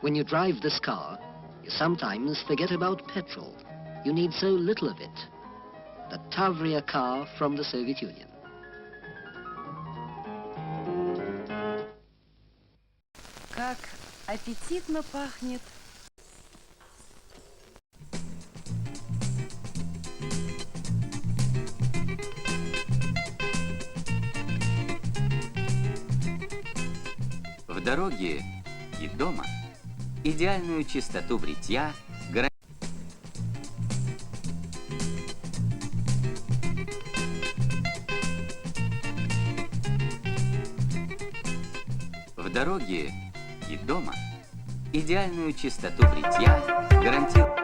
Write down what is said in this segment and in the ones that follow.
When you drive this car, you sometimes forget about petrol. You need so little of it. The Tavria car from the Soviet Union. Как аппетитно пахнет. В дороге и дома идеальную чистоту бритья В дороге и дома идеальную чистоту бритья гарантирует.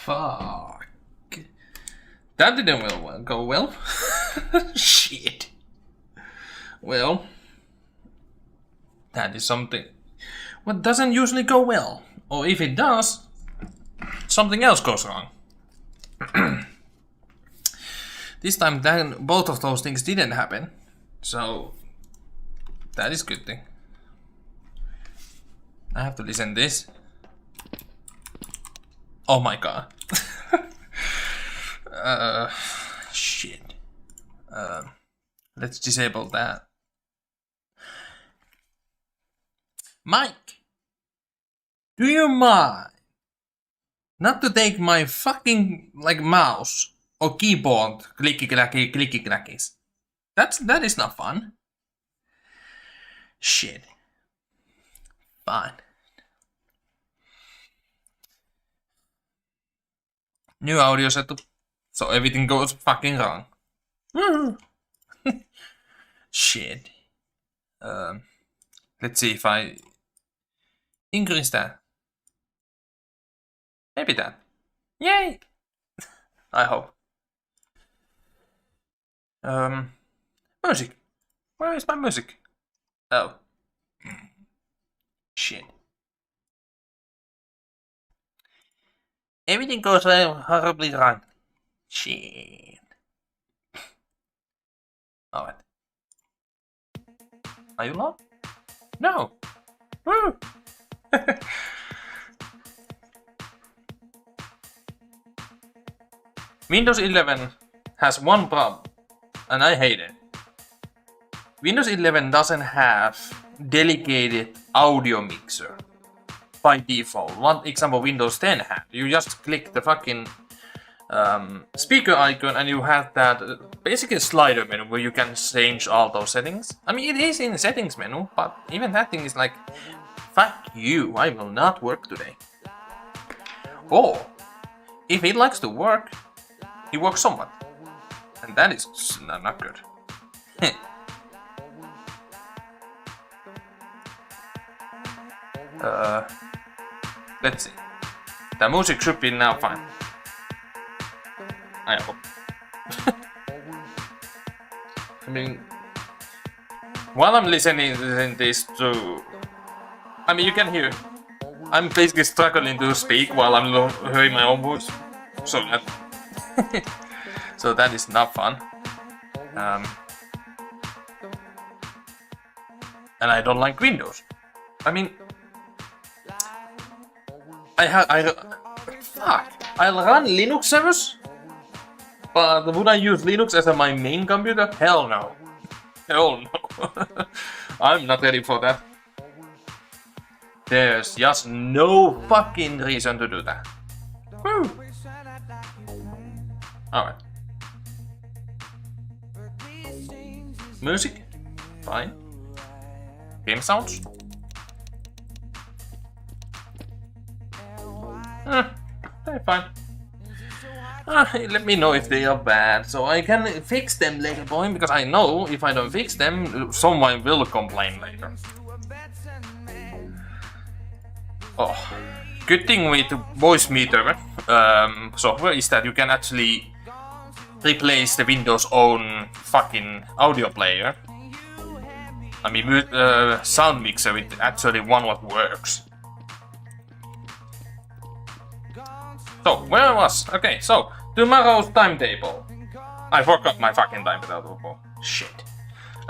Fuck. That didn't go well. Shit. Well, that is something what doesn't usually go well. Or if it does, something else goes wrong. This time then both of those things didn't happen. So that is a good thing. I have to listen to this. Oh my god. Shit. Let's disable that. Mike, do you mind not to take my fucking like mouse or keyboard clicky clackies? That is not fun. Shit. Fine. New audio setup, so everything goes fucking wrong. Shit. Let's see if I increase that. Maybe that. Yay! I hope. Music. Where is my music? Oh. Shit. Everything goes horribly wrong. Shit. Alright. Are you low? No! Woo! Windows 11 has one problem, and I hate it. Windows 11 doesn't have dedicated audio mixer by default. One example Windows 10 had. You just click the fucking speaker icon and you have that basically a slider menu where you can change all those settings. I mean, it is in the settings menu, but even that thing is like, fuck you, I will not work today. Or, if it likes to work, he works somewhat. And that is not good. Let's see. The music should be now fine. I hope. I mean, while I'm listening this to... I mean, you can hear. I'm basically struggling to speak while I'm hearing my own voice. So that... so that is not fun. And I don't like Windows. I mean... I'll run Linux servers, but would I use Linux as my main computer? Hell no. Hell no. I'm not ready for that. There's just no fucking reason to do that. Woo. Alright. Music? Fine. Game sounds? They're fine. Let me know if they are bad, so I can fix them later on, because I know if I don't fix them, someone will complain later. Oh, good thing with voice meter software is that you can actually replace the Windows own fucking audio player. I mean, sound mixer with actually one what works. So, where I was? Okay, so, tomorrow's timetable. I forgot my fucking timetable. Shit.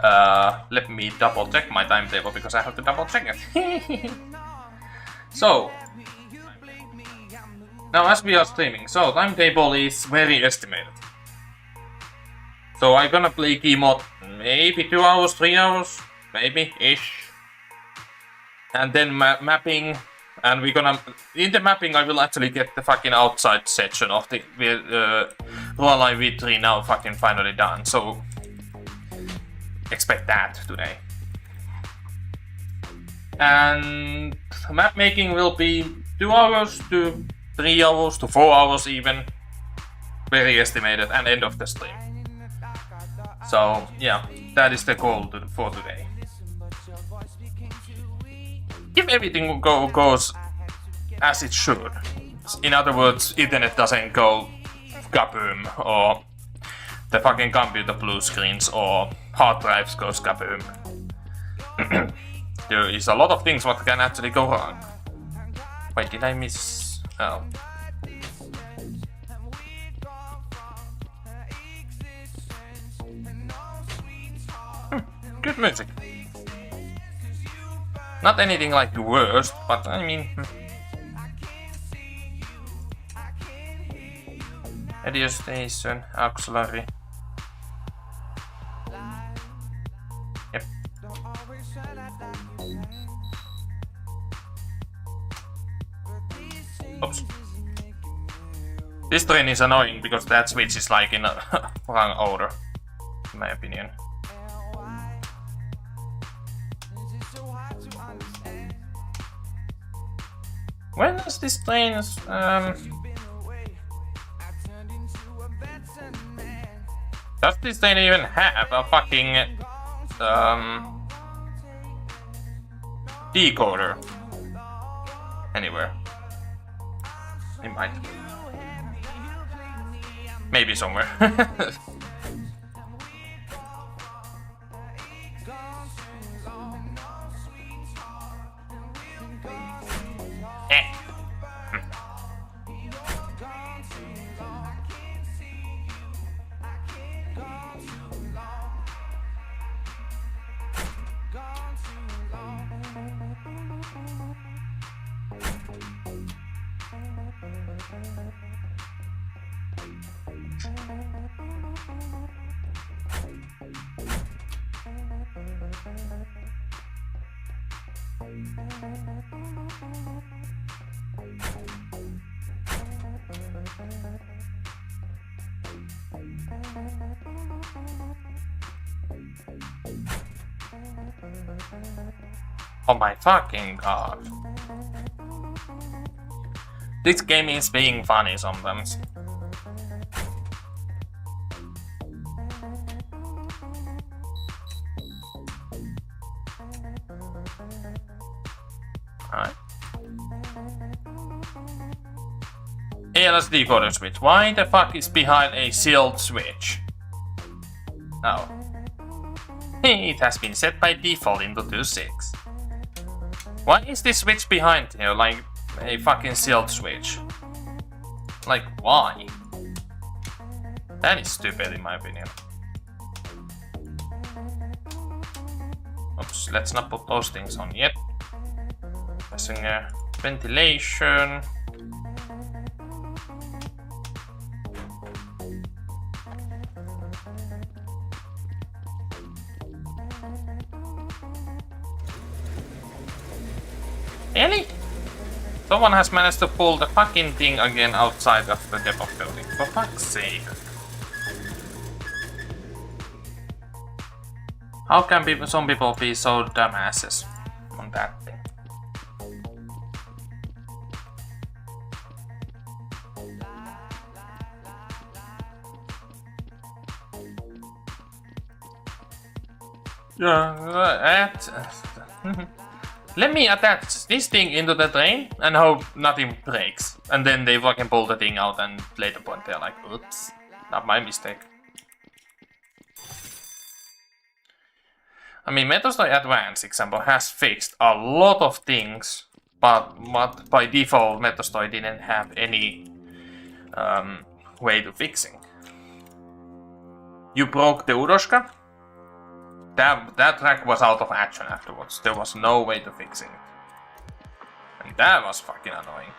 Let me double check my timetable because I have to double check it. So, now as we are streaming, so timetable is very estimated. So I'm gonna play key mode maybe 2 hours, 3 hours, maybe ish. And then mapping. And we're gonna, in the mapping I will actually get the fucking outside section of the Roaline V3 now fucking finally done, so expect that today. And map making will be 2 hours to 3 hours to 4 hours even, very estimated, and end of the stream. So yeah, that is the goal for today. If everything goes as it should, in other words, internet doesn't go kaboom, or the fucking computer blue screens, or hard drives goes kaboom. There is a lot of things what can actually go wrong. Wait, did I miss? Oh. Good music. Not anything like the worst, but I mean... Radio station, auxiliary. Yep. Oops. This train is annoying because that switch is like in a wrong order, in my opinion. When does this train does this train even have a fucking decoder anywhere? It might. Maybe somewhere. Oh my fucking god. This game is being funny sometimes. Alright. ALS decoder switch. Why the fuck is behind a sealed switch? Oh. It has been set by default into 2.6. Why is this switch behind here like a fucking sealed switch? Like, why? That is stupid in my opinion. Oops, let's not put those things on yet. Pressing ventilation. Really? Someone has managed to pull the fucking thing again outside of the depot building. For fuck's sake. How can some people be so dumbasses on that thing? Let me attach this thing into the train and hope nothing breaks. And then they fucking pull the thing out and later point they're like, oops, not my mistake. I mean, MetaStory Advanced example has fixed a lot of things, but by default MetaStory didn't have any way to fixing. You broke the Uroshka. That track was out of action afterwards. There was no way to fixing it. And that was fucking annoying.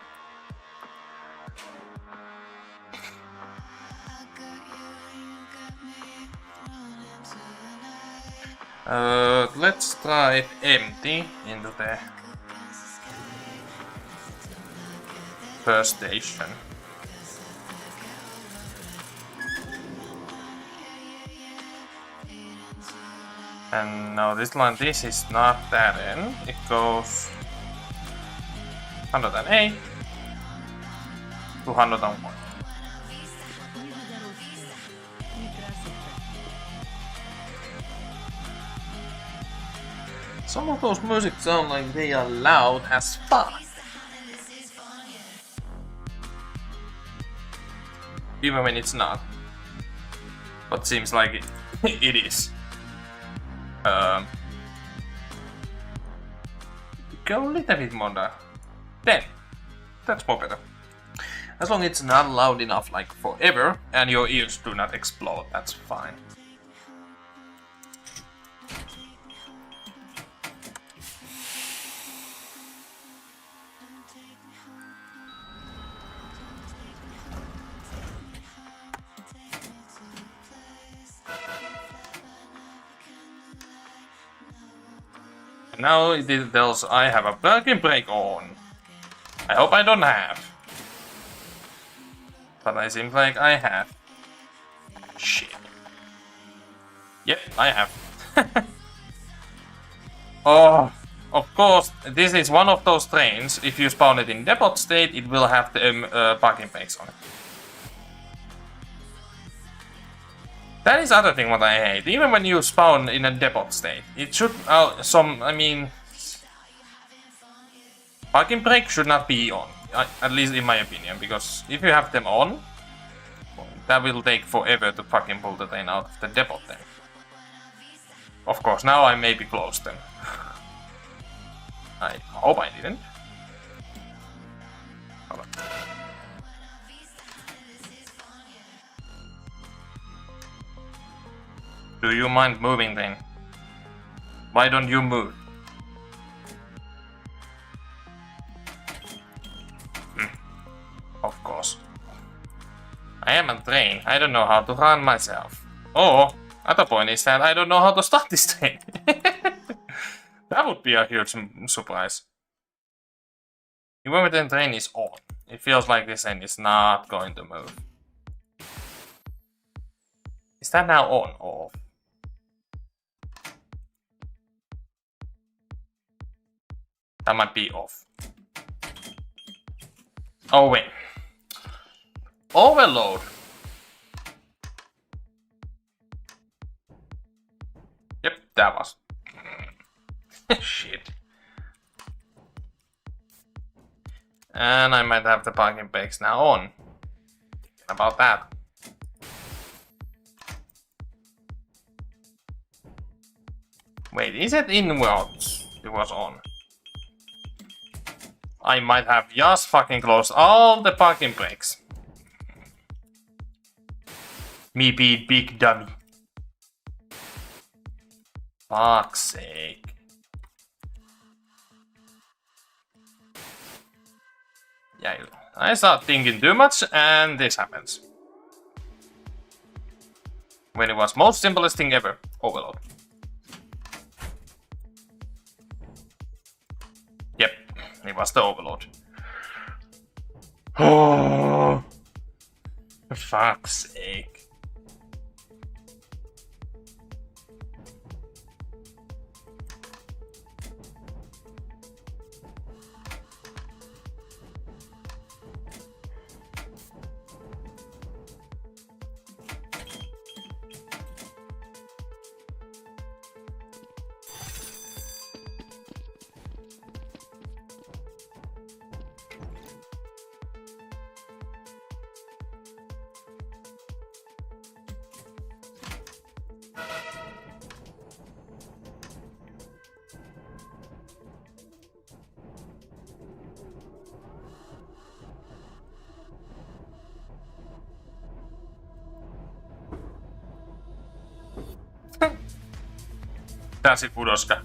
Let's try it empty into the first station. And now this line, this is not that in. It goes 108 to 101. Some of those music sound like they are loud as fuck. Even when it's not. But seems like it is. Go a little bit more down. Then, that's more better. As long as it's not loud enough like forever and your ears do not explode, that's fine. Now it tells I have a parking brake on. I hope I don't have. But it seems like I have. Shit. Yep, I have. Oh, of course, this is one of those trains. If you spawn it in depot state, it will have the parking brakes on it. That is other thing what I hate. Even when you spawn in a depot state, it should parking brake should not be on. At least in my opinion, because if you have them on, well, that will take forever to fucking pull the train out of the depot then. Of course, now I maybe closed them. I hope I didn't. Hold on. Do you mind moving then? Why don't you move? Of course. I am a train. I don't know how to run myself. Or, other point is that I don't know how to start this train. That would be a huge surprise. Even when the train is on, it feels like this train is not going to move. Is that now on or off? That might be off. Oh wait. Overload. Yep, that was. Shit. And I might have the parking brakes now on. About that. Wait, is it inwards? It was on. I might have just fucking closed all the parking brakes. Me be big dummy. Fuck's sake. Yeah, I start thinking too much and this happens. When it was most simplest thing ever, overload. Yep, it was the overload. Oh, for fuck's sake. Täsi pudoska.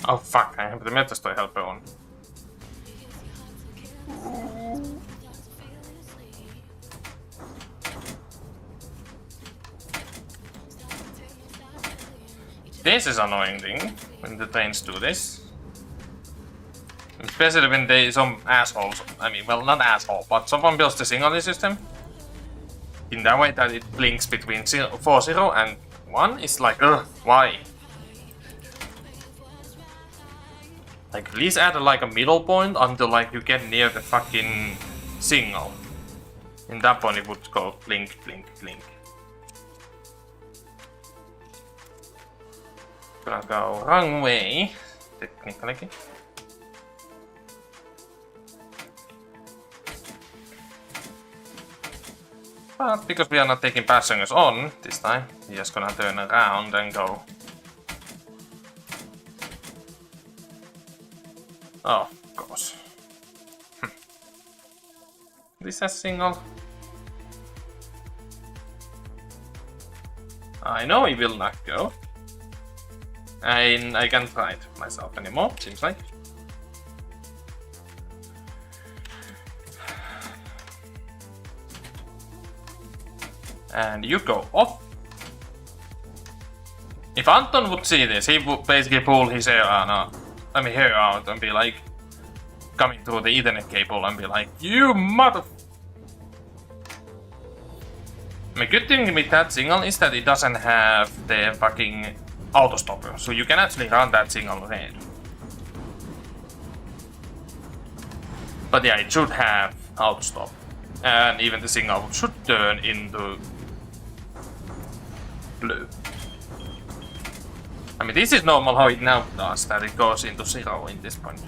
Oh fuck, I have the Metastoy helper on. This is annoying thing when the trains do this. Especially when some assholes, I mean, well, not asshole, but someone builds the signaling system in that way that it blinks between 4, 0 and 1. It's like, ugh, why? Like, at least add like a middle point until like you get near the fucking signal. In that point it would go blink, blink, blink. Gonna go wrong way, technically. But because we are not taking passengers on this time, we're just gonna turn around and go. Oh, of course. This has signal. I know he will not go. And I can't try it myself anymore, seems like. And you go off. If Anton would see this, he would basically pull his hair out, hair out and be like, coming through the Ethernet cable and be like, you mother... The good thing with that signal is that it doesn't have the fucking auto stopper, so you can actually run that signal red. But yeah, it should have auto stop, and even the signal should turn into blue. I mean, this is normal how it now does, that it goes into 0 in this point.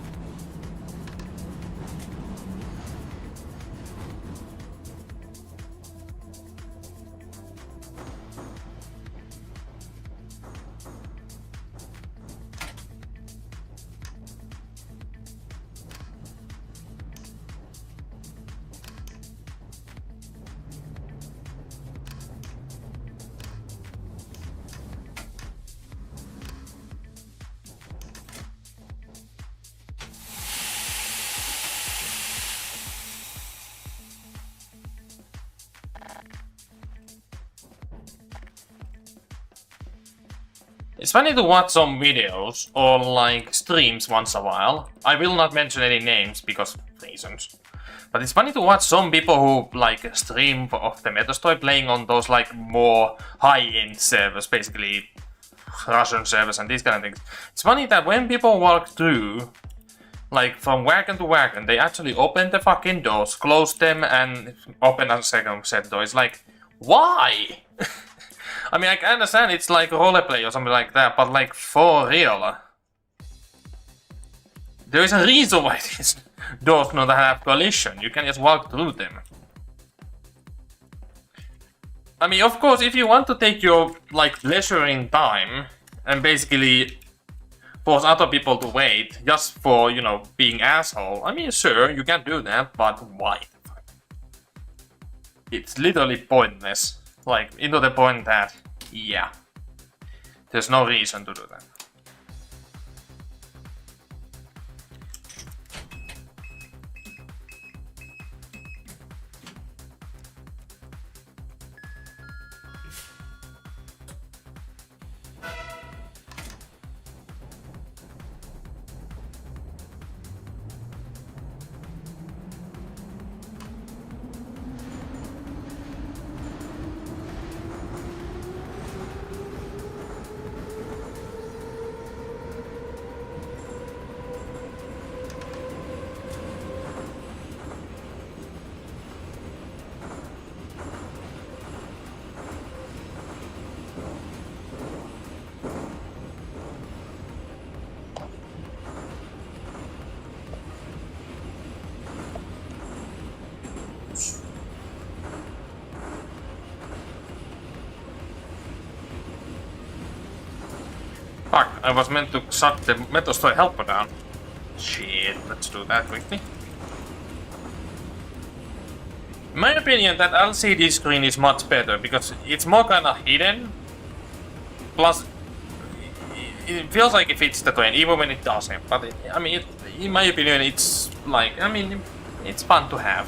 It's funny to watch some videos or like streams once a while. I will not mention any names because reasons. But it's funny to watch some people who like stream of the Metastoy playing on those like more high-end servers, basically Russian servers and these kind of things. It's funny that when people walk through, like from wagon to wagon, they actually open the fucking doors, close them and open a second set door. It's like, why? I mean, I can understand it's like roleplay or something like that, but like for real. There is a reason why these doors do not have collision. You can just walk through them. I mean, of course, if you want to take your like pleasure in time and basically force other people to wait just for, you know, being asshole, I mean, sure, you can do that, but why? It's literally pointless. Like, into the point that, yeah, there's no reason to do that. Fuck, I was meant to shut the Metastoy helper down. Shit, let's do that quickly. In my opinion, that LCD screen is much better because it's more kind of hidden. Plus, it feels like it fits the train, even when it doesn't. But I mean, in my opinion, it's like, I mean, it's fun to have.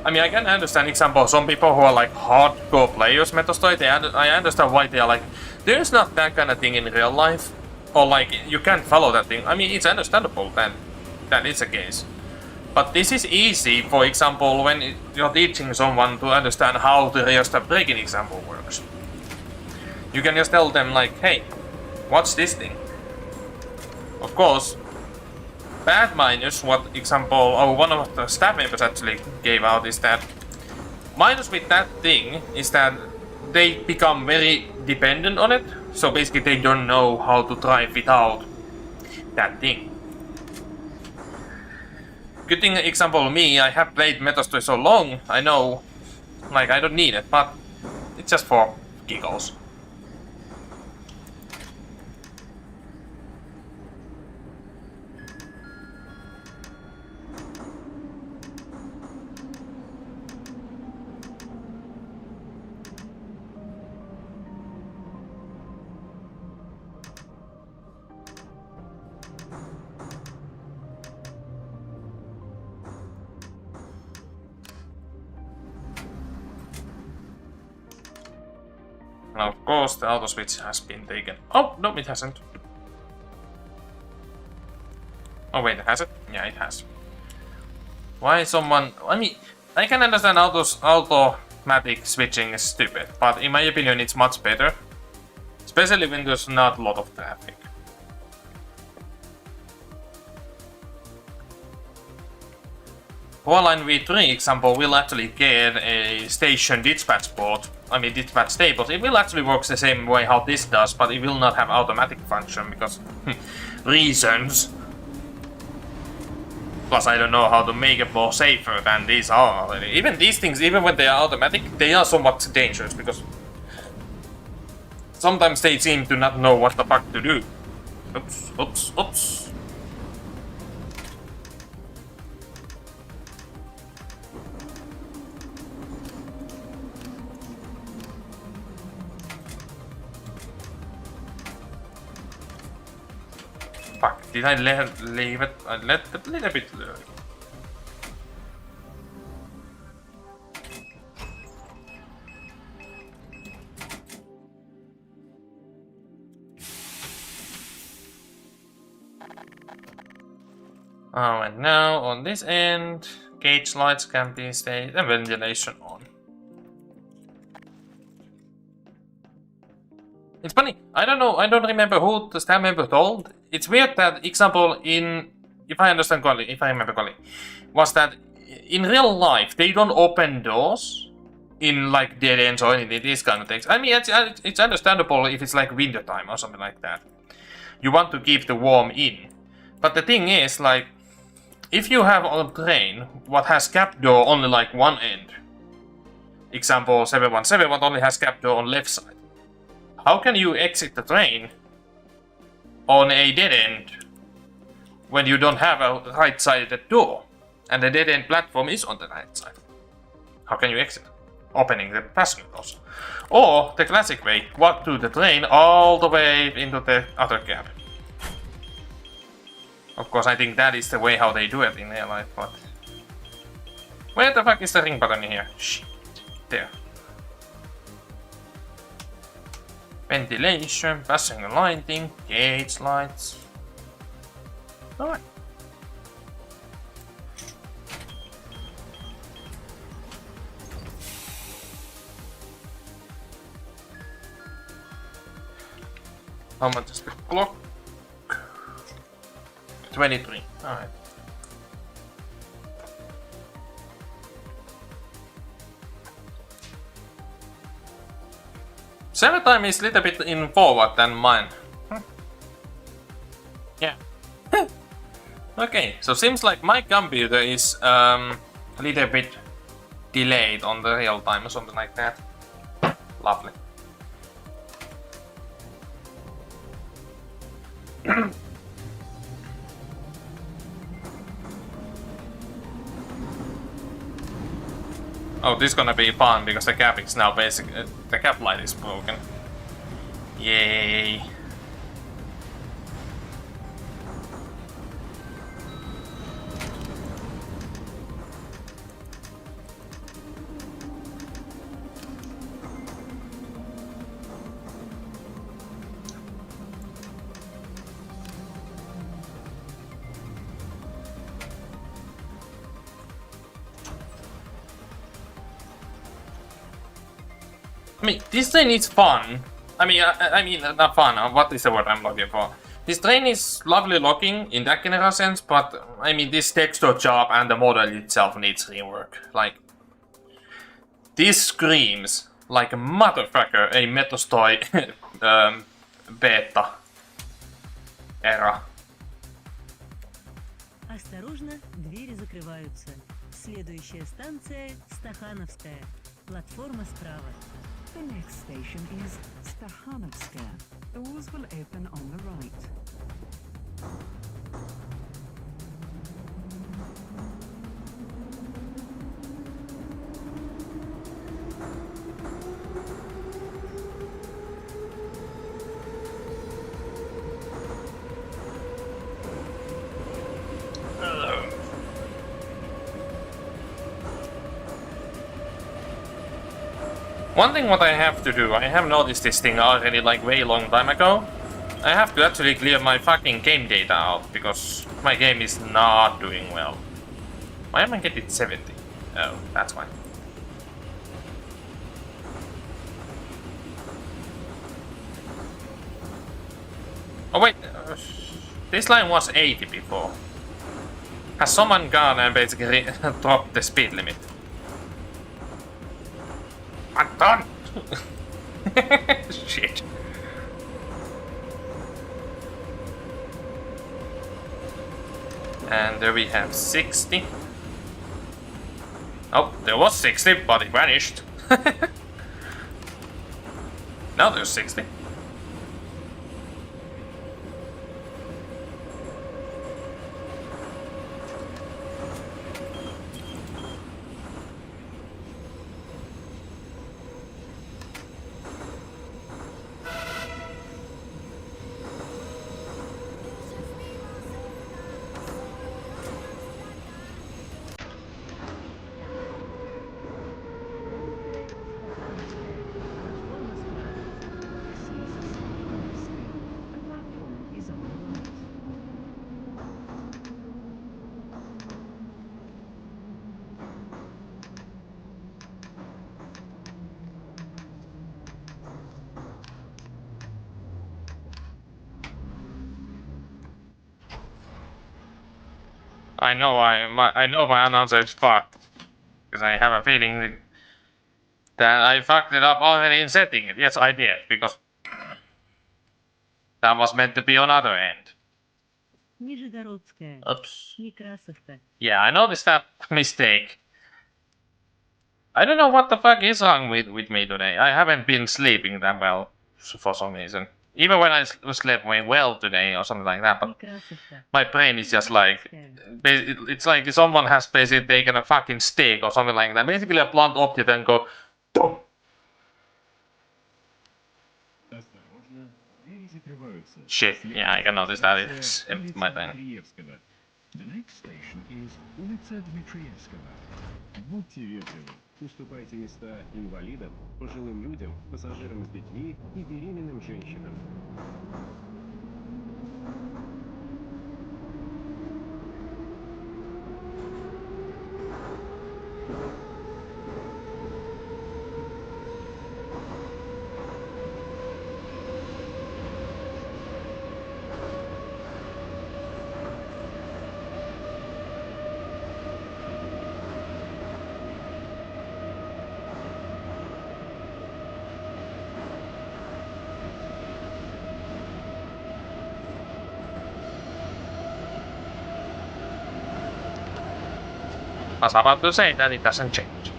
I mean, I can understand, example, some people who are like hardcore players Metastory, I understand why they are like, there's not that kind of thing in real life, or like, you can't follow that thing. I mean, it's understandable that is the case. But this is easy, for example, when you're teaching someone to understand how the real step breaking example works. You can just tell them like, hey, what's this thing? Of course, bad minus, what example, or one of the staff members actually gave out is that minus with that thing is that they become very dependent on it. So basically they don't know how to drive without that thing. Good thing, example, me, I have played Metastory so long, I know, like, I don't need it, but it's just for giggles. And of course the auto switch has been taken. Oh, no, it hasn't. Oh wait, has it? Yeah, it has. Why someone... I mean, I can understand automatic switching is stupid, but in my opinion it's much better. Especially when there's not a lot of traffic. Line V3 example will actually get a station dispatch port. I mean dispatch tables. It will actually work the same way how this does, but it will not have automatic function because reasons. Plus I don't know how to make it more safer than these are already. Even these things, even when they are automatic, they are somewhat dangerous because sometimes they seem to not know what the fuck to do. Oops, oops, oops. Fuck, did I leave it? I let it a little bit early. Oh, and now on this end, gauge lights can be stayed and ventilation on. It's funny, I don't know, I don't remember who the staff member told. It's weird that, example, if I understand correctly, if I remember correctly, was that in real life they don't open doors in like dead ends or anything, these kind of things. I mean, it's understandable if it's like winter time or something like that. You want to keep the warm in. But the thing is, like, if you have a train what has cap door only like one end, example 717 what only has cap door on left side, how can you exit the train on a dead end when you don't have a right-sided door and the dead end platform is on the right side? How can you exit? Opening the passenger doors. Or the classic way, walk through the train all the way into the other cab. Of course, I think that is the way how they do it in real life, but... Where the fuck is the ring button here? Shit. There. Ventilation, passenger lighting, gauge lights. Alright. How much is the clock? 23. Alright. Server time is a little bit in forward than mine. Yeah. Okay, so seems like my computer is a little bit delayed on the real time or something like that. Lovely. Oh, this is gonna be fun because the cap is now basically the cap light is broken. Yay. I mean, this train is fun. I mean, not fun. What is the word I'm looking for? This train is lovely looking in that general sense, but I mean, this texture job and the model itself needs rework. Like, this screams like a motherfucker a Metastoy beta era. Осторожно, двери закрываются. Следующая станция Стахановская. Платформа справа. The next station is Stakhanovskaya. Doors will open on the right. One thing what I have to do, I have noticed this thing already like way long time ago. I have to actually clear my fucking game data out because my game is not doing well. Why am I getting 70? Oh, that's why. Oh wait, this line was 80 before. Has someone gone and basically dropped the speed limit? I'm done! Shit. And there we have 60. Oh, there was 60, but it vanished. Now there's 60. Is on the right. I know I know my announcer is fucked. Because I have a feeling that I fucked it up already in setting it. Yes, I did, because that was meant to be on other end. Нижегородская. Oops. Некрасовка. Yeah, I noticed that mistake. I don't know what the fuck is wrong with me today. I haven't been sleeping that well for some reason. Even when I slept well today or something like that, but Некрасовка. my brain is just like, it's like someone has basically taken a fucking stick or something like that. Basically a blunt object and go, "Dum." Осторожно, двери закрываются. Shit, yeah, I can notice that it's Улица my brain. Дмитриевского. The next station is улица Дмитриевского. Будьте вежливы, уступайте места инвалидам, пожилым людям, пассажирам с детьми и беременным женщинам. I was about to say that it doesn't change.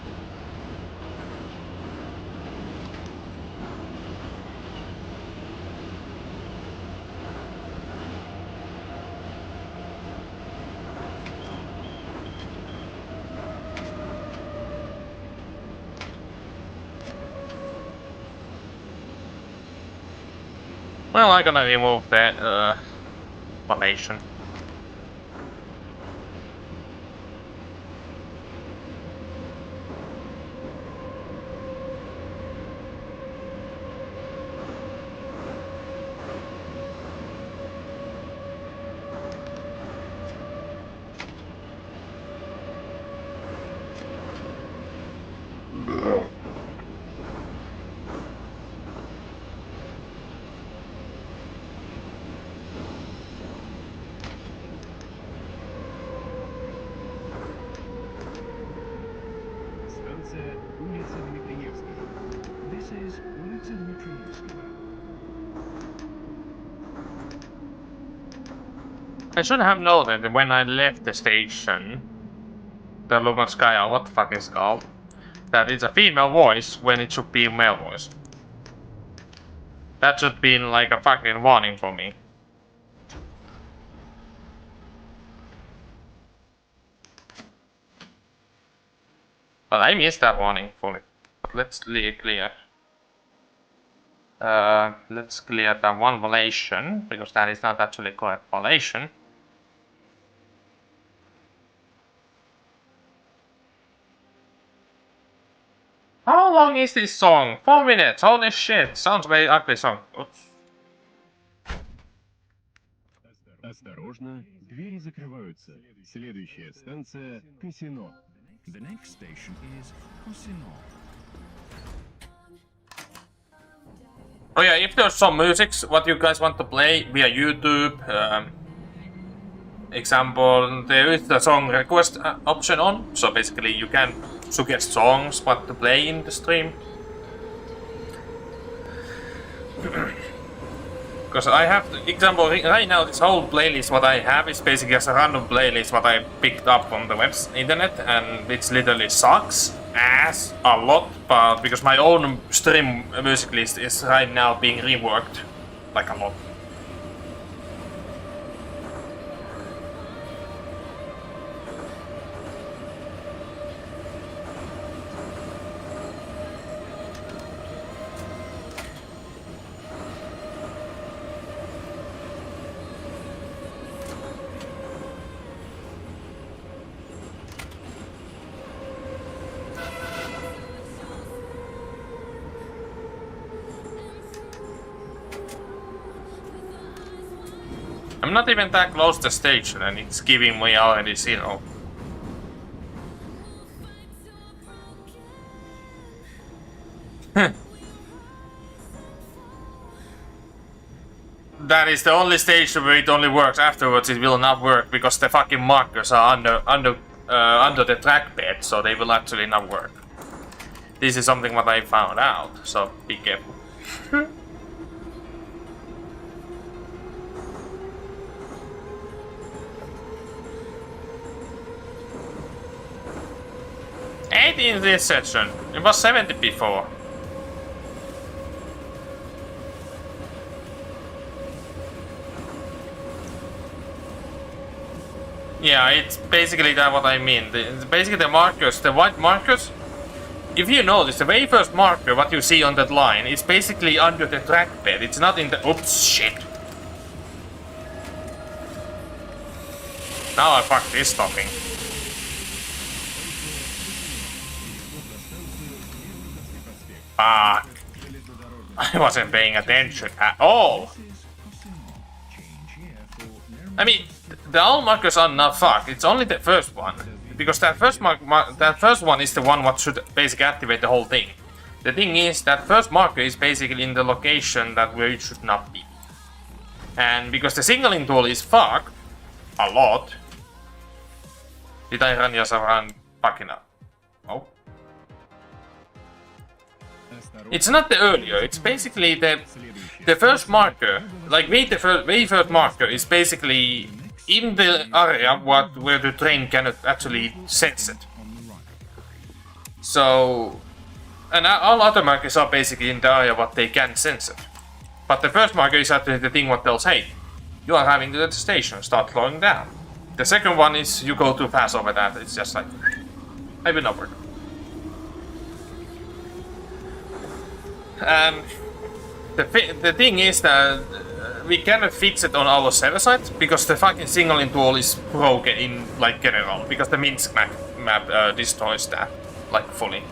Well, I'm gonna remove that formation. Станция улица Дмитриевская. This is улица Дмитриевского. I should have noted when I left the station, the Luganskaya, what the fuck is it called, that it's a female voice when it should be a male voice. That should be like a fucking warning for me. But I missed that warning fully. But let's clear. Let's clear that one violation, because that is not actually correct violation. How long is this song? 4 minutes, holy shit, sounds very ugly song. Oops. Осторожно, двери закрываются. Следующая станция Casino. The next station is Casino. Oh yeah, if there's some music what you guys want to play via YouTube, example, there is the song request option on, so basically you can suggest songs what to play in the stream. Because I have, example, right now this whole playlist what I have is basically just a random playlist what I picked up on the internet, and it literally sucks ass a lot, but because my own stream music list is right now being reworked like a lot. I'm not even that close to the station and it's giving me already 0. That is the only station where it only works. Afterwards it will not work because the fucking markers are under the trackbed, so they will actually not work. This is something what I found out, so be careful. In this section. It was 70 before. Yeah, it's basically that what I mean. Basically the markers, the white markers. If you notice, the very first marker what you see on that line is basically under the trackbed. It's not in the... Oops, shit. Now I fucked this stopping. Fuck. I wasn't paying attention at all. I mean, the all markers are not fucked. It's only the first one, because that first one is the one what should basically activate the whole thing. The thing is that first marker is basically in the location that where it should not be, and because the signaling tool is fucked a lot. Did I run just around fucking up? Oh. It's not the earlier, it's basically the first marker, like the very first marker is basically in the area where the train cannot actually sense it. So, and all other markers are basically in the area what they can sense it. But the first marker is actually the thing what tells, hey, you are having to the station, start slowing down. The second one is you go too fast over that, it's just like, I will not work. The thing is that we cannot fix it on our server side because the fucking signaling tool is broken in like general because the Minsk map destroys that like fully.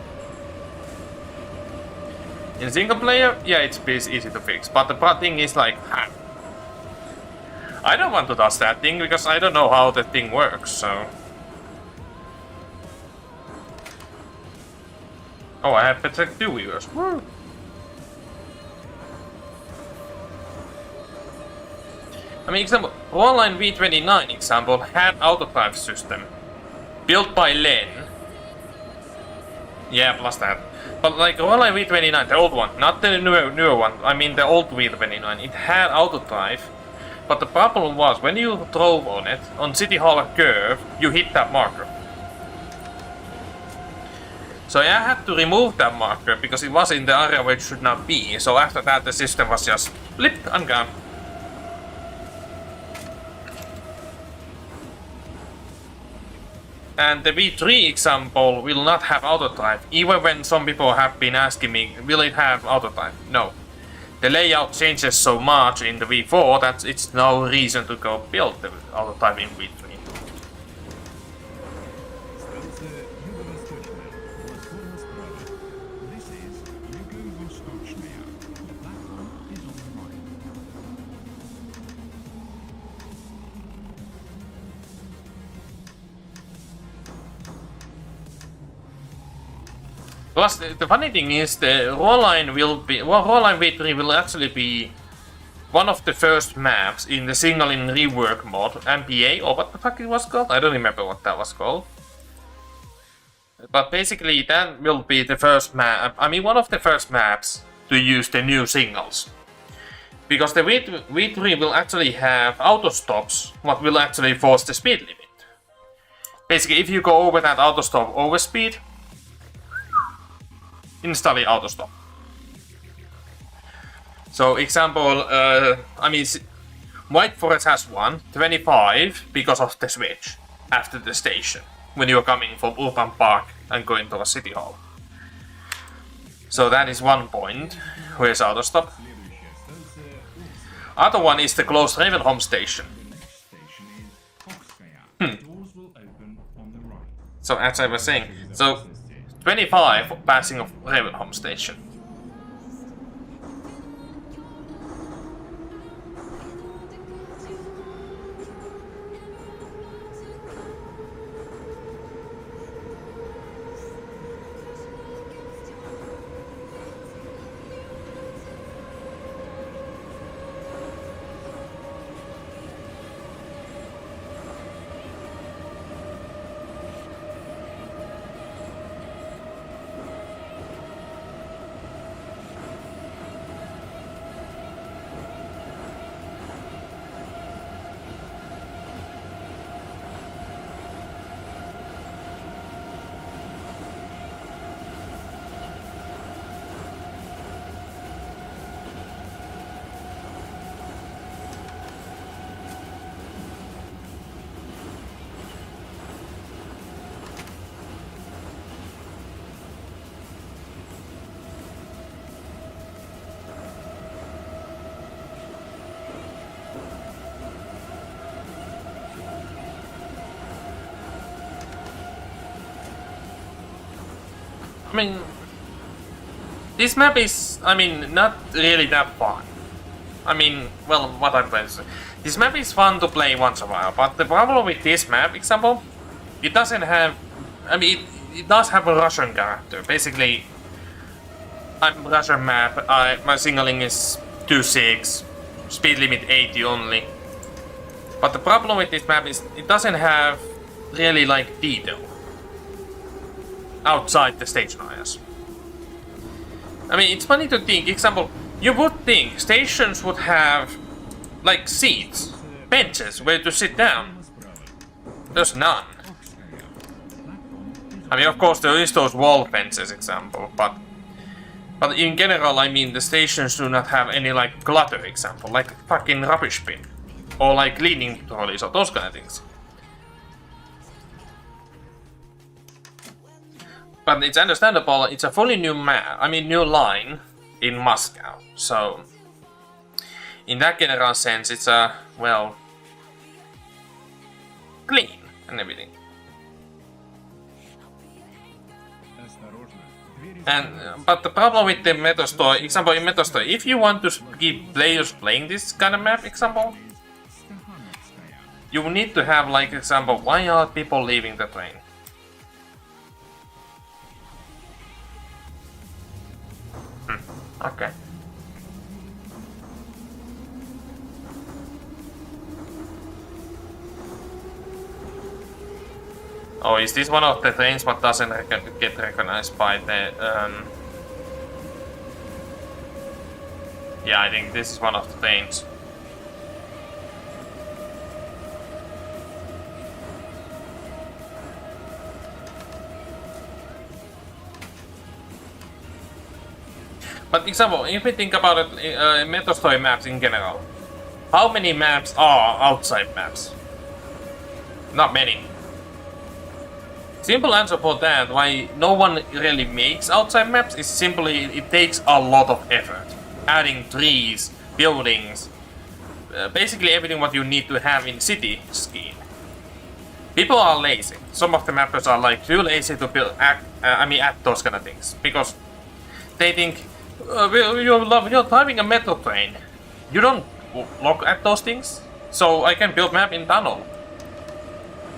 In single player, yeah, it's easy to fix, but the thing is like, I don't want to touch that thing because I don't know how the thing works, so. Oh, I have better 2 viewers. Woo. I mean, example, Online V29 example had autodrive system built by Len. Yeah, plus that. But like Online V29, the old one, not the newer one, I mean the old V29, it had autodrive. But the problem was, when you drove on it, on City Hall curve, you hit that marker. So I had to remove that marker because it was in the area where it should not be. So after that the system was just blip and gone. And the V3 example will not have autodrive, even when some people have been asking me, will it have autodrive? No. The layout changes so much in the V4 that it's no reason to go build the autodrive in V3. Plus, the funny thing is, the Rawline V3 will actually be one of the first maps in the signaling rework mod, MPA, or what the fuck it was called? I don't remember what that was called. But basically, that will be the first map, I mean, one of the first maps to use the new signals. Because the V3 will actually have auto stops, what will actually force the speed limit. Basically, if you go over that auto stop overspeed, instantly auto stop. So example, I mean, White Forest has 25 because of the switch after the station when you're coming from Urban Park and going to a City Hall. So that is one point where is auto stop. Other one is the closed Ravenholm station. So as I was saying, so 25 passing of Ravenholm station. I mean, this map is, I mean, not really that fun. I mean, well, what I'm trying to say. This map is fun to play once in a while, but the problem with this map, example, it doesn't have, I mean, it does have a Russian character. Basically, I'm Russian map, my signaling is 2.6, speed limit 80 only. But the problem with this map is it doesn't have really like detail outside the station areas. I mean, it's funny to think, example, you would think stations would have like seats, benches where to sit down. There's none. I mean, of course there is those wall fences, example, but in general, I mean, the stations do not have any like clutter, example, like fucking rubbish bin, or like cleaning trolleys or those kind of things. But it's understandable, it's a fully new map, I mean new line in Moscow, so in that general sense, it's well, clean and everything. But the problem with the MetaStory, example in MetaStory, if you want to keep players playing this kind of map, example, you need to have like example, why are people leaving the train? Okay. Oh, is this one of the trains what doesn't get recognized by the... Yeah, I think this is one of the trains. But example, if we think about it, MetaStory maps in general, how many maps are outside maps? Not many. Simple answer for that, why no one really makes outside maps, is simply it takes a lot of effort. Adding trees, buildings, basically everything what you need to have in city scheme. People are lazy. Some of the mappers are like too lazy to build, add those kind of things, because they think, you're driving a metro train. You don't look at those things, so I can build map in tunnel.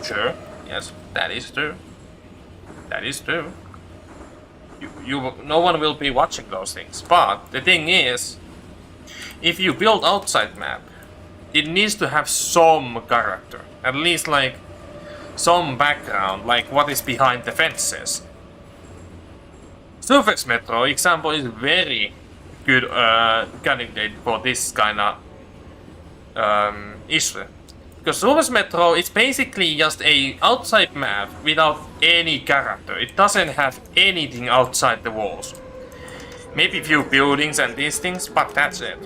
Sure, yes, that is true. That is true. No one will be watching those things. But the thing is, if you build outside map, it needs to have some character. At least like some background, like what is behind the fences. Surface Metro example is very good candidate for this kind of issue. Because Surface Metro is basically just a outside map without any character. It doesn't have anything outside the walls. Maybe a few buildings and these things, but that's it.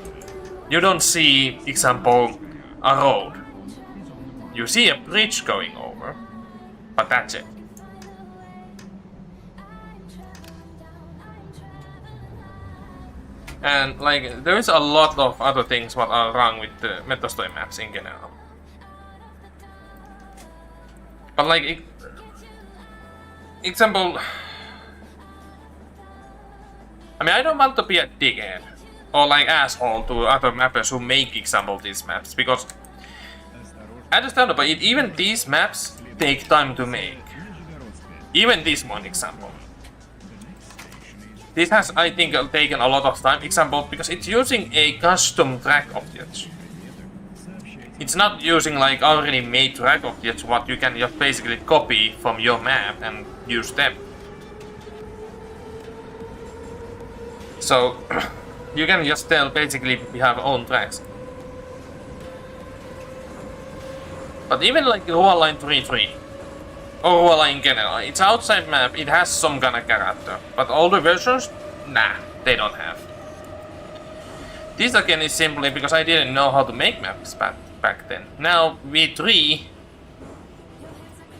You don't see, example, a road. You see a bridge going over, but that's it. And like, there is a lot of other things what are wrong with the MetaStory maps in general. But like, example, I mean, I don't want to be a dickhead or like asshole to other mappers who make example these maps, because understandable, even these maps take time to make. Even this one example. This has, I think, taken a lot of time, example, because it's using a custom track object. It's not using like already made track objects what you can just basically copy from your map and use them. So you can just tell basically we have own tracks. But even like Rua Line 3.3 or Rua Line in general, it's outside map, it has some kind of character. But older versions, nah, they don't have. This again is simply because I didn't know how to make maps back then. Now V3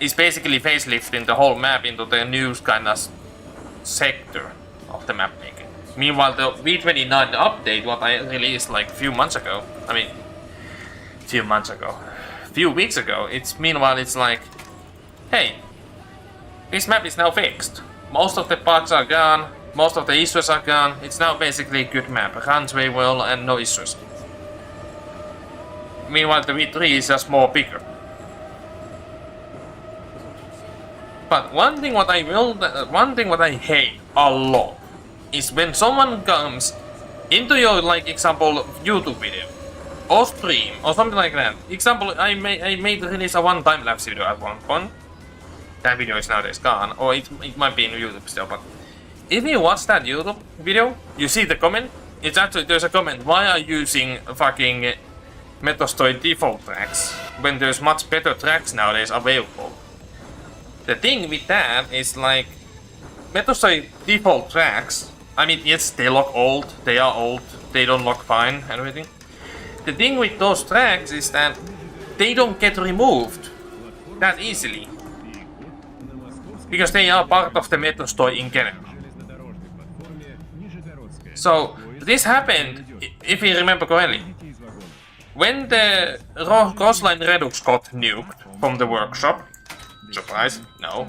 is basically facelifting the whole map into the new kind of sector of the map making. Meanwhile, the V29 update, what I released like a few weeks ago, it's like, hey, this map is now fixed. Most of the bugs are gone, most of the issues are gone. It's now basically a good map, runs very well and no issues. Meanwhile, the V3 is just more bigger. But one thing what I hate a lot is when someone comes into your, like, example, YouTube video or stream or something like that. Example, I made release a one time lapse video at one point. That video is nowadays gone, or it might be in YouTube still. But if you watch that YouTube video, you see the comment. It's actually, there's a comment. Why are you using fucking MetaStory default tracks when there's much better tracks nowadays available? The thing with that is like MetaStory default tracks. I mean, yes, they look old. They are old. They don't look fine and everything. The thing with those tracks is that they don't get removed that easily, because they are part of the MetaStory in general. So this happened, if you remember correctly, when the Crossline Redux got nuked from the workshop, surprise, no.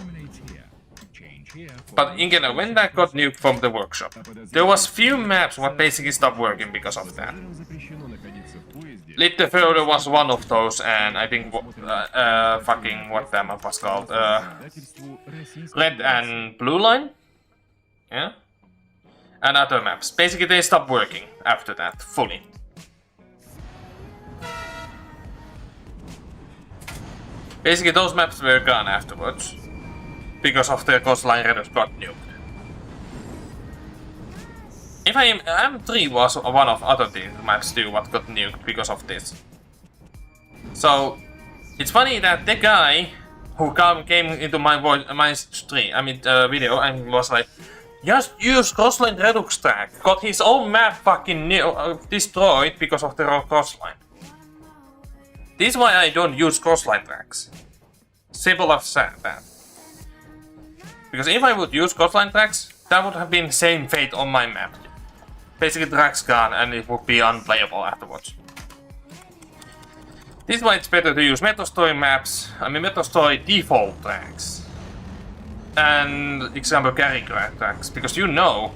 But in general, when that got nuked from the workshop, there was few maps what basically stopped working because of that. Little Further was one of those, and I think fucking what that map was called, Red and Blue Line, yeah, and other maps. Basically, they stopped working after that fully. Basically, those maps were gone afterwards because of the Coastline Redux got nuked. If M3 was one of other maps too what got nuked because of this. So it's funny that the guy who came into my stream, video, and was like, just use Crossline Redux track, got his own map fucking destroyed because of the Crossline. This is why I don't use Crossline tracks. Simple as that. Because if I would use Crossline tracks, that would have been the same fate on my map. Basically, tracks gone and it would be unplayable afterwards. This is why it's better to use MetaStory maps, MetaStory default tracks. And example carry tracks, because you know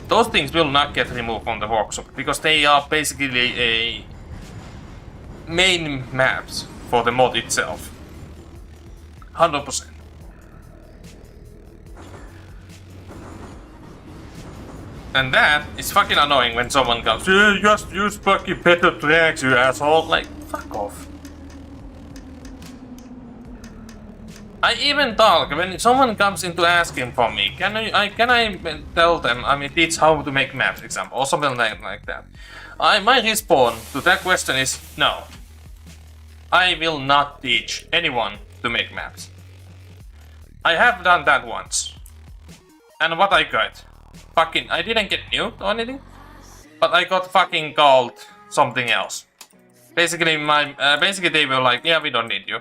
those things will not get removed from the workshop, because they are basically a main maps for the mod itself. 100%. And that is fucking annoying when someone comes, yeah, just use fucking better tracks, you asshole. Like, fuck off. I even talk when someone comes into asking for me, can I tell them, teach how to make maps, example, or something like that. My response to that question is no. I will not teach anyone to make maps. I have done that once. And what I got? Fucking, I didn't get nuked or anything, but I got fucking called something else. Basically, basically they were like, yeah, we don't need you.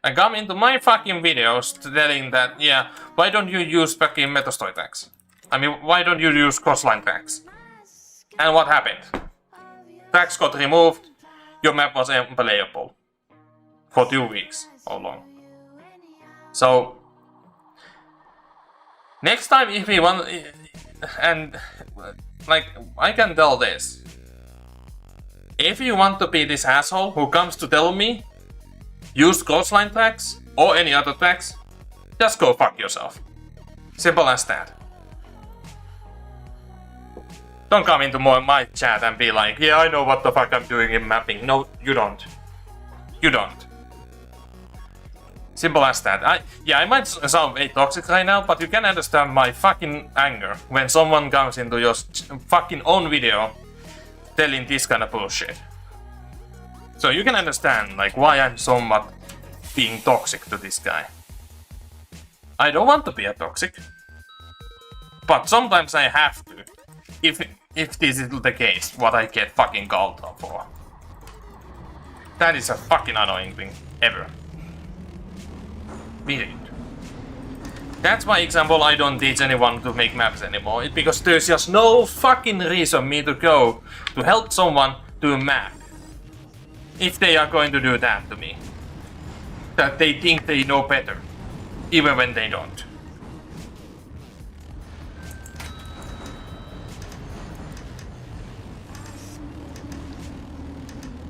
And come into my fucking videos telling that, yeah, why don't you use fucking MetaStory tracks? Why don't you use Crossline tracks? And what happened? Tracks got removed, your map was unplayable. For 2 weeks, how long? So, next time if we want, and like, I can tell this. If you want to be this asshole who comes to tell me, use Crossline tracks or any other tracks, just go fuck yourself. Simple as that. Don't come into my chat and be like, yeah, I know what the fuck I'm doing in mapping. No, you don't. You don't. Simple as that. I might sound very toxic right now, but you can understand my fucking anger when someone comes into your fucking own video telling this kind of bullshit. So you can understand like why I'm somewhat being toxic to this guy. I don't want to be a toxic, but sometimes I have to. If this is the case, what I get fucking called out for. That is a fucking annoying thing ever. Period. That's why, example, I don't teach anyone to make maps anymore. Because there's just no fucking reason me to go to help someone do a map. If they are going to do that to me. That they think they know better. Even when they don't.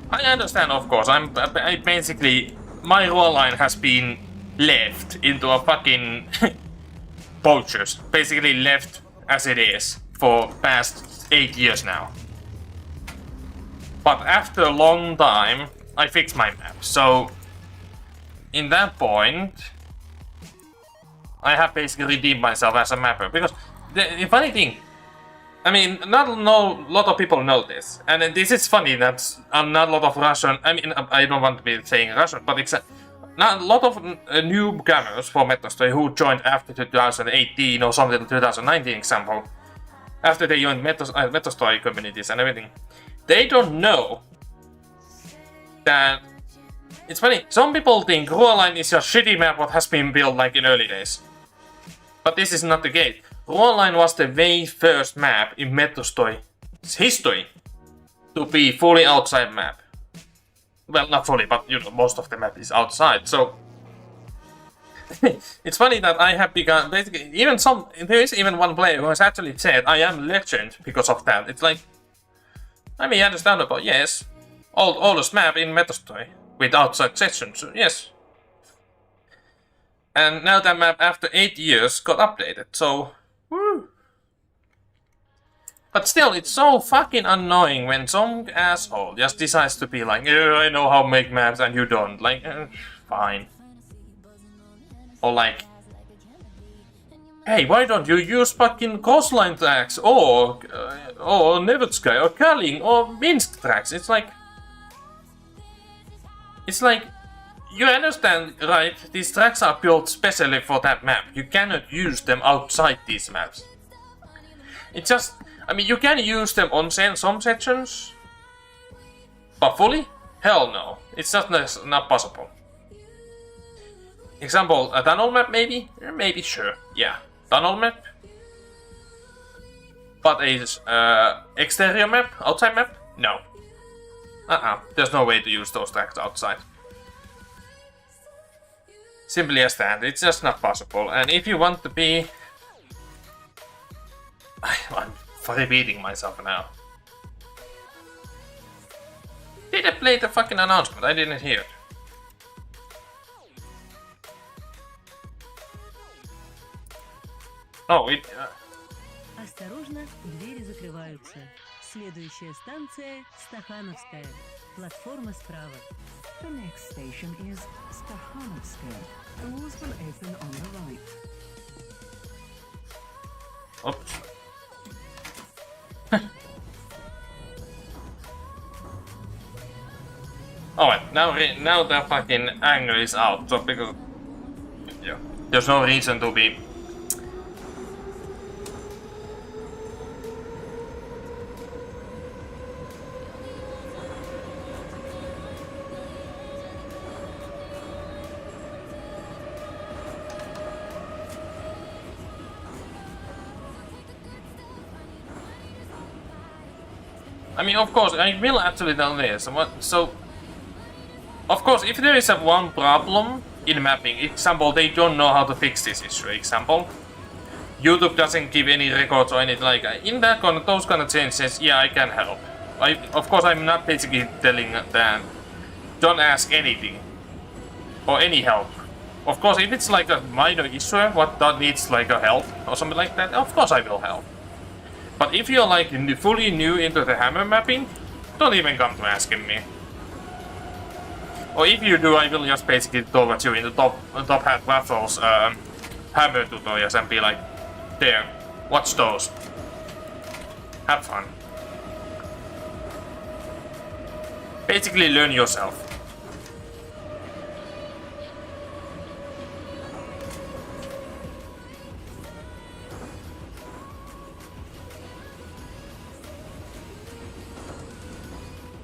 I understand, of course. I basically, my role line has been left into a fucking poachers. Basically left as it is for past 8 years now. But after a long time, I fixed my map. So, in that point, I have basically redeemed myself as a mapper. Because the funny thing, not a lot of people know this. And this is funny that not a lot of Russian, I don't want to be saying Russian, but not a lot of newcomers for MetaStory who joined after 2018 or something 2019 example. After they joined MetaStory communities and everything. They don't know that it's funny, some people think Ruoline is a shitty map what has been built like in early days. But this is not the case. Ruoline was the very first map in MetaStory's history to be fully outside map. Well, not fully, but you know, most of the map is outside, so... It's funny that I have begun, basically, there is even one player who has actually said, I am legend because of that. It's like, I mean, understandable, yes. Oldest map in Metastory, with outside sessions, yes. And now that map, after 8 years, got updated, so... Woo. But still, it's so fucking annoying when some asshole just decides to be like, I know how to make maps and you don't. Like, fine. Or like, hey, why don't you use fucking coastline tracks or Nevetsky or Kalin or Minsk tracks? It's like, you understand, right? These tracks are built specially for that map. You cannot use them outside these maps. It's just, I mean, you can use them on some sections, but fully? Hell no. It's just not possible. Example, a tunnel map maybe? Maybe, sure, yeah. Tunnel map? But a exterior map? Outside map? No. There's no way to use those tracks outside. Simply as that, it's just not possible. And if you want to be... I'm repeating myself now. Did I play the fucking announcement? I didn't hear it. Oh, it... Осторожно, двери закрываются. Следующая станция Стахановская. Платформа справа. The next station is Stakhanovskaya. Doors will open on the right. Oops. Alright, now the fucking anger is out, so because... Yeah, there's no reason to be... I mean, of course, I will actually do this. So, of course, if there is one problem in mapping, example, they don't know how to fix this issue, example, YouTube doesn't give any records or anything like that. In that kind of, those kind of changes, yeah, I can help. Of course, I'm not basically telling them, don't ask anything or any help. Of course, if it's like a minor issue, what that needs like a help or something like that, of course I will help. But if you're like fully new into the hammer mapping, don't even come to asking me. Or if you do, I will just basically towards you in the top hat Raffles hammer tutorials and be like, there, watch those. Have fun. Basically learn yourself.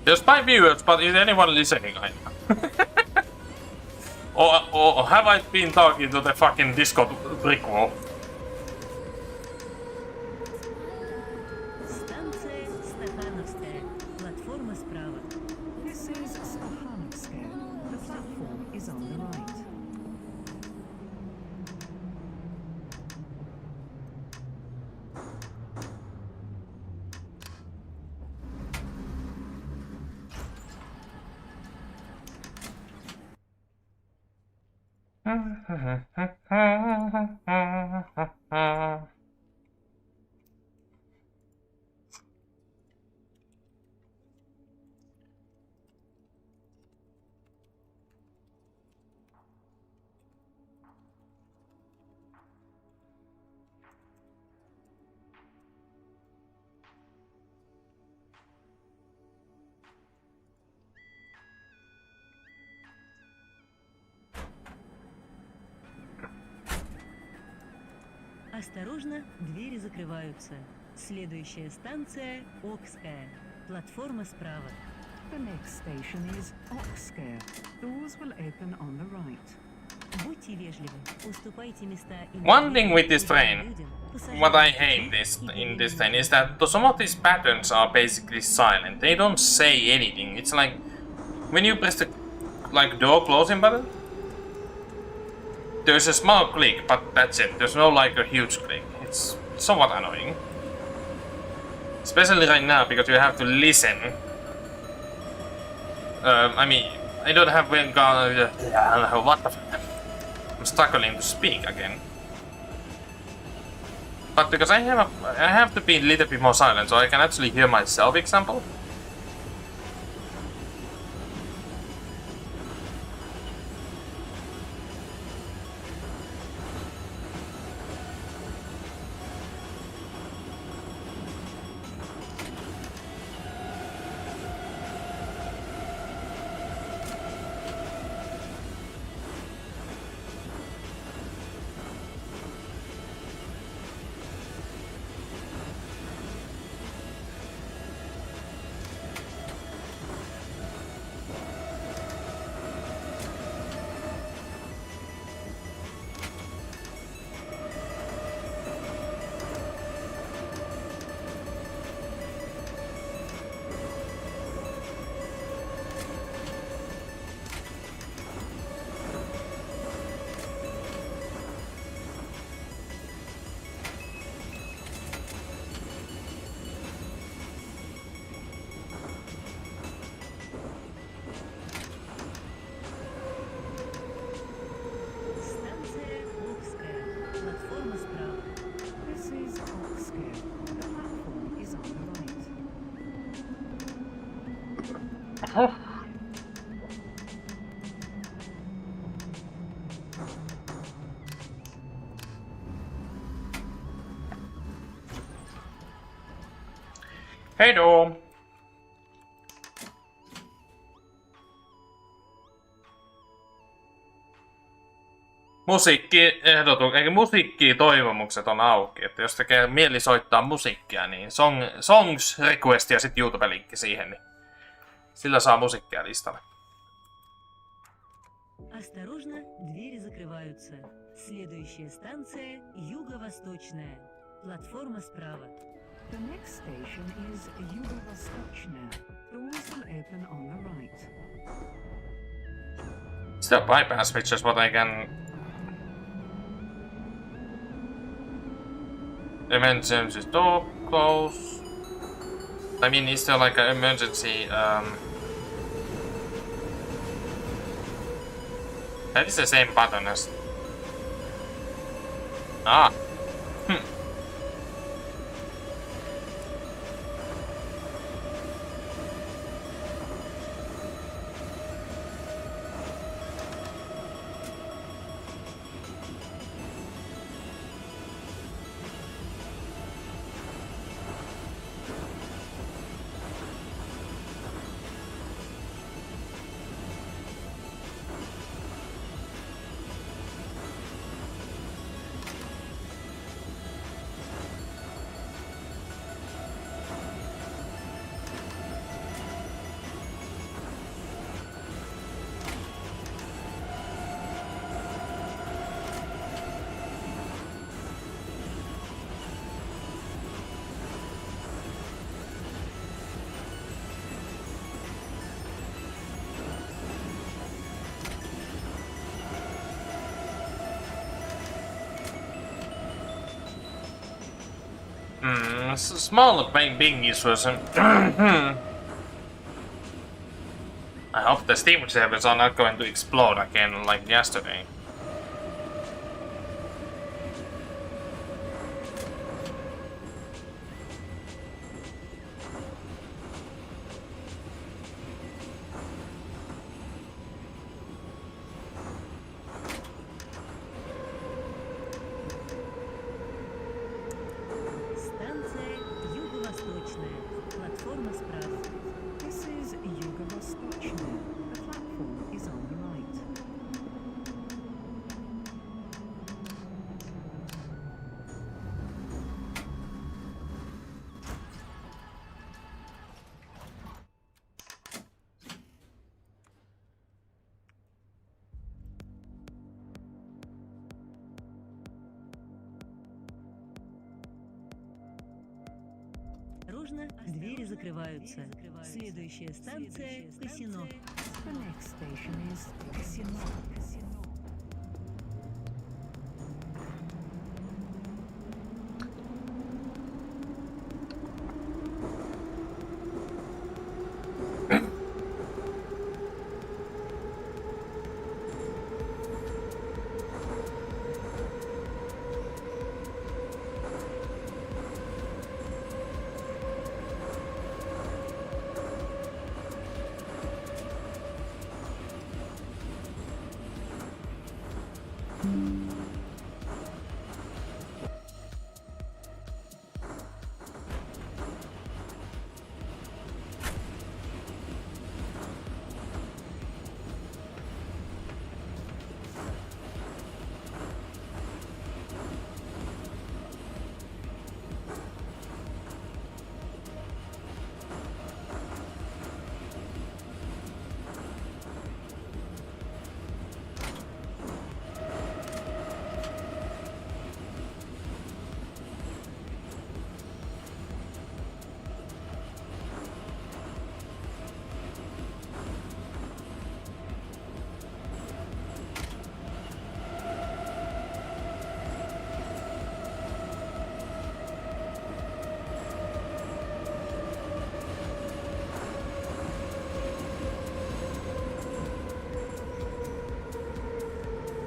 There's 5 viewers, but is anyone listening right now? or have I been talking to the fucking Discord brick wall? Станция Стахановская. Платформа справа. This is Stakhanovskaya. The platform is on the right. Осторожно, двери закрываются. Следующая станция Окская. Платформа справа. The next station is Okskaya. Doors will open on the right. Будьте вежливы, уступайте места One thing with this train, what I hate in this train is that some of these patterns are basically silent. They don't say anything. It's like, when you press the like door closing button, there's a small click, but that's it. There's no like a huge click. It's somewhat annoying. Especially right now, because you have to listen. I mean, I don't have what the f. I'm struggling to speak again. But because I have to be a little bit more silent, so I can actually hear myself, example. Станция Окская. Платформа справа. This is Oxscare. The platform is on the right. Hei då! Musiikkitoivomukset on auki, että jos tekee mieli soittaa musiikkia, niin songs request ja sitten YouTube-linkki siihen, niin sillä saa musiikkia listalle. Осторожно, двери закрываются. Следующая станция Юго-Восточная. Платформа справа. The next station is Yugo-Vostochne. Doors will open on the right. Still bypass switches, but I can... Emergency door close. I mean, is there like an emergency... That is the same button as... Ah! Small bingies was... I hope the Steam servers are not going to explode again like yesterday. Станция Юго-Восточная. Платформа справа. This is Yugo-Vostochne. The platform is on the right. Осторожно, двери закрываются. Следующая станция Касино. The next station is Casino.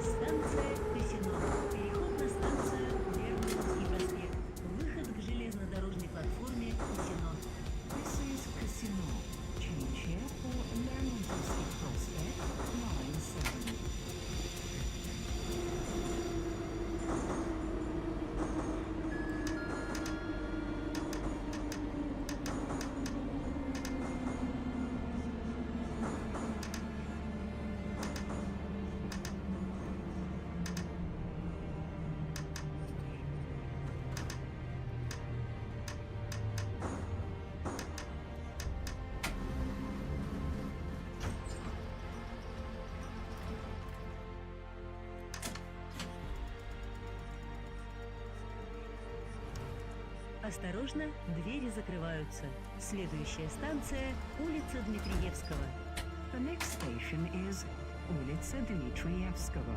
Станция Касино. Переход на станцию Вермонтский проспект. Выход к железнодорожной платформе Касино. This is Casino. Change here for Lermontovsky Prospect, line 7. Осторожно, двери закрываются. Следующая станция – улица Дмитриевского. The next station is Улица Дмитриевского.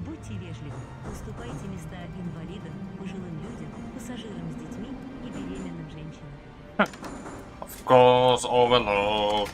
Будьте вежливы, уступайте места инвалидам, пожилым людям, пассажирам с детьми и беременным женщинам. Of course, overload.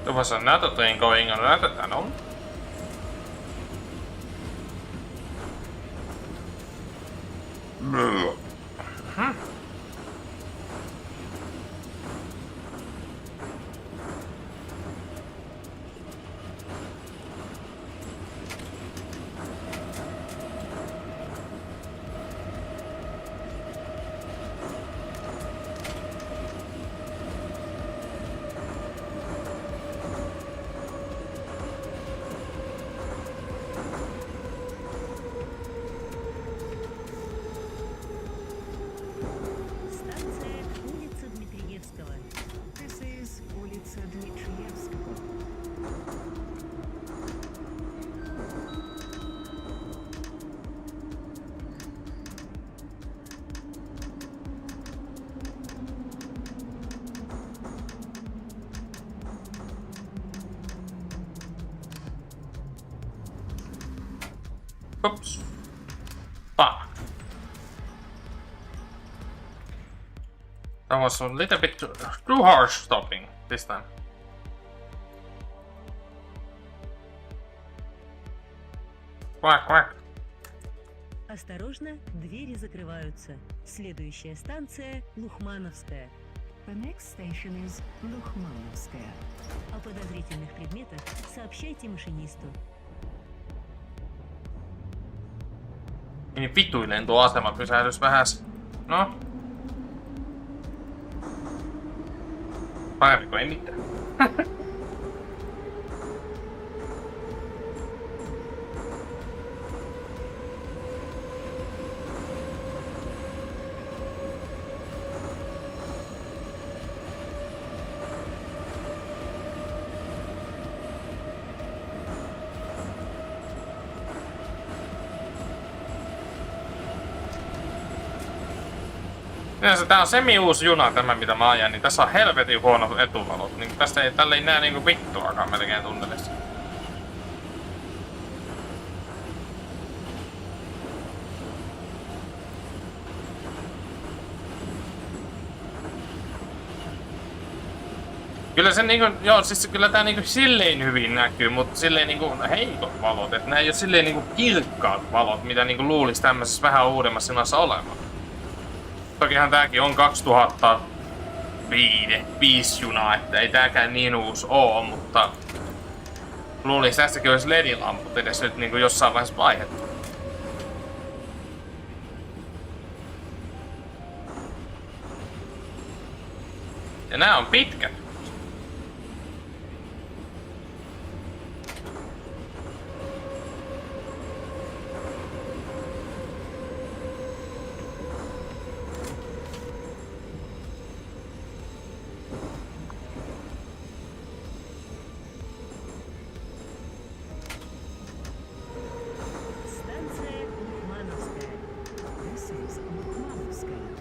There was another train going on another tunnel. Станция улица Дмитриевского. This is Улица Дмитриевского. Oops. Fuck. That was a little bit too harsh stopping this time. Quack, quack. Осторожно, двери закрываются. Следующая станция Лухмановская. The next station is Lukhmanovskaya. О подозрительных предметах сообщайте машинисту. Niin vituilleen tuo asemapysähdys vähäs. No. Parempi kuin ei mitään. Yleensä tää on semi-uusi juna tämä mitä mä ajan, niin tässä on helvetin huonot etuvalot. Niin tällä ei näe niinku vittuakaan melkein tunnelissa. Kyllä se niinku, joo siis kyllä tää niinku silleen hyvin näkyy, mutta silleen niinku heikot valot. Et nää ei oo silleen niinku kirkkaat valot, mitä niinku luulis tämmöisessä vähän uudemmassa junassa olevan. Tokihan tääkin on 2005 juna, että ei tääkään niin uusi oo, mutta luulis tässäkin olisi LED-lamput edes nyt niinku jossain vaiheessa vaihdettu. Ja nää on pitkät. Станция Лухмановская. This is Lukhmanovskaya.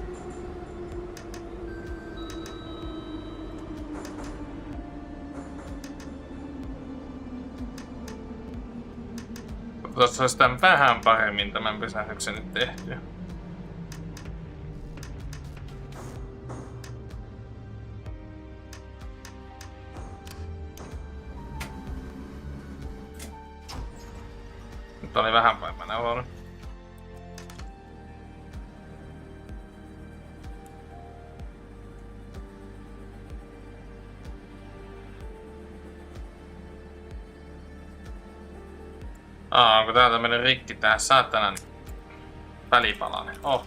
Tuossa olisi tämän vähän paremmin tämän pysähdyksen nyt tehty. Nyt oli vähän paremmin neuvoinen. Onko täältä mennyt rikki tää saatanan välipalanen? Oh.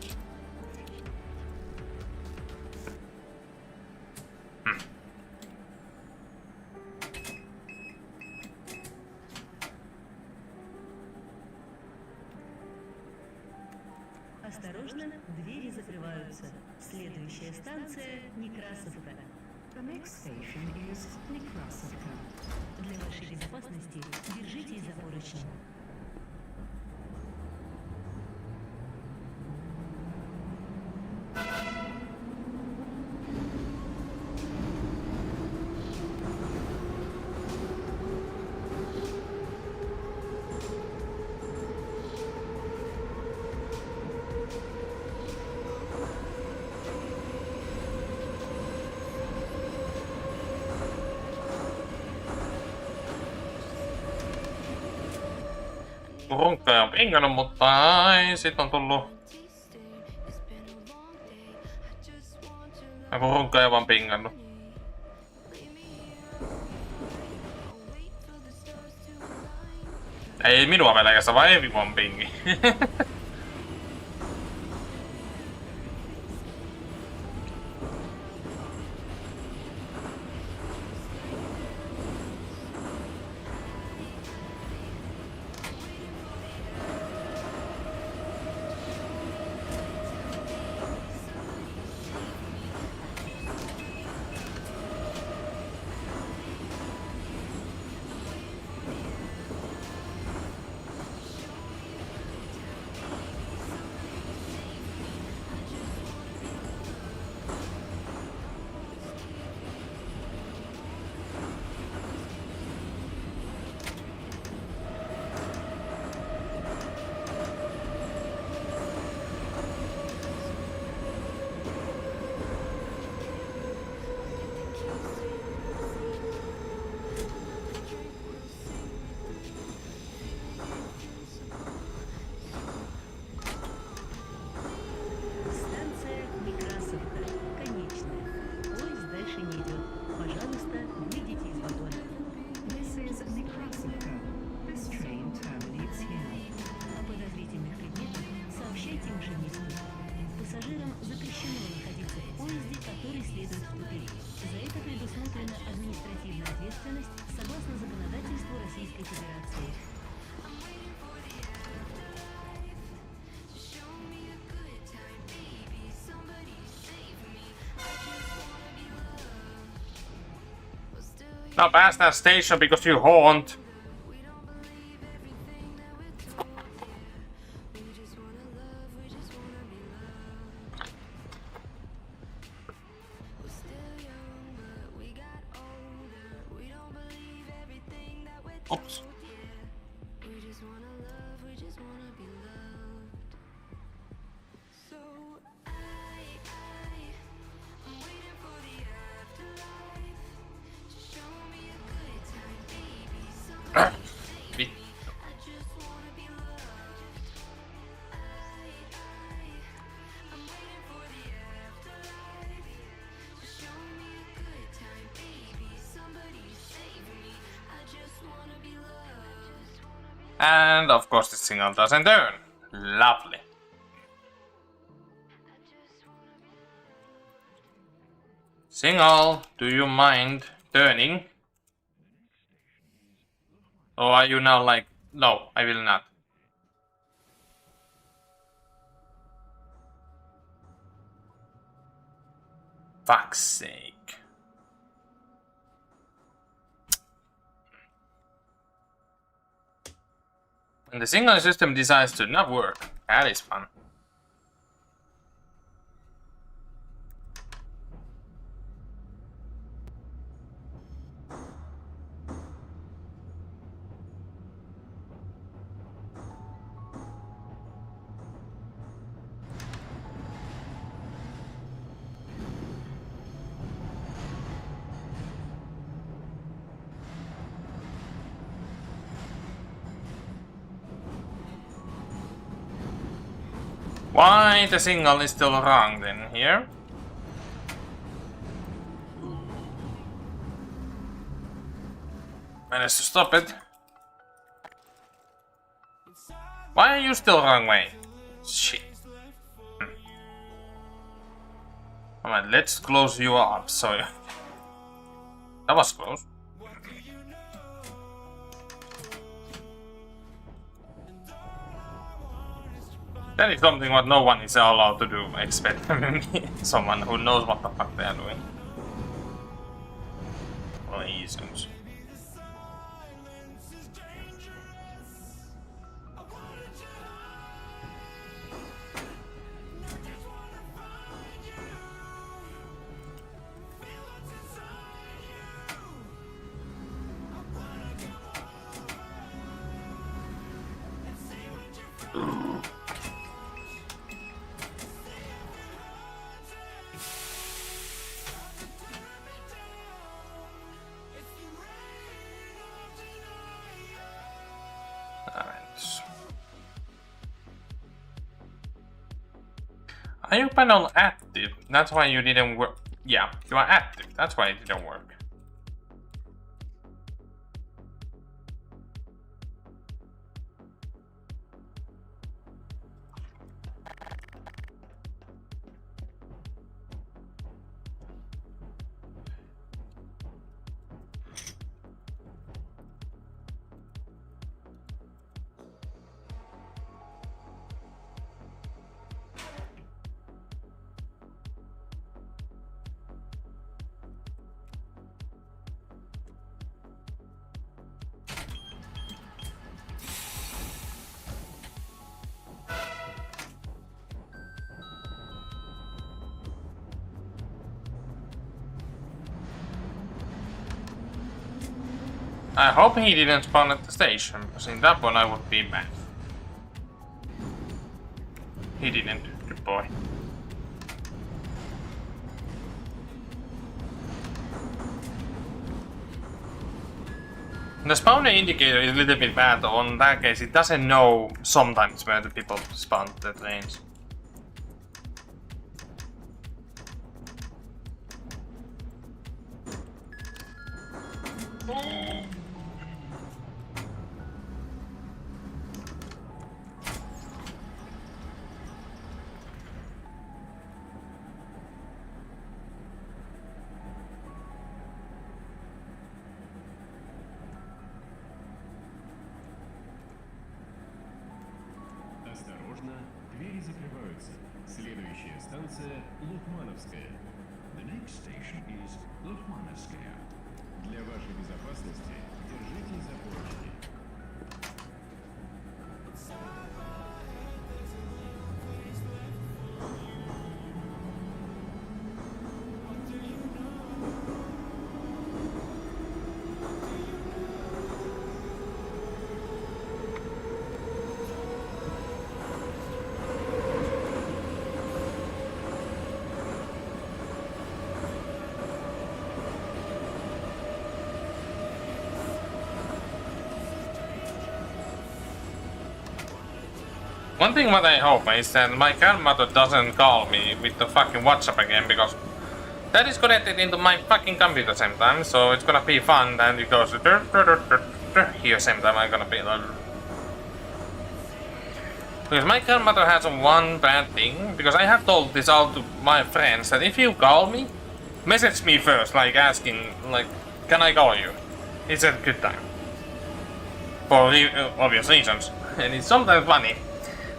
Осторожно, двери закрываются. Следующая станция Некрасовка. The next station is Nekrasovka. Для вашей безопасности держитесь за поручни. Runkkaja on pingannut, mutta ai, sit on tullut. Onko runkkaja vaan pingannut? Ei minua pelkästään, vaan everyone pingi. Now pass that station because you haunt. Oops. Vittu. And of course the signal doesn't turn. Lovely. Signal, do you mind turning? Or are you now like, no, I will not. Fuck's sake. When the signal system decides to not work, that is fun. Why the signal is still wrong then here? Managed to stop it. Why are you still wrong way? Shit. Alright, let's close you up, so that was close. That is something what no one is allowed to do, except someone who knows what the fuck they are doing. Reasons. Are your panel active? That's why you didn't work. Yeah, you are active. That's why it didn't work. I hope he didn't spawn at the station, because in that one I would be mad. He didn't, good boy. The spawner indicator is a little bit bad on that case, it doesn't know sometimes where the people spawn the trains. Осторожно, двери закрываются. Следующая станция Лукмановская. The next station is Lukmanovskaya. Для вашей безопасности One thing what I hope is that my grandmother doesn't call me with the fucking WhatsApp again, because that is connected into my fucking computer same time, so it's gonna be fun, and it goes here same time. I'm gonna be like, because my grandmother has one bad thing, because I have told this out to my friends, that if you call me, message me first, like asking, like, can I call you? It's a good time. For obvious reasons. And it's sometimes funny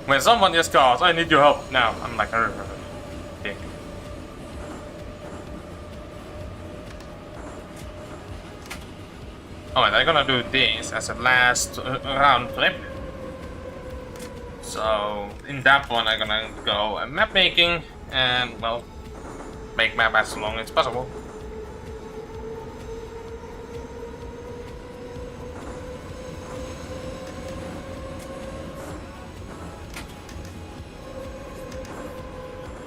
when someone just calls, I need your help now. I'm like, okay. Alright, I'm gonna do this as a last round trip. So, in that one, I'm gonna go map making and, well, make map as long as possible.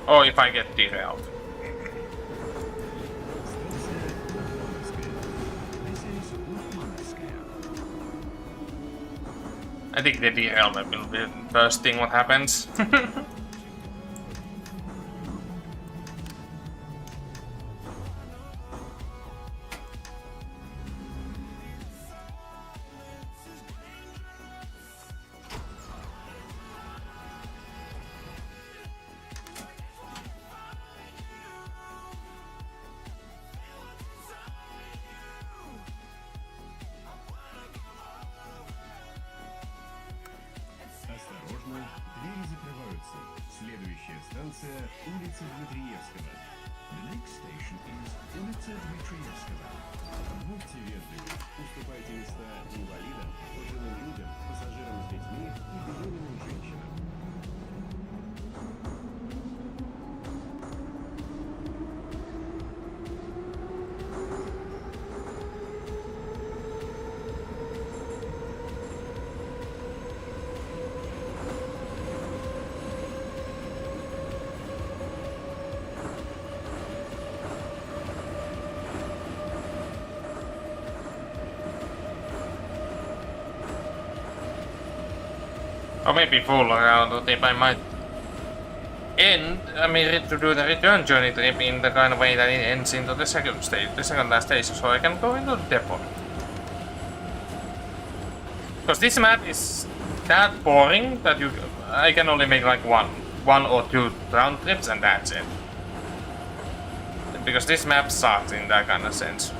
Or if I get derailed. I think the derailment will be the first thing what happens. Осторожно, двери закрываются. Следующая станция – улица Дмитриевского. The next station is улица Дмитриевского. Будьте вежливы, уступайте места инвалидам, пожилым людям, пассажирам с детьми и беременным женщинам. Or maybe full around the trip. I might end, to do the return journey trip in the kind of way that it ends into the second stage, the second last station, so I can go into the depot. Because this map is that boring that I can only make like one or two round trips and that's it. Because this map sucks in that kind of sense.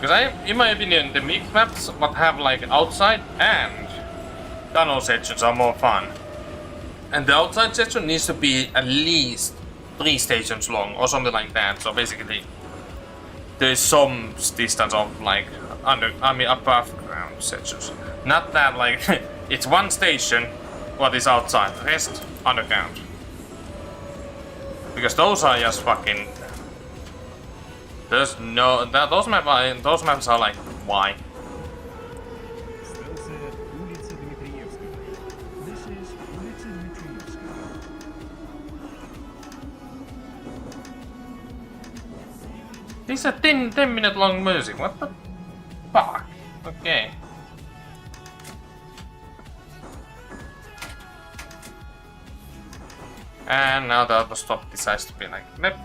Because in my opinion, the mixed maps what have like outside and tunnel sections are more fun. And the outside section needs to be at least 3 stations long or something like that. So basically, there is some distance of like above ground sections. Not that like it's one station what is outside, rest underground. Because those are just fucking. There's no those maps are like why? Станция улица Дмитриевского. This is улица Дмитриевского. This is a 10-minute long music. What the fuck? Okay. And now the auto stop decides to be like, nope.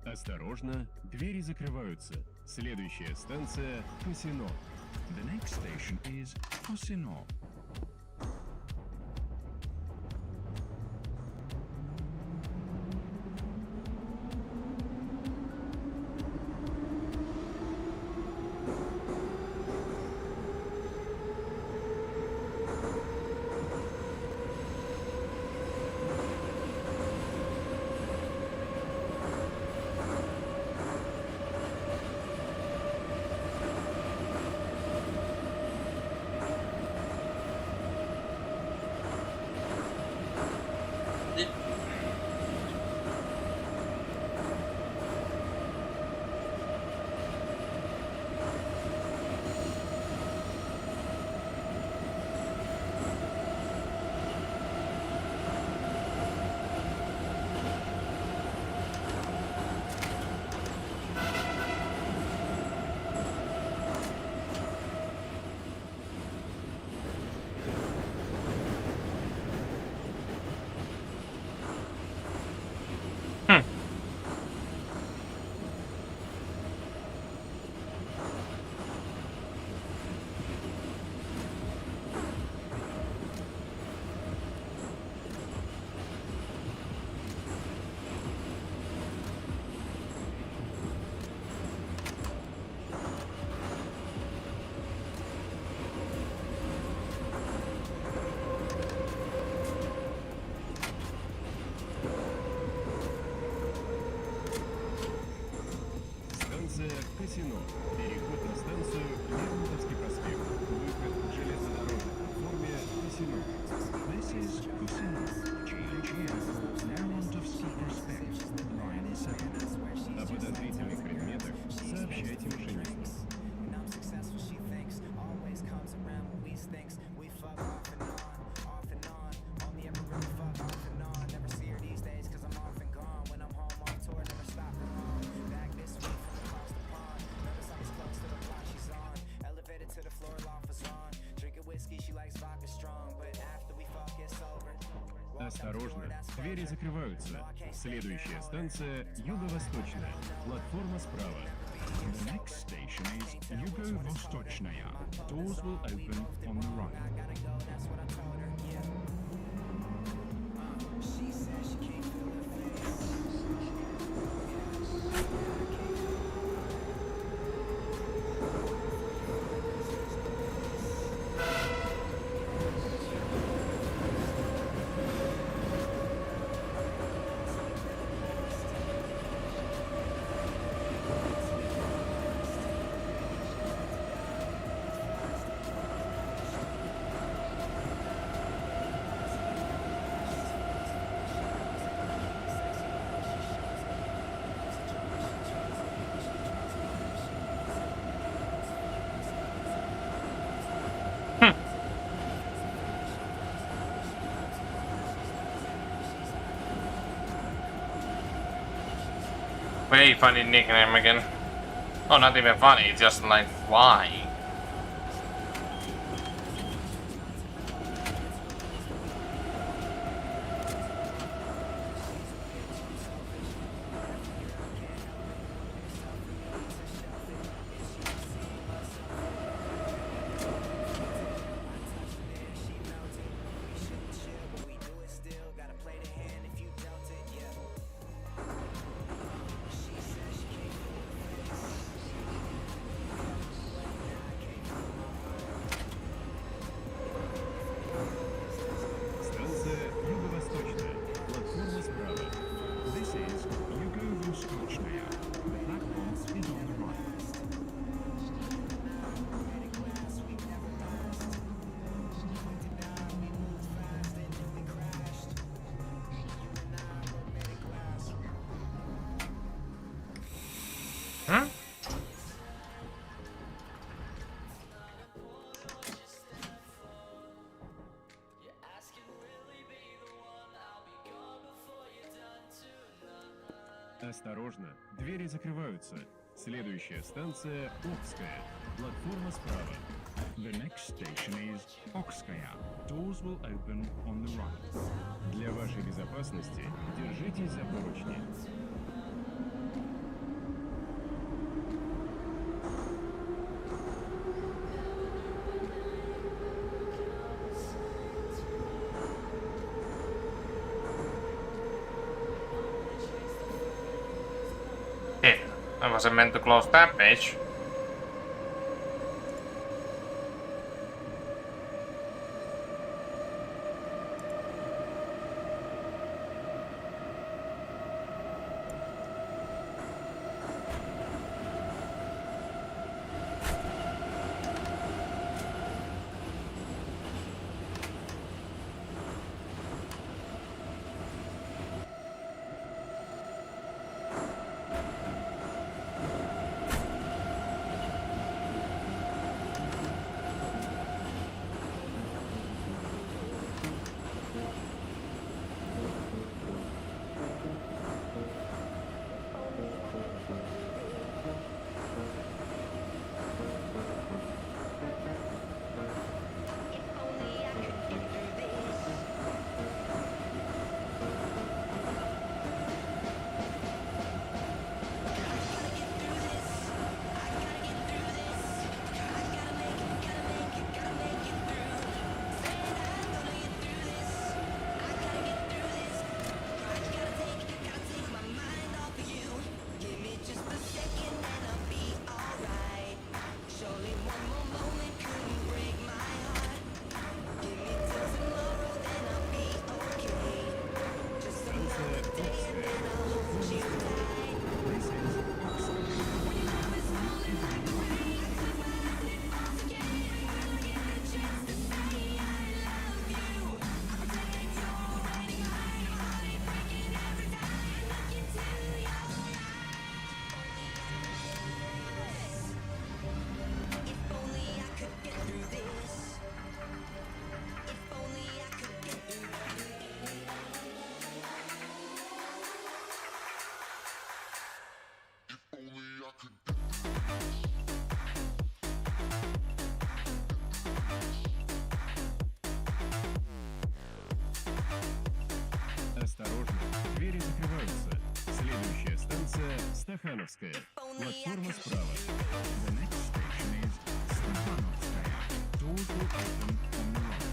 Осторожно, двери закрываются. Следующая станция – Casino. The next station is Casino. Косино. Переход на станцию Лермонтовский проспект. Выход к железнодорожной платформе Косино. This is Cusino. Change here for Лермонтовский проспект. Line 7. О подозрительных предметах сообщайте машинисту. Осторожно, двери закрываются. Следующая станция Юго-Восточная. Платформа справа. The next station is Yugo-Vostochная. Doors will open on the right. Very funny nickname again. Oh, not even funny, it's just like, why? Станция Юго-Восточная. Платформа справа. This is Yugo-Vostochная. The platform is on the right. Hmm? Осторожно, двери закрываются. Следующая станция Окская. Платформа справа. The next station is Okskaya. Doors will open on the right. Для вашей безопасности держитесь за поручни. Yeah, I wasn't meant to close that page. Стахановская. Платформа справа. The next station is Стахановская. Doors will open on the right.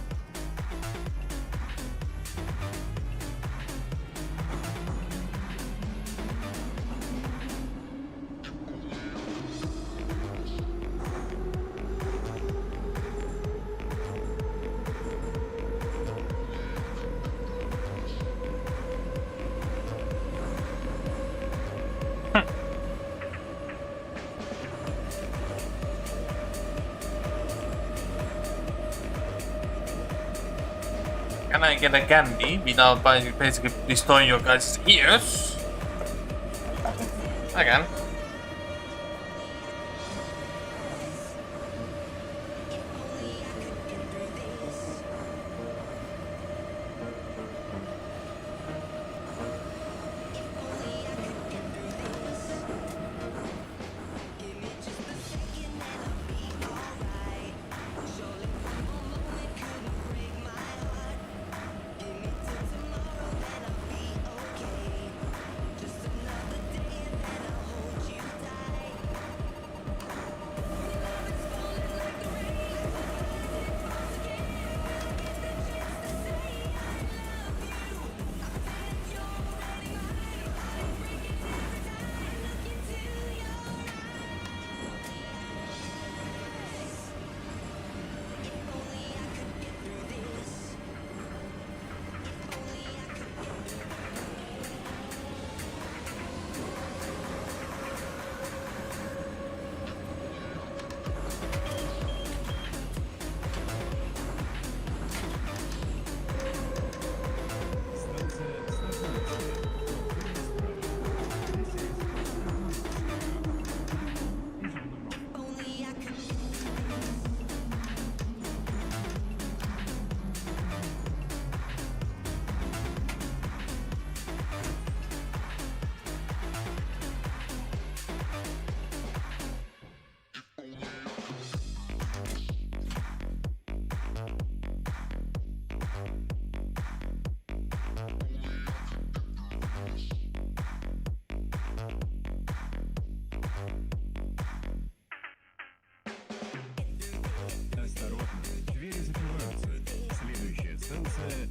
Can I get a candy without basically destroying your guys' ears? I can.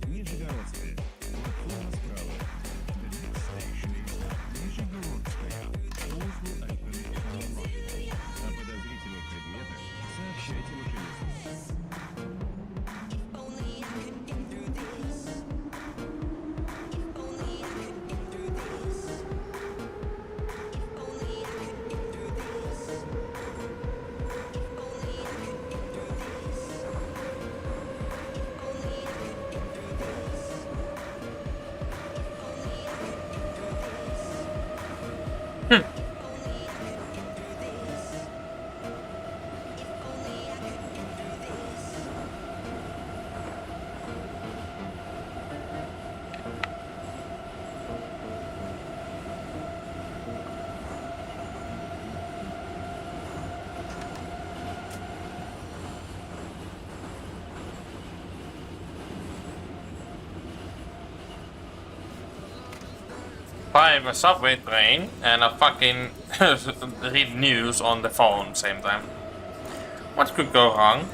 Нижегородская. Платформа справа. The next station is Нижегородская. Doors will open on the right. О подозрительных предметах сообщайте машинисту. Buy a subway train and a fucking read news on the phone same time. What could go wrong?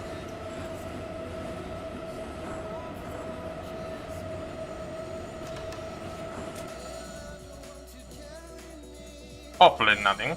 Hopefully nothing.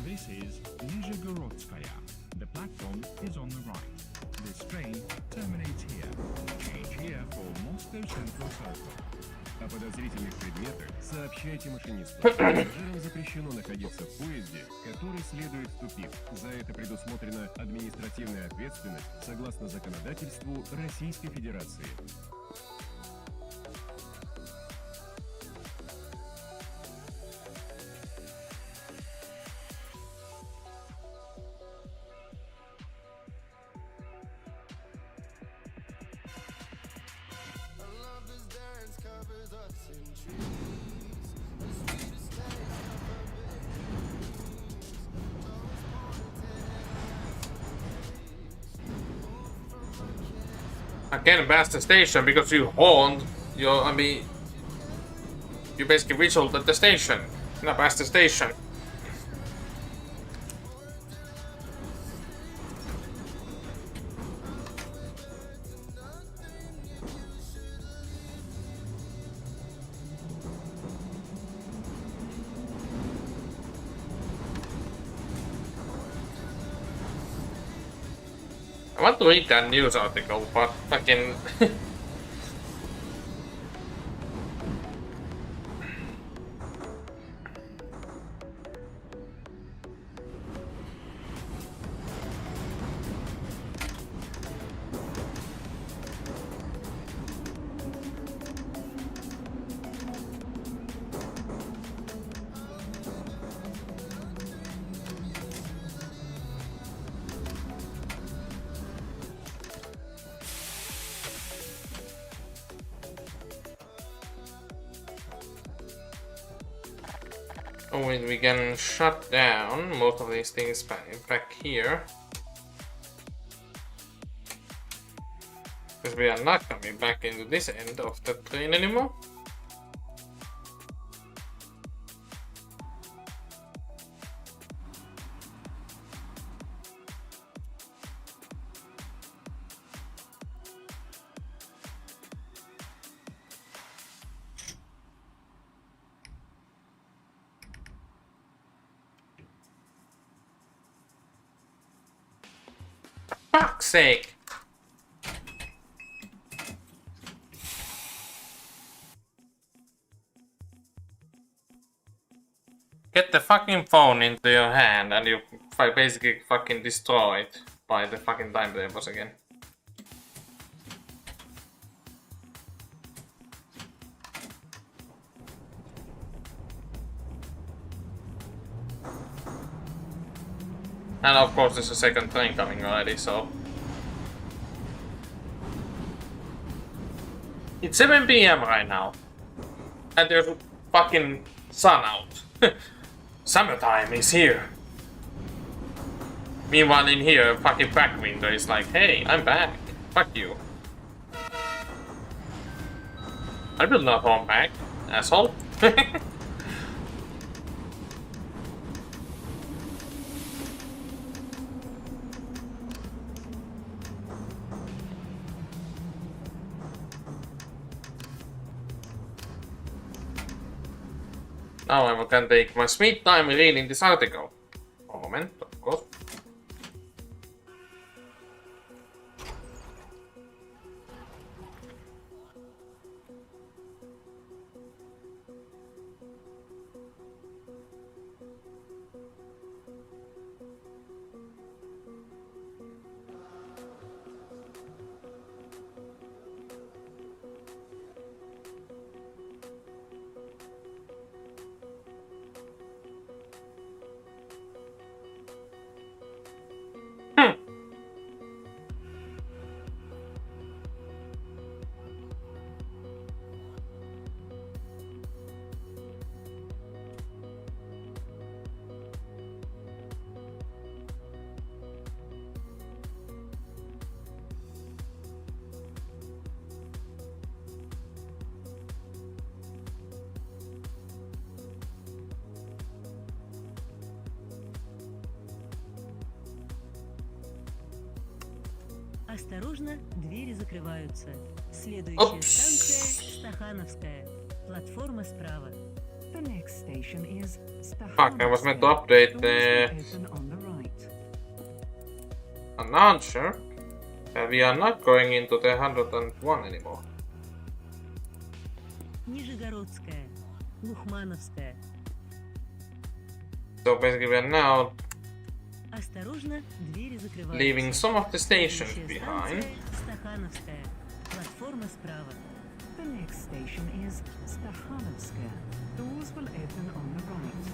This is Нижегородская. The platform is on the right. This train terminates here. Change here for Moscow Central Circle. О подозрительных предметах сообщайте машинисту. Пассажирам запрещено находиться в поезде, который следует в тупик. За это предусмотрена административная ответственность согласно законодательству Российской Федерации. I can't pass the station because you horned. You basically whistled at the station. Not past the station. I want to read that news article, but fucking... Oh, and we can shut down most of these things back here. Because we are not coming back into this end of the train anymore. Fuck's sake! Get the fucking phone into your hand and you basically fucking destroyed by the fucking timetables again. And of course there's a second train coming already, so... It's 7 PM right now. And there's a fucking sun out. Summertime is here. Meanwhile in here, fucking back window is like, hey, I'm back. Fuck you. I will not home back, asshole. Now I can take my sweet time reading this article. Moment, of course. Осторожно, двери закрываются. Следующая станция Стахановская. Платформа справа. The next station is Fuck, I was meant to update the on the right. announcer. We are not going into the 101 anymore. Нижегородская, Лухмановская. So basically we are now Осторожно, двери закрываются. leaving some of the stations Следующая behind. станция Стахановская. Платформа справа. The next station is Stakhanovskaya. Doors will open on the right.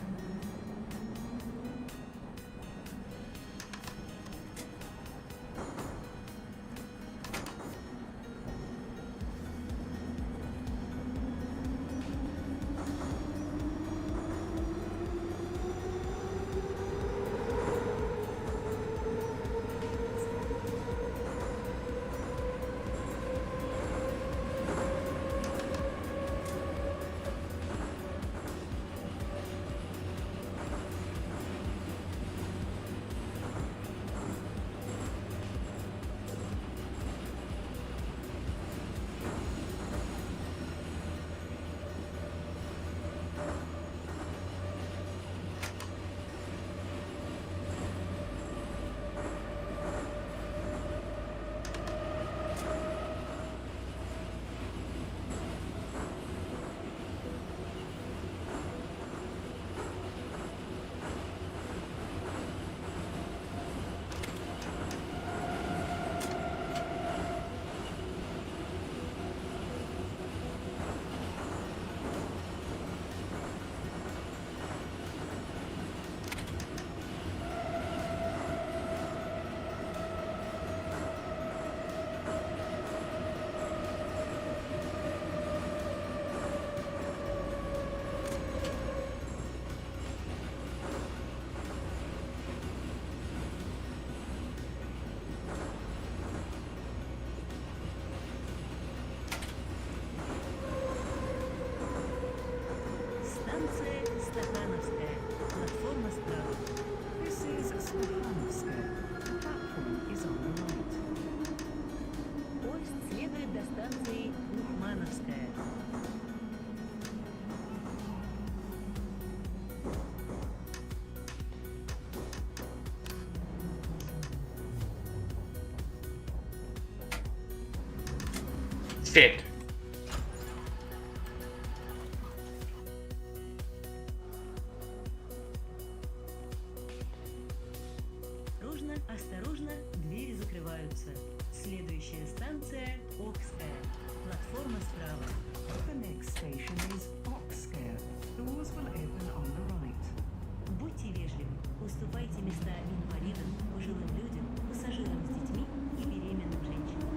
Станция Стахановская. Платформа справа. This is Stakhanovskaya. The platform is on the right. Поезд следует до станции Лухмановская. Shit. Осторожно, осторожно, двери закрываются. Следующая станция Окская. Платформа справа. The next station is Oxskaya. Doors will open on the right. Будьте вежливы, уступайте места инвалидам, пожилым людям, пассажирам с детьми и беременным женщинам.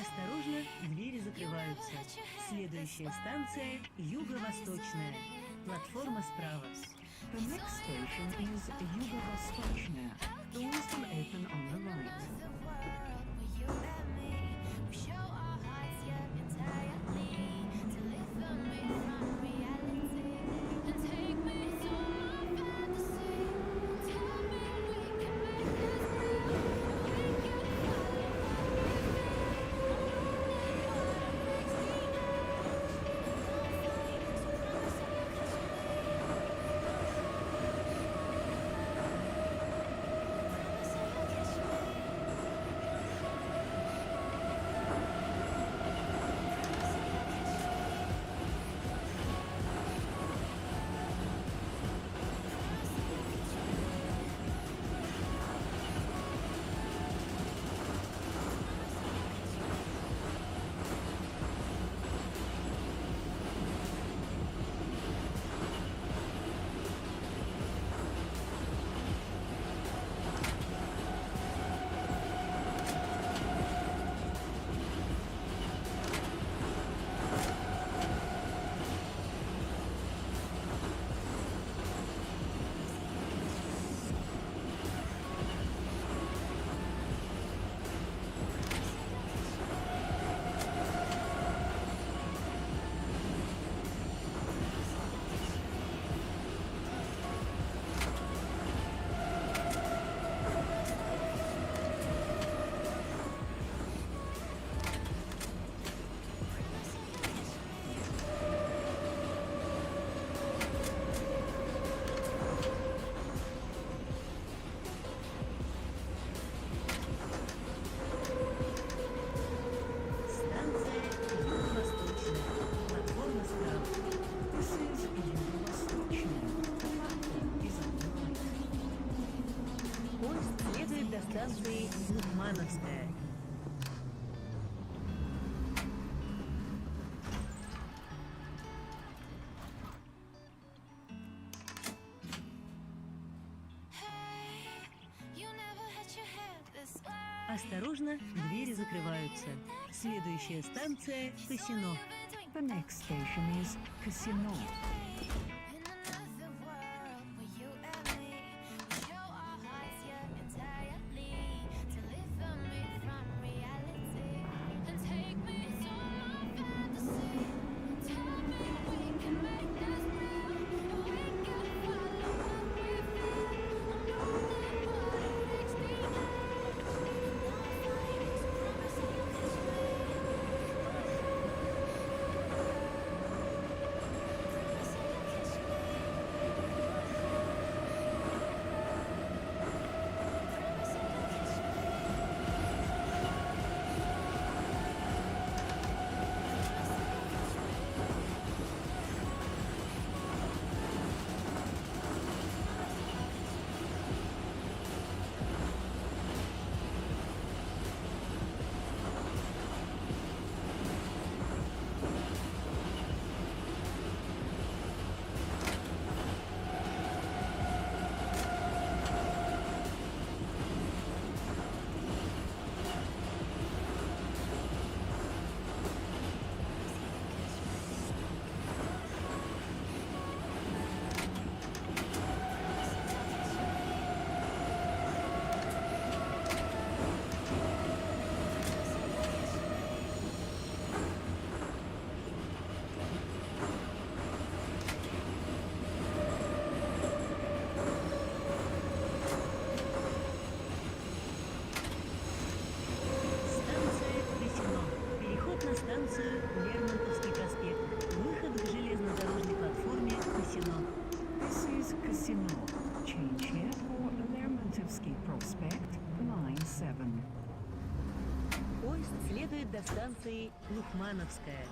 Осторожно, двери закрываются. Следующая станция – Юго-Восточная. Платформа справа. The next station is Yugo-Vostochная. Doors will open on the right. Станция Юго-Восточная. Платформа справа. This is Yugo-Vostochная. The platform is on the right. Поезд следует до станции Лухмановская. Осторожно, двери закрываются. Следующая станция – Касино. The next station is Casino. Станция Касино. Переход на станцию Лермонтовский проспект. Выход к железнодорожной платформе Касино. This is Casino. Change here for Lermontovsky Prospect, line 7. Поезд следует до станции Лухмановская.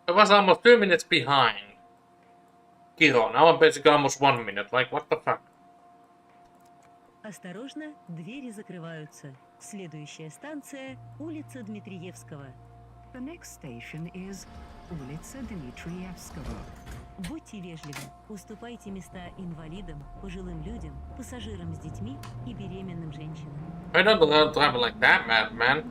I was almost 2 minutes behind Kiro. Now I'm basically almost 1 minute. Like, what the fuck? Осторожно, двери закрываются. Следующая станция – улица Дмитриевского. The next station is Улица Дмитриевского. Будьте вежливы, уступайте места инвалидам, пожилым людям, пассажирам с детьми и беременным женщинам. I don't know travel like that, madman.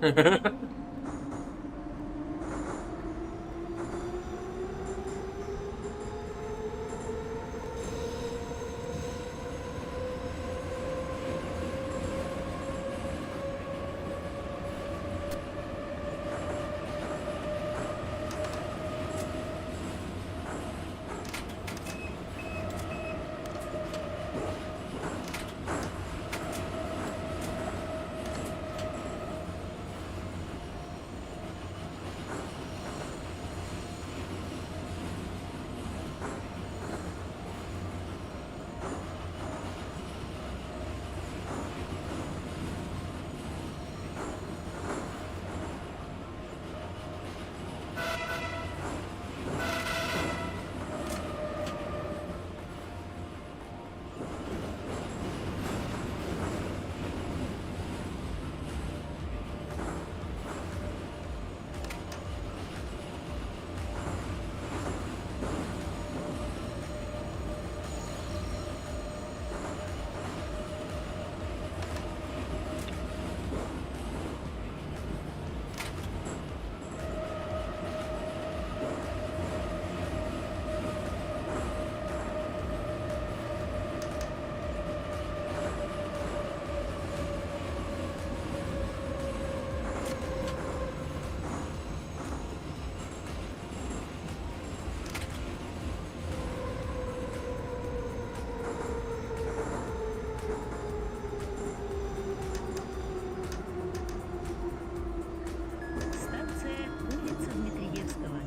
Станция улица Дмитриевского.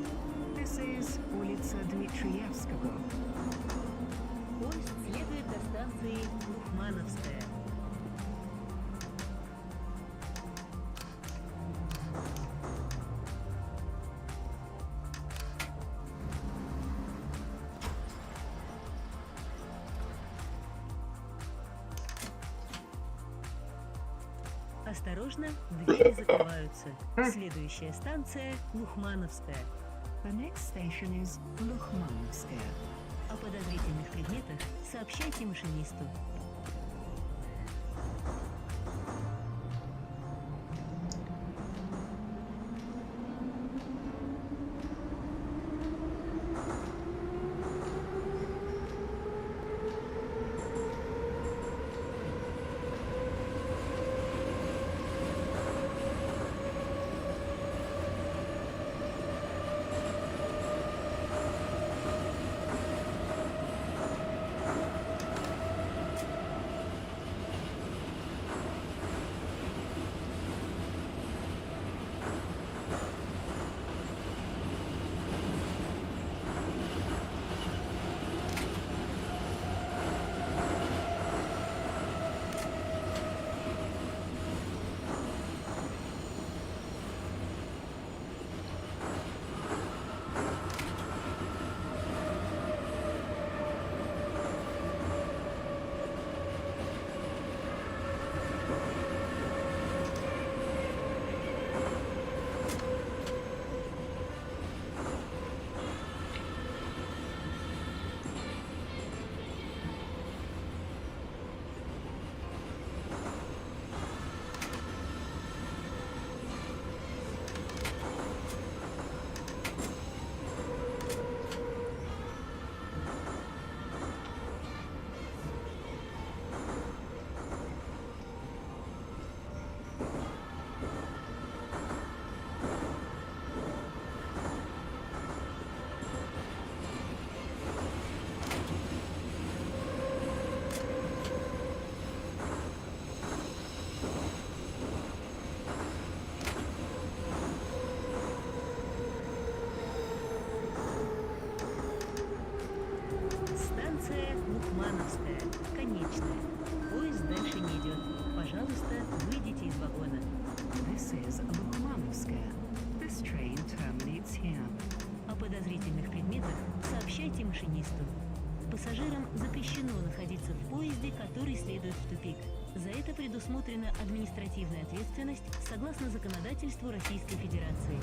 This is улица Дмитриевского. Поезд следует до станции Лухмановская. Осторожно, двери закрываются. Следующая станция Лухмановская. The next station is Лухмановская. О подозрительных предметах сообщайте машинисту. Станция Лухмановская. Конечная. Поезд дальше не идет. Пожалуйста, выйдите из вагона. This is Лухмановская. This train terminates here. О подозрительных предметах сообщайте машинисту. Пассажирам запрещено находиться в поезде, который следует в тупик. За это предусмотрена административная ответственность согласно законодательству Российской Федерации.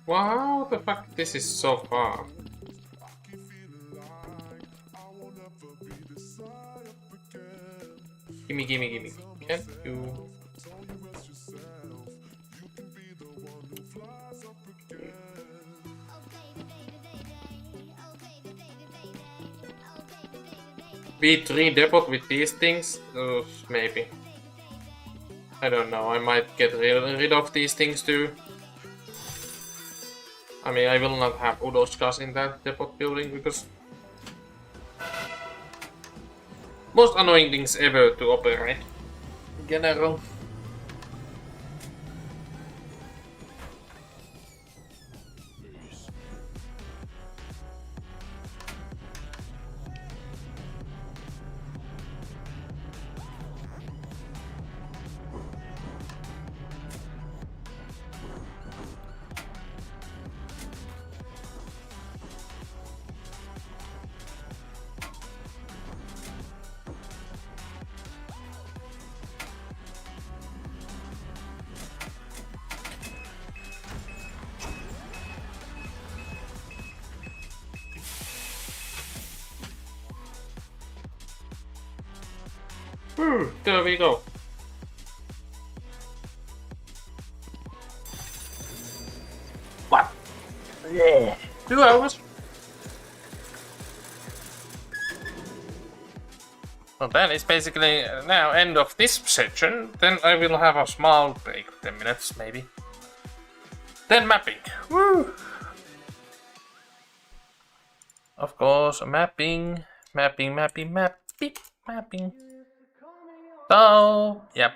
Wow, the fuck, this is so far. Gimme, gimme, gimme. Can't you? V3 depot with these things? Maybe. I don't know, I might get rid of these things too. I mean, I will not have Udo's cars in that depot building because most annoying things ever to operate in general. There we go. What? Yeah. 2 hours? So that is basically now end of this section. Then I will have a small break, 10 minutes maybe. Then mapping. Woo! Of course, mapping. So, yep.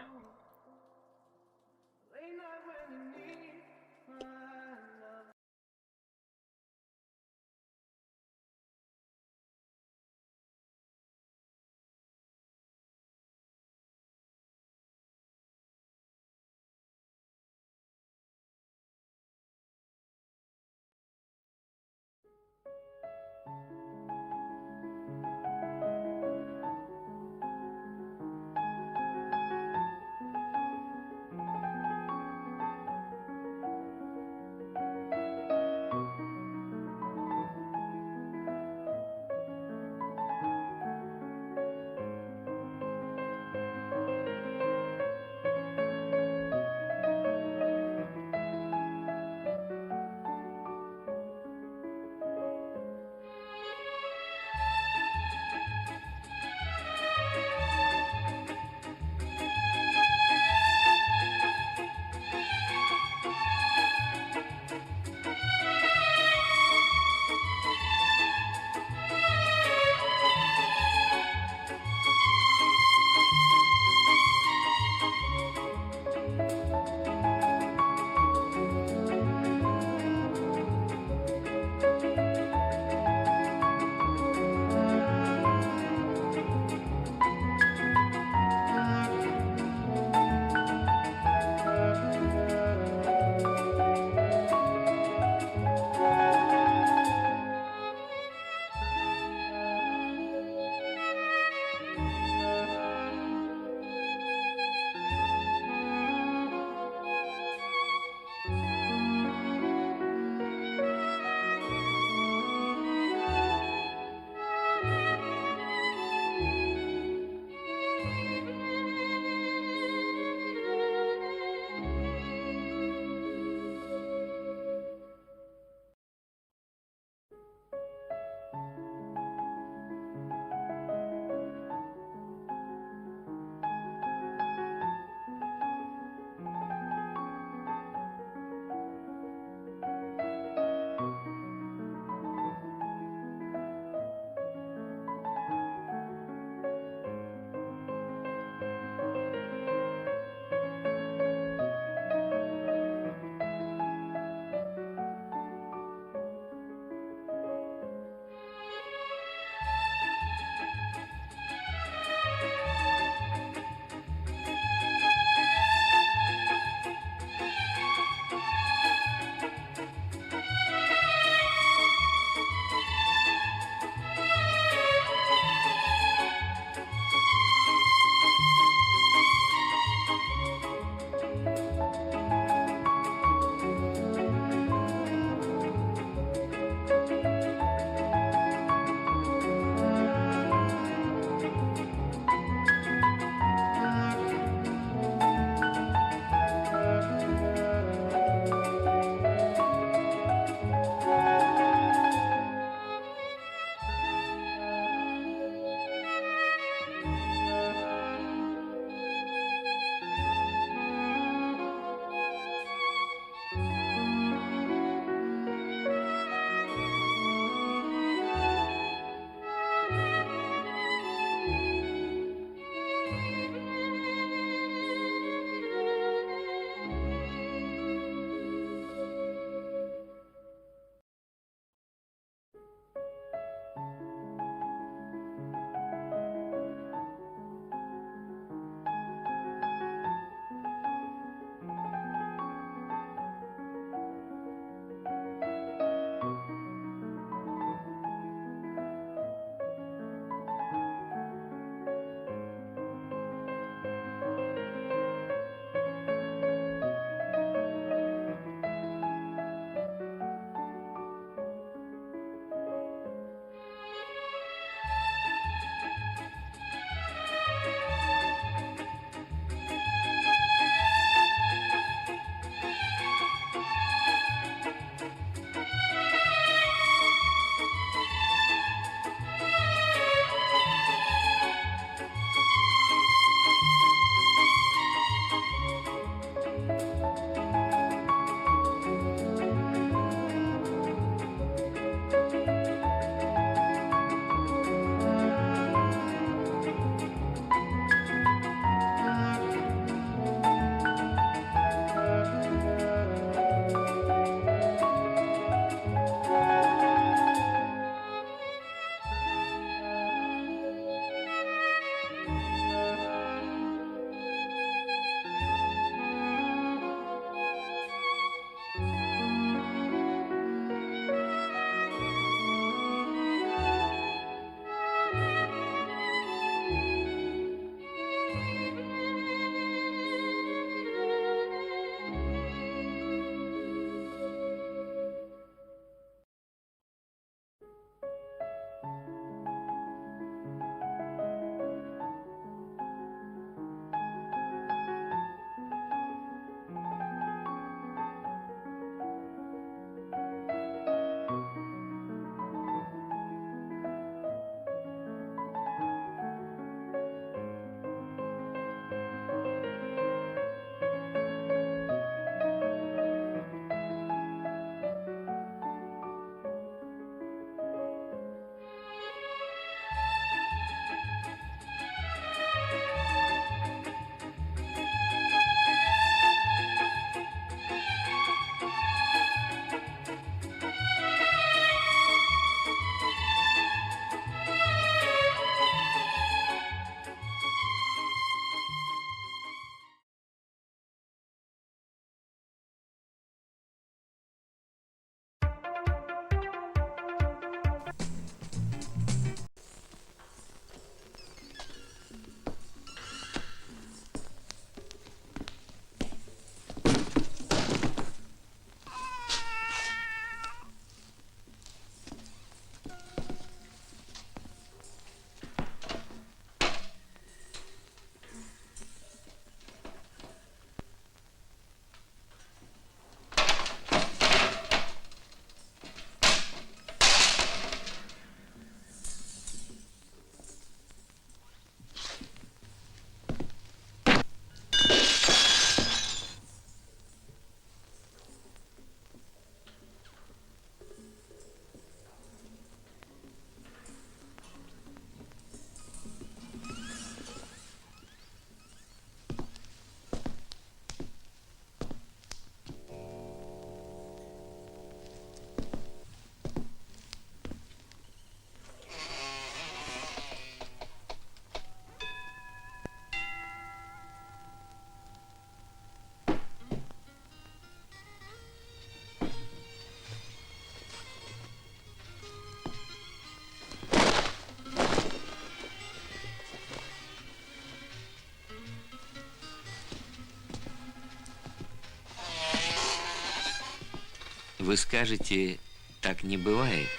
Вы скажете, так не бывает.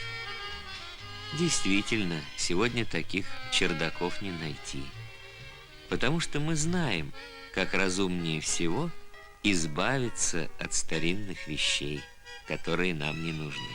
Действительно, сегодня таких чердаков не найти. Потому что мы знаем, как разумнее всего избавиться от старинных вещей, которые нам не нужны.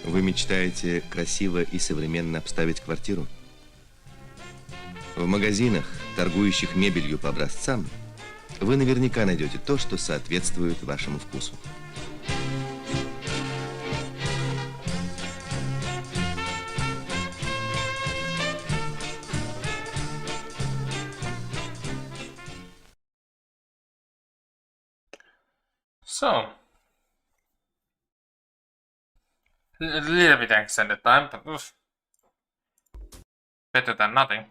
Вы мечтаете красиво и современно обставить квартиру? В магазинах, торгующих мебелью по образцам, вы наверняка найдете то, что соответствует вашему вкусу. So, a little bit extended time, but oof, better than nothing.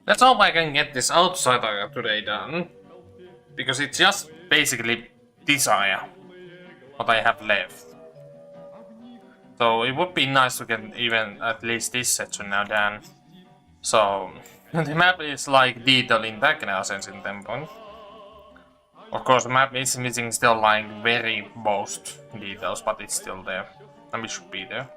Let's hope I can get this outsider today done, because it's just basically desire what I have left. So it would be nice to get even at least this section now done. So the map is like detailed in that sense in Temple. Of course, the map is missing still like very most details, but it's still there, and it should be there.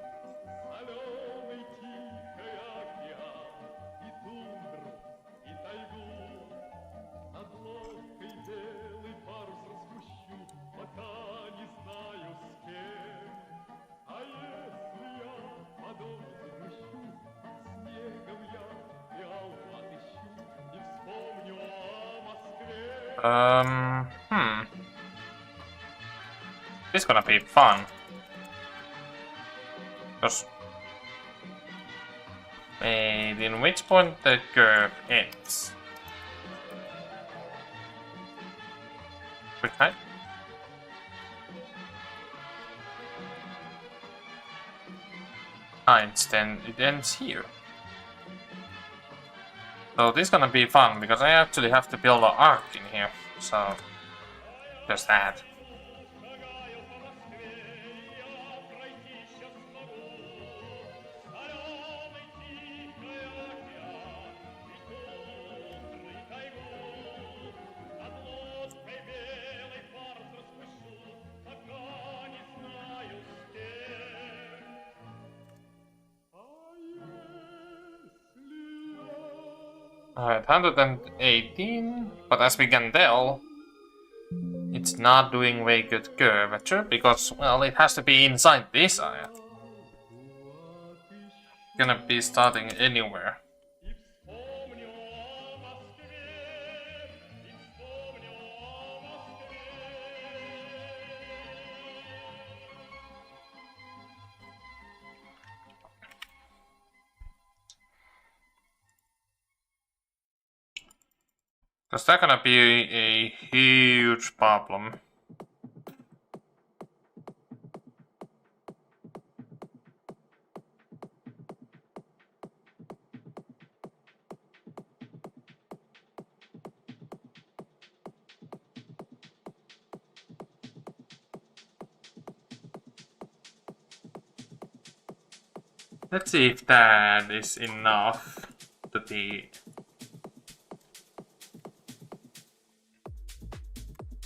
This is gonna be fun. Because wait, in which point the curve ends? Quick height? It ends here. So this is gonna be fun because I actually have to build an arc in here. So just that. Alright, 118, but as we can tell, it's not doing very good curvature because, well, it has to be inside this area. Gonna be starting anywhere. Because that's gonna be a huge problem. Let's see if that is enough to be...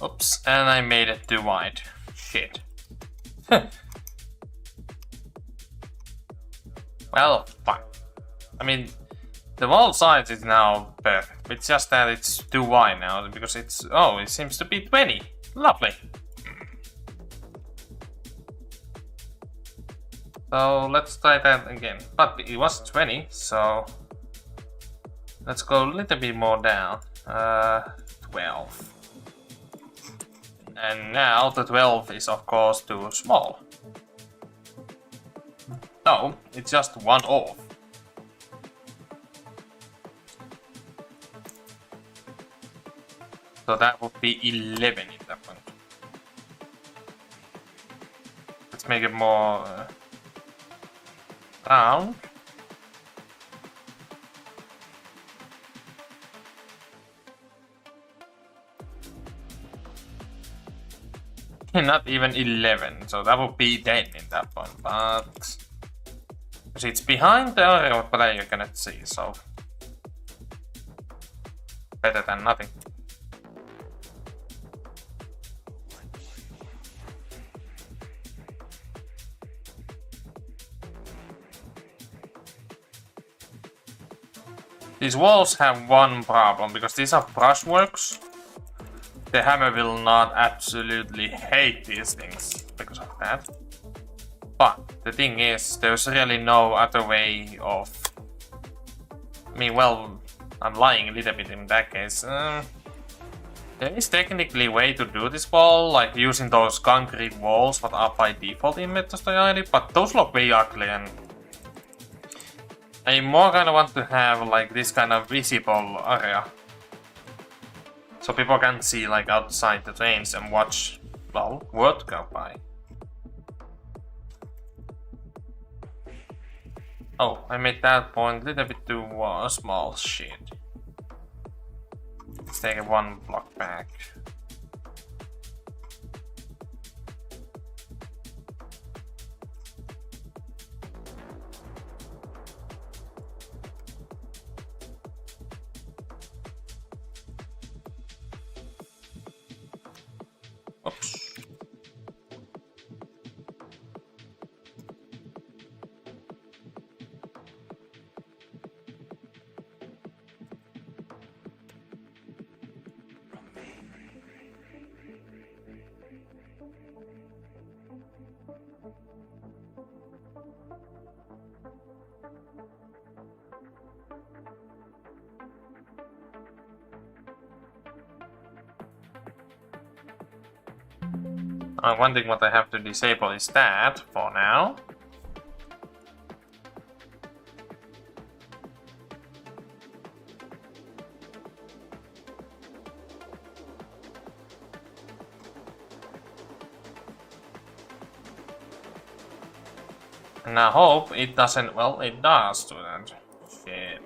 Oops, and I made it too wide. Shit. Well, fine. I mean, the wall size is now perfect. It's just that it's too wide now because it's... Oh, it seems to be 20. Lovely. So let's try that again. But it was 20, so... Let's go a little bit more down. 12. And now the 12 is of course too small. No, it's just one off. So that would be 11 in that one. Let's make it more round. Not even 11, so that would be 10 in that one, but it's behind the area of player cannot see, so better than nothing. These walls have one problem, because these are brushworks. The hammer will not absolutely hate these things because of that. But the thing is, there's really no other way of... I mean, well, I'm lying a little bit in that case. There is technically a way to do this wall, like using those concrete walls that are by default in Metro-Story, but those look way ugly, and I more kind of want to have like this kind of visible area. So people can see like outside the trains and watch, well, world go by. Oh, I made that point a little bit too small. Shit. Let's take it one block back. Oops. One thing what I have to disable is that for now. And I hope it doesn't, well, it does do that. Shit.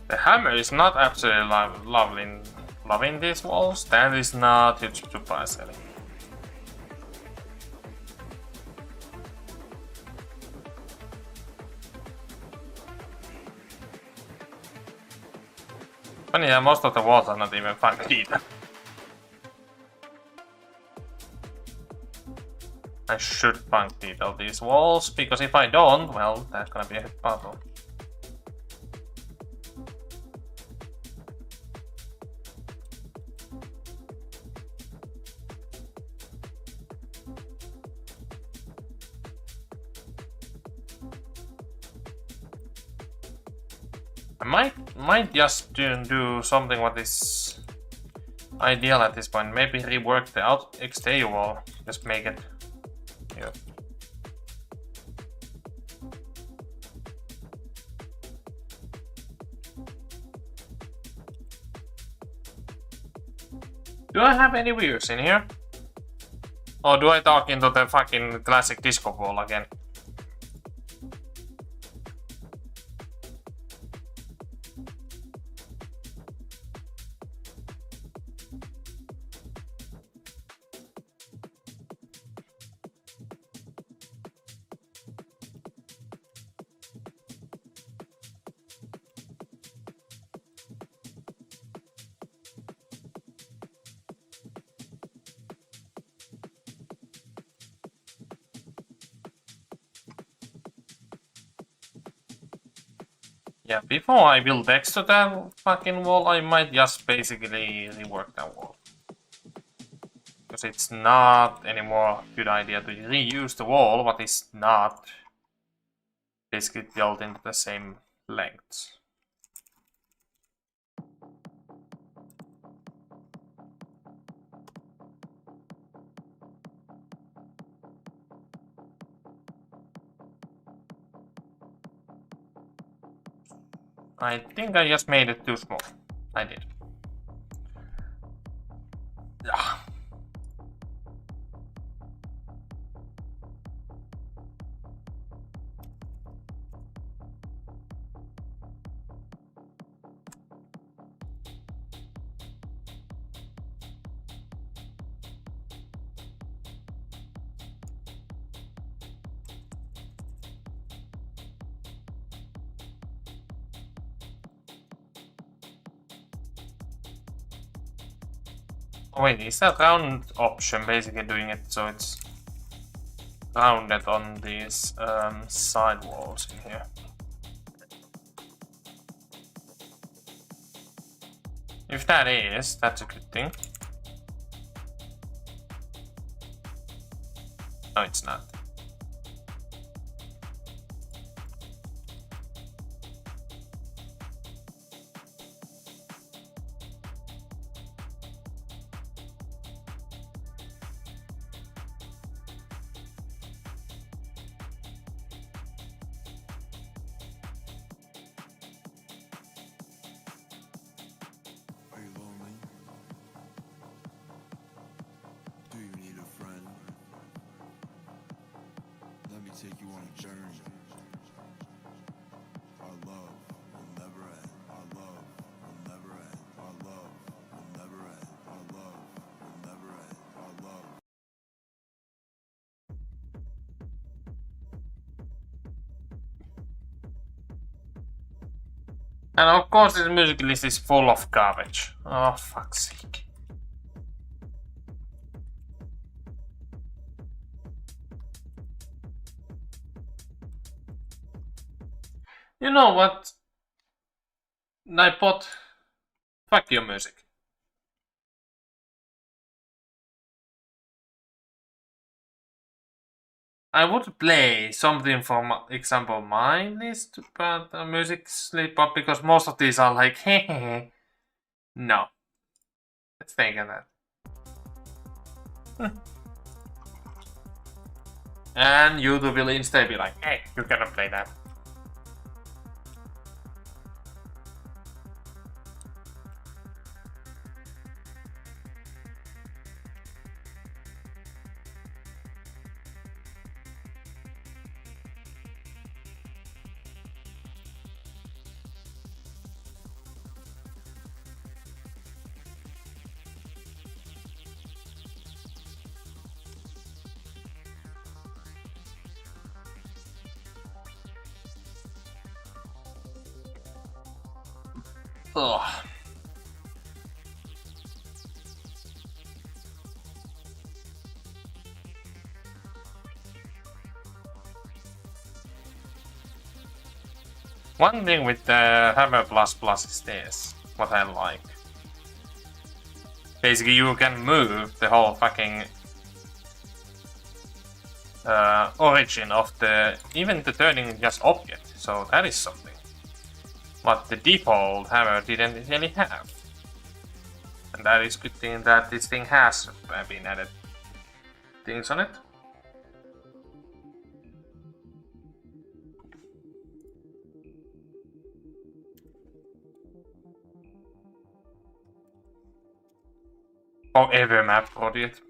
The hammer is not absolutely loving these walls. That is not huge surprise, really. Funny that most of the walls are not even fun either. I should punk detail these walls, because if I don't, well, that's gonna be a problem. I might just do something what is ideal at this point. Maybe rework the exterior wall. Just make it. Yeah. Do I have any views in here? Or do I talk into the fucking classic disco wall again? Yeah, before I build next to that fucking wall, I might just basically rework that wall. Because it's not anymore a good idea to reuse the wall, but it's not basically built into the same length. I think I just made it too small. I did. Yeah. Oh, wait, is that round option basically doing it so it's rounded on these side walls in here? If that is, that's a good thing. No, it's not. Take you on a journey. Our love will never end. Our love will never end. Our love will never end. Our love will never end. Our love. And of course this music list is full of garbage. Oh, fuck's sake. You know what? Nipot, fuck your music. I would play something from example my list, but music slip up because most of these are like hehehe. No. Let's take that. And YouTube will instead be like, hey, you cannot play that. Ugh. One thing with the Hammer Plus Plus is this, what I like. Basically you can move the whole fucking origin of the, even the turning just object, so that is something. what the default hammer didn't really have. And that is good thing that this thing has been added things on it. Or ever map for it.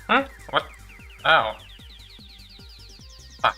Huh? What? Oh. Fuck.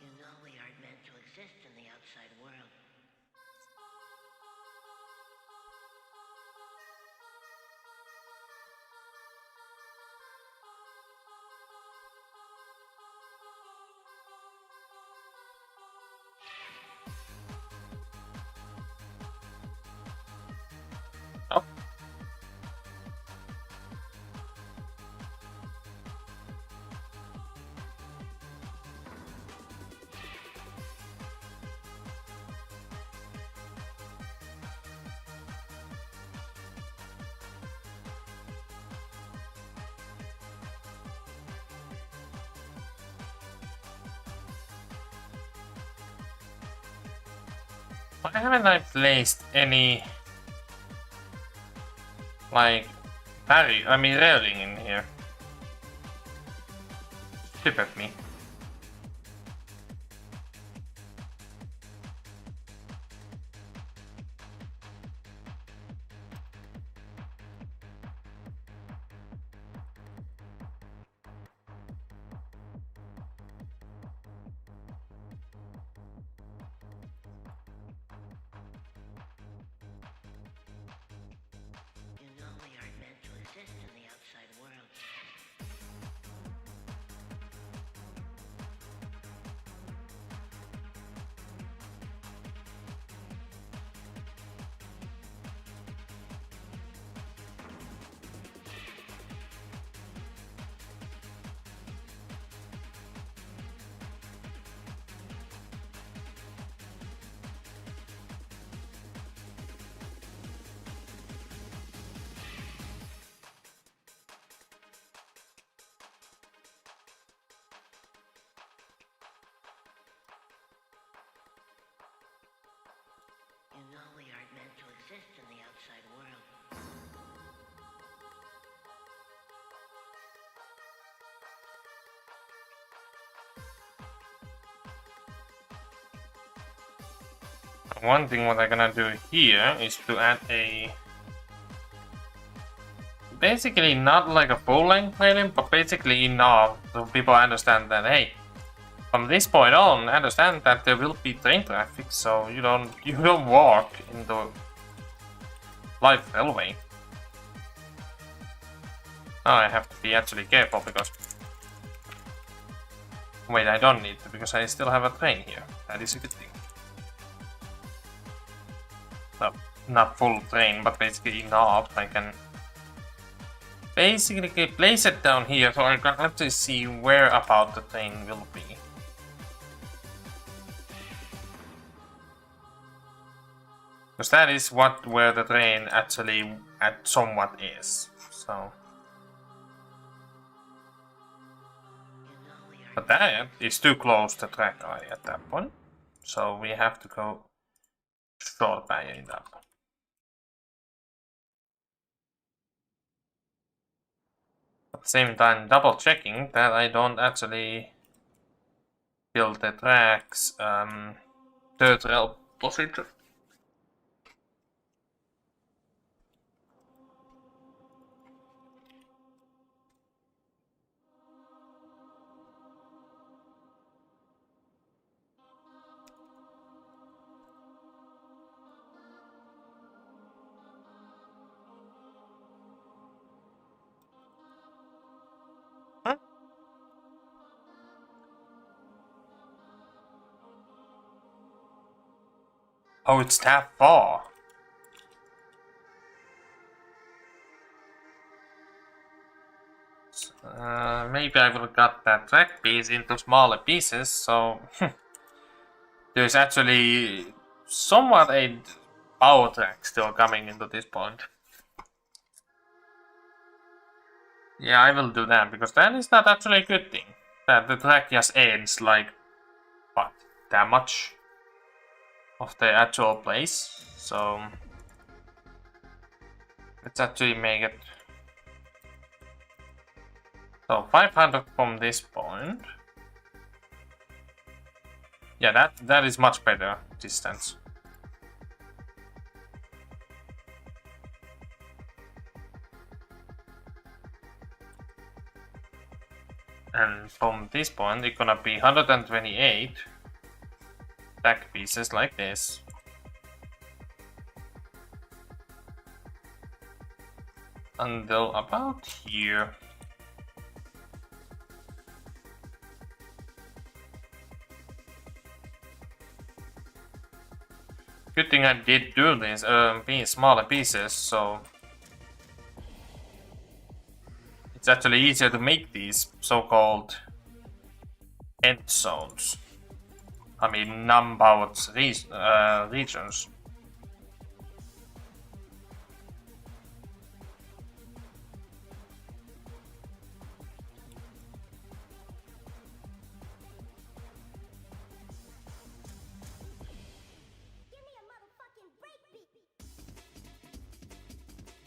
You know we aren't meant to exist in the outside world. Oh. Why haven't I placed any like railing in here? Tip at me. You know we aren't meant to exist in the outside world. exist in the outside world. One thing what I'm gonna do here is to add a... basically not like a full-length railing, but basically enough so people understand that, hey, from this point on, understand that there will be train traffic, so you don't walk in the live railway. Now I have to be actually careful because... wait, I don't need to because I still have a train here. That is a good thing. No, not full train, but basically enough. I can basically place it down here so I can actually see where about the train will be. Because that is where the train actually somewhat is. So, but that is too close to track eye at that point. So we have to go short by it up. At the same time, double checking that I don't actually build the tracks third rail position. Oh, it's that far. Maybe I will cut that track piece into smaller pieces, so there's actually somewhat a power track still coming into this point. Yeah, I will do that, because that is not actually a good thing. That the track just ends like, what, that much of the actual place, so let's actually make it so 500 from this point. Yeah, that is much better distance. And from this point it's gonna be 128 back pieces like this. Until about here. Good thing I did do this, being smaller pieces, so it's actually easier to make these so-called end zones. I mean, non-powered regions.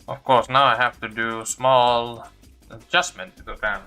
Of course, now I have to do small adjustment to the ground.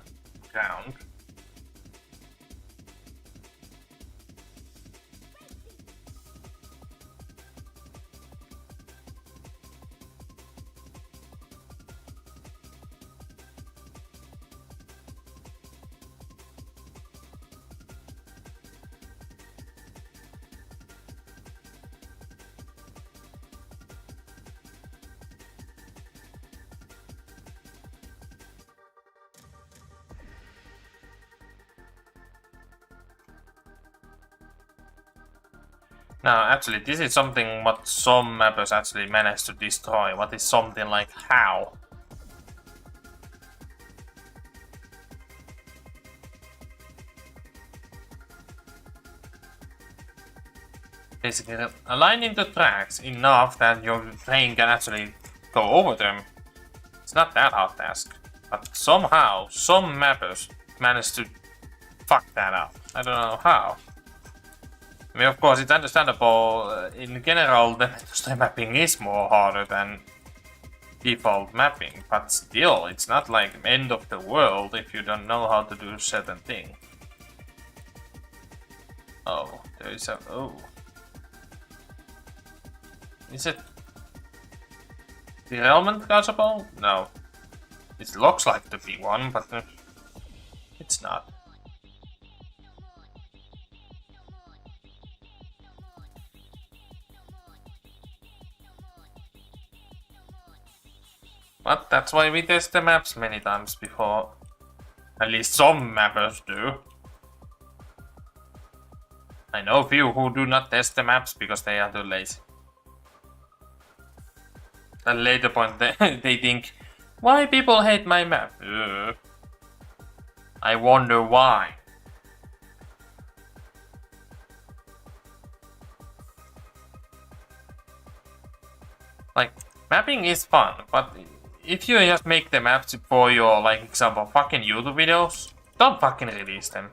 Now, actually, this is something what some mappers actually managed to destroy. What is something like how? Basically, aligning the tracks enough that your train can actually go over them. It's not that hard task. But somehow, some mappers managed to fuck that up. I don't know how. I mean, of course, it's understandable. In general, the meta mapping is more harder than default mapping, but still, it's not like end of the world if you don't know how to do certain thing. Oh, there is a... oh. Is it derailment causable? No. It looks like to be one, but it's not. But that's why we test the maps many times before. At least some mappers do. I know a few who do not test the maps because they are too lazy. At a later point they think, why people hate my map? I wonder why. Like, mapping is fun, but if you just make the maps for your, like, example, fucking YouTube videos, don't fucking release them.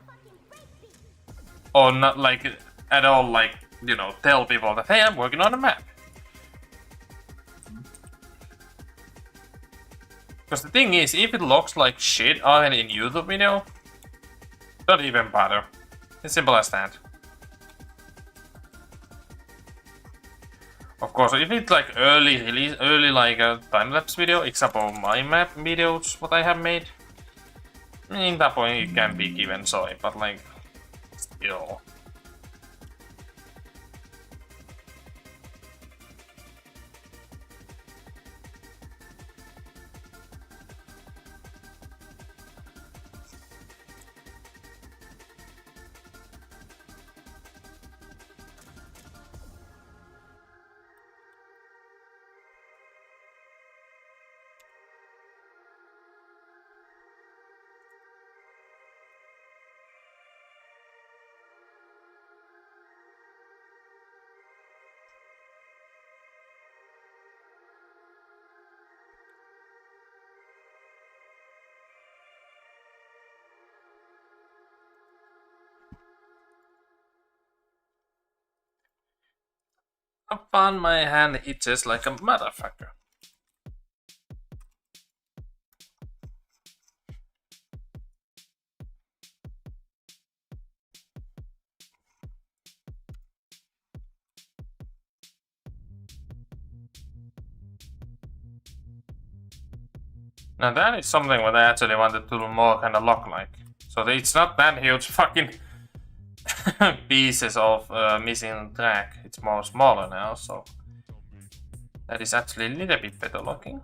Or not, like, at all, like, you know, tell people that, hey, I'm working on a map. Because the thing is, if it looks like shit already in YouTube video, don't even bother. It's simple as that. Of course, if it's like early release, like a time-lapse video, example my map videos, what I have made, in that point it can be given soy, but like, still. I found my hand itches like a motherfucker. Now that is something what I actually wanted to do more kind of lock-like. So it's not that huge fucking pieces of missing track. It's more smaller now, so that is actually a little bit better looking.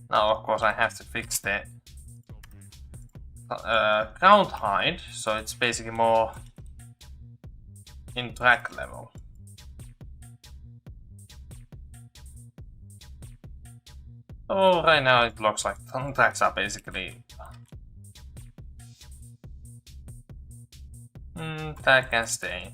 Now, of course, I have to fix the ground height, so it's basically more in track level. Oh, right now it looks like tracks are basically that can stay.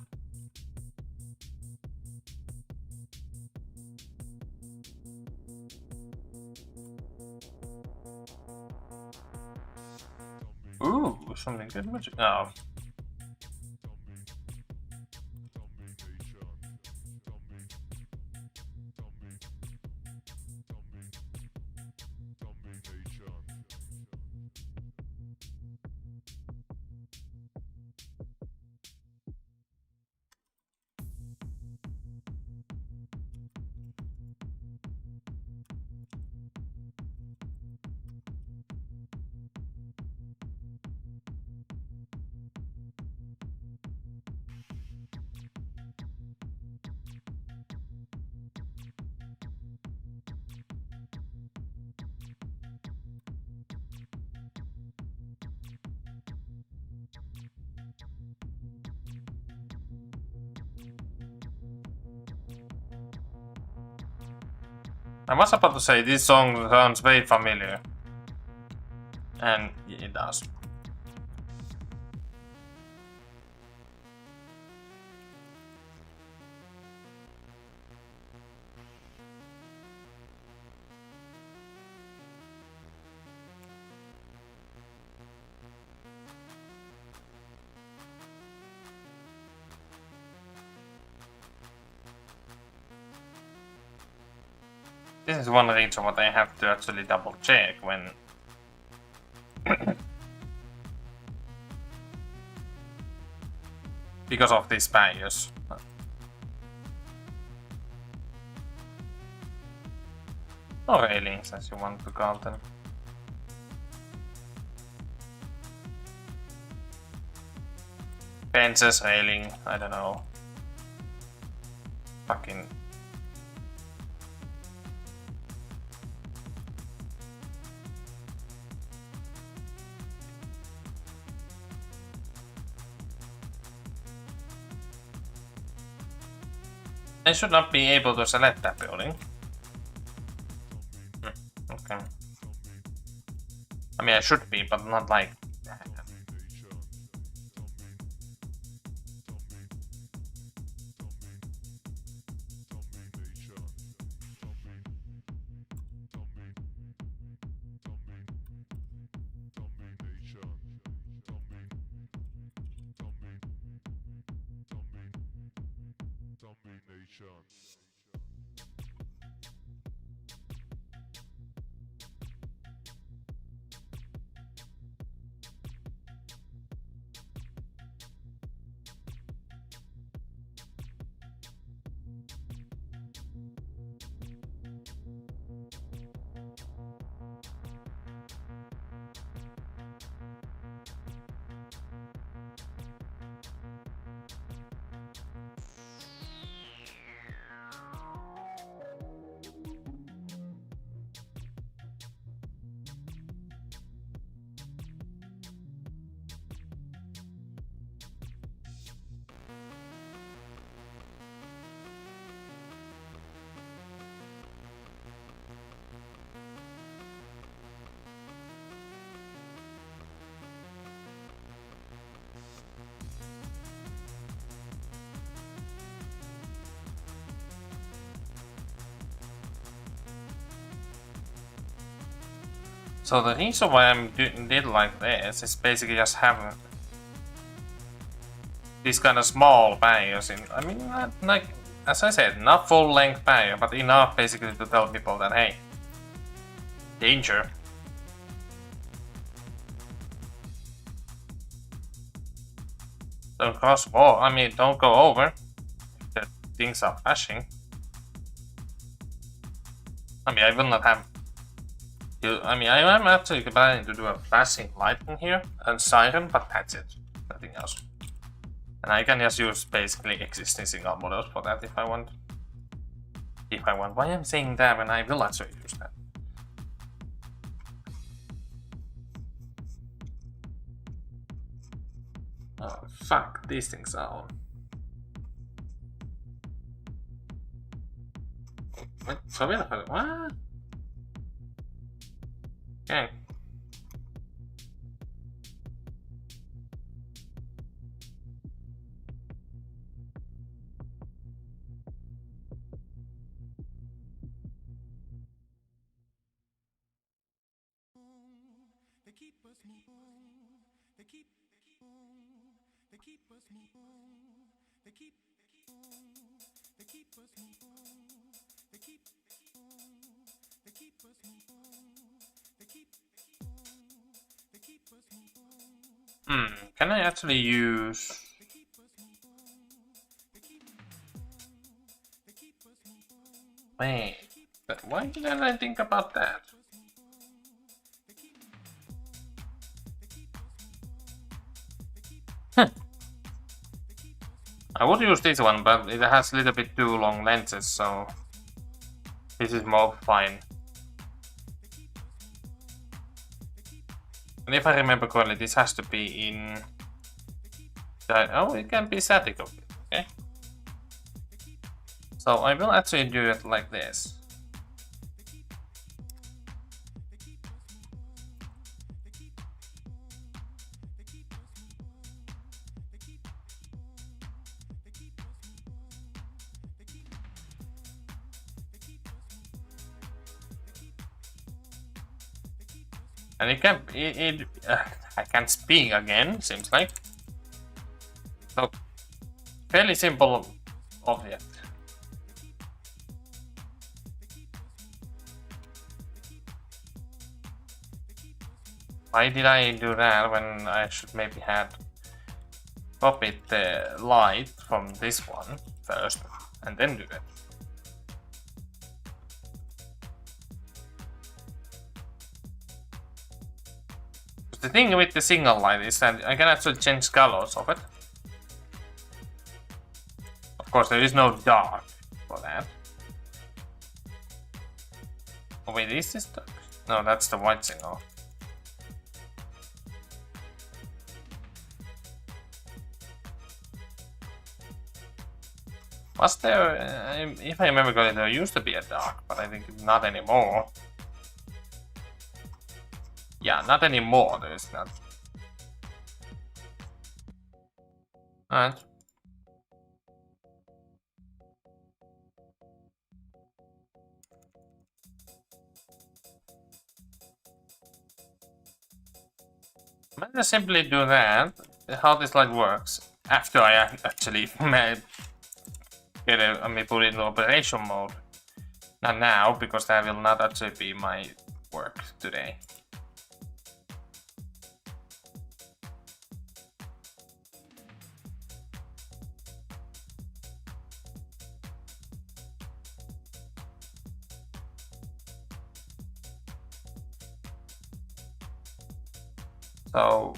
Ooh, something good magic. Oh. I was about to say this song sounds very familiar. And it does. This is one reason what I have to actually double check when because of these barriers. Or railings, as you want to call them. Fences, railing, I don't know. Fucking... I should not be able to select that building. Okay. I mean, I should be, but not like that. So the reason why I'm did like this is basically just having these kind of small barriers in. I mean, not, like as I said, not full length barrier, but enough basically to tell people that hey, danger. Don't cross wall. I mean, don't go over. The things are flashing. I mean, I will not have. I mean, I am actually planning to do a flashing light in here and siren, but that's it. Nothing else. And I can just use basically existing single models for that if I want. If I want. Why am I saying that when I will actually use that? Oh fuck, these things are on. What? What? Okay. Can I actually use... Wait, but why didn't I think about that? I would use this one, but it has a little bit too long lenses, so this is more fine. And if I remember correctly, this has to be in... Oh, it can be static, okay. So I will actually do it like this. And it can, I can speak again, seems like. So, fairly simple object. Why did I do that when I should maybe had copied the light from this one first and then do it? The thing with the single light is that I can actually change colors of it. Of course, there is no dark for that. Oh wait, is this dark? No, that's the white signal. Was there, if I remember correctly, there used to be a dark, but I think not anymore. Yeah, not anymore, there is not. Alright. Might just simply do that, how this light works, after I actually get it, I mean, put it in operation mode. Not now, because that will not actually be my work today. So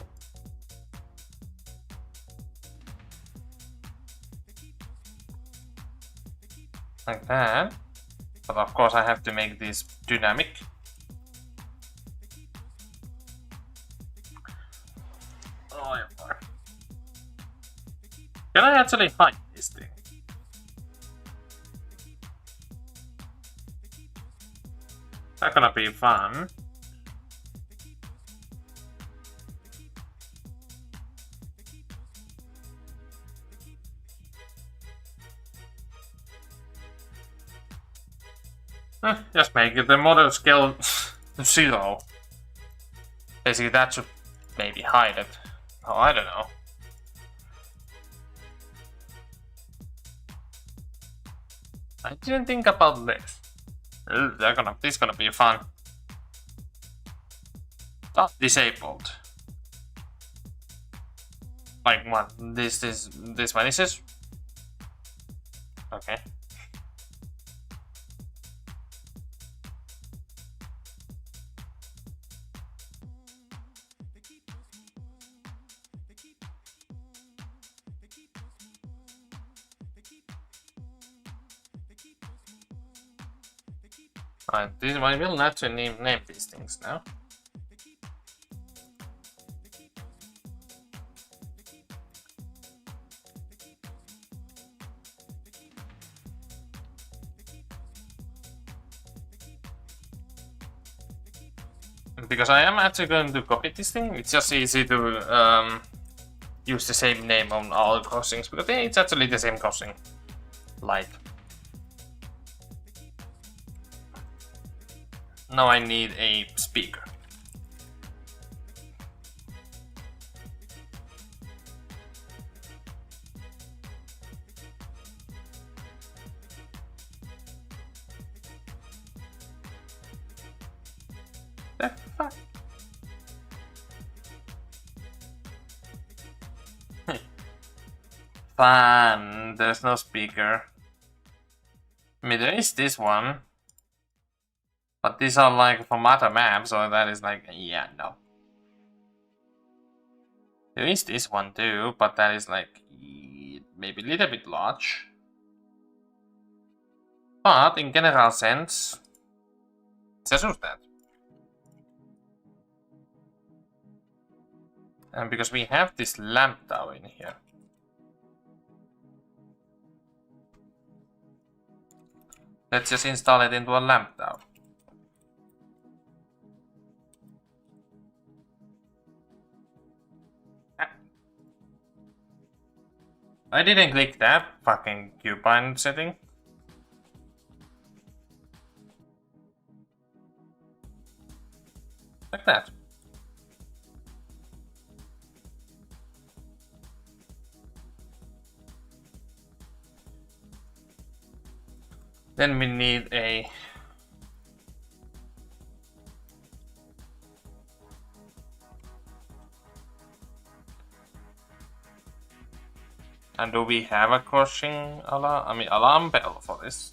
like that, but of course I have to make this dynamic. Oh, yeah. Can I actually hide this thing? That's gonna be fun. Just make it the model scale 0. Basically, that should maybe hide it. Oh, I don't know. I didn't think about this. This is gonna be fun. Oh, disabled. Like what? This vanishes? Okay. I will naturally name these things now. Because I am actually going to copy this thing, it's just easy to use the same name on all crossings, because it's actually the same crossing light. Now I need a speaker. The fuck? Fun, there's no speaker. I mean, there is this one. But these are like from other maps, so that is like, yeah, no. There is this one too, but that is like, maybe a little bit large. But in general sense, it's just that. And because we have this lamp tower in here. Let's just install it into a lamp tower. I didn't click that fucking Cubine setting. Like that. Then we need a And do we have a crossing alarm bell for this?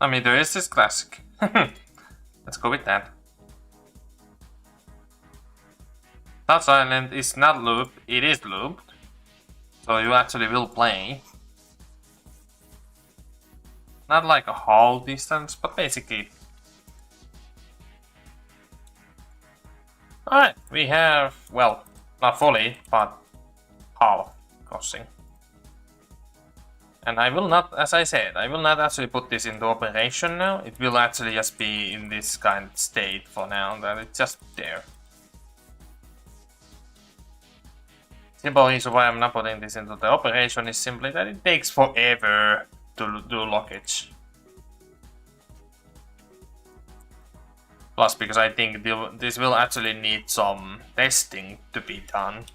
I mean, there is this classic. Let's go with that. Touch Island is not looped, it is looped. So you actually will play. Not like a whole distance, but basically. Alright, we have, well, not fully, but half crossing. And I will not, as I said, I will not actually put this into operation now. It will actually just be in this kind of state for now, that it's just there. Simple reason why I'm not putting this into the operation is simply that it takes forever to do lockage. Plus, because I think this will actually need some testing to be done.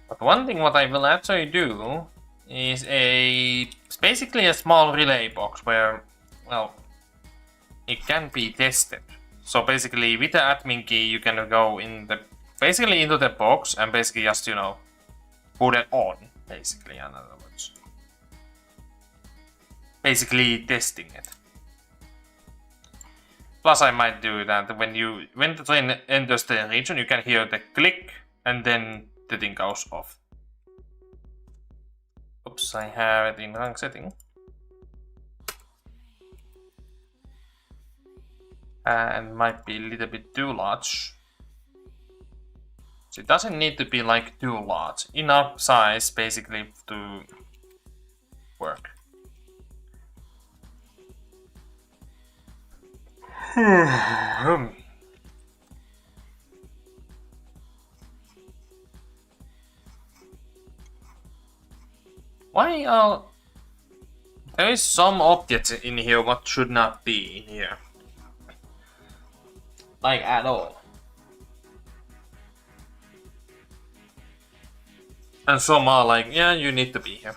But one thing what I will actually do is basically a small relay box where, well, it can be tested. So basically with the admin key you can go in the basically into the box and basically just, you know, put it on, basically, in other words. Basically testing it. Plus I might do that when the train enters the region you can hear the click and then the thing goes off. Oops, I have it in wrong setting. And might be a little bit too large. So it doesn't need to be like too large. Enough size basically to work. Why are... There is some objects in here what should not be in here. Like at all. And some are like, yeah, you need to be here.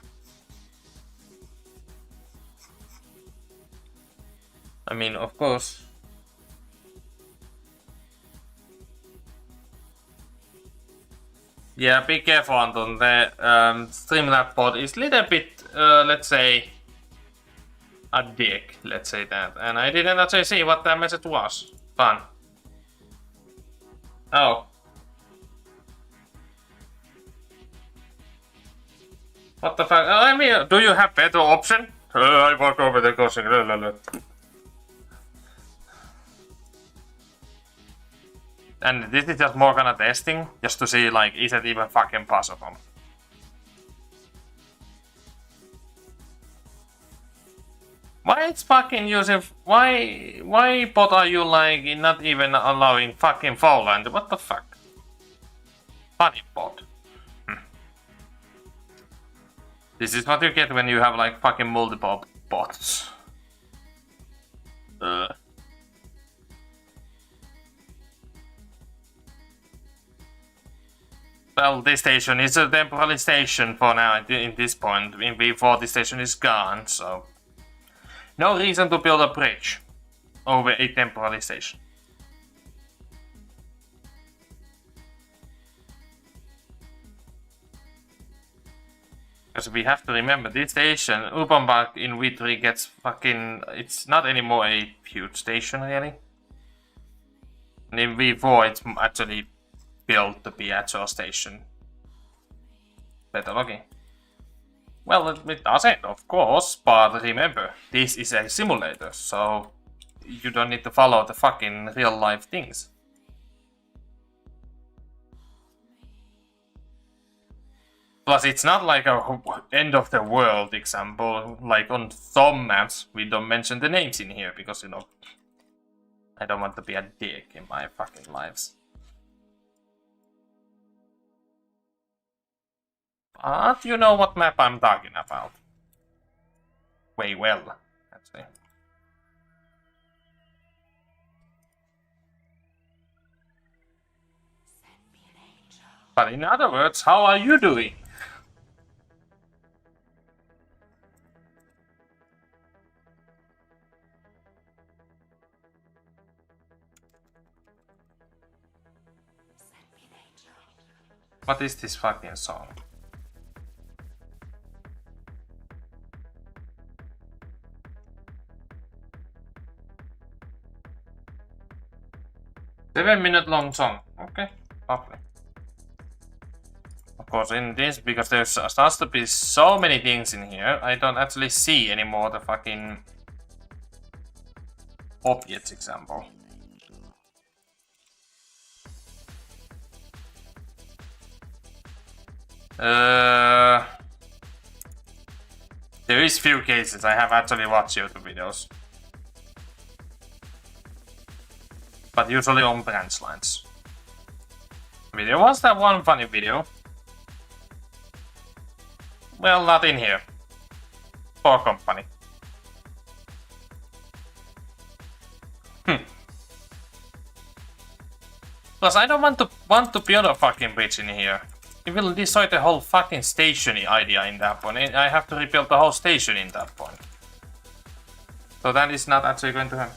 I mean, of course. Yeah, be careful, Anton. The Streamlabs bot is a little bit, let's say, a dick. Let's say that. And I didn't actually see what that message was. Fun. Oh. What the fuck? I mean, do you have better option? I walk over the crossing. And this is just more kind of testing, just to see, like, is it even fucking possible? Why it's fucking using... Why bot are you, like, not even allowing fucking Fowland? What the fuck? Funny bot. This is what you get when you have, like, fucking multiple bots. Well, this station is a temporary station for now in this point, before this station is gone, so... No reason to build a bridge over a temporary station. Because we have to remember, this station, Ubenbach in V3 gets fucking... It's not anymore a huge station, really. And in V4 it's actually built to be actual station. Better looking. Well, it doesn't, of course, but remember, this is a simulator, so you don't need to follow the fucking real life things. Plus, it's not like a end of the world example, like on some maps. We don't mention the names in here because, you know, I don't want to be a dick in my fucking lives. But you know what map I'm talking about. Way well, actually. But in other words, how are you doing? What is this fucking song? Seven-minute long song. Okay, lovely. Of course, in this, because there starts to be so many things in here, I don't actually see anymore the fucking objects example. There is few cases I have actually watched YouTube videos. But usually on branch lines. There was that one funny video. Well, not in here. For company. Plus, I don't want to build a fucking bridge in here. It will destroy the whole fucking station idea in that point. I have to rebuild the whole station in that point. So that is not actually going to happen.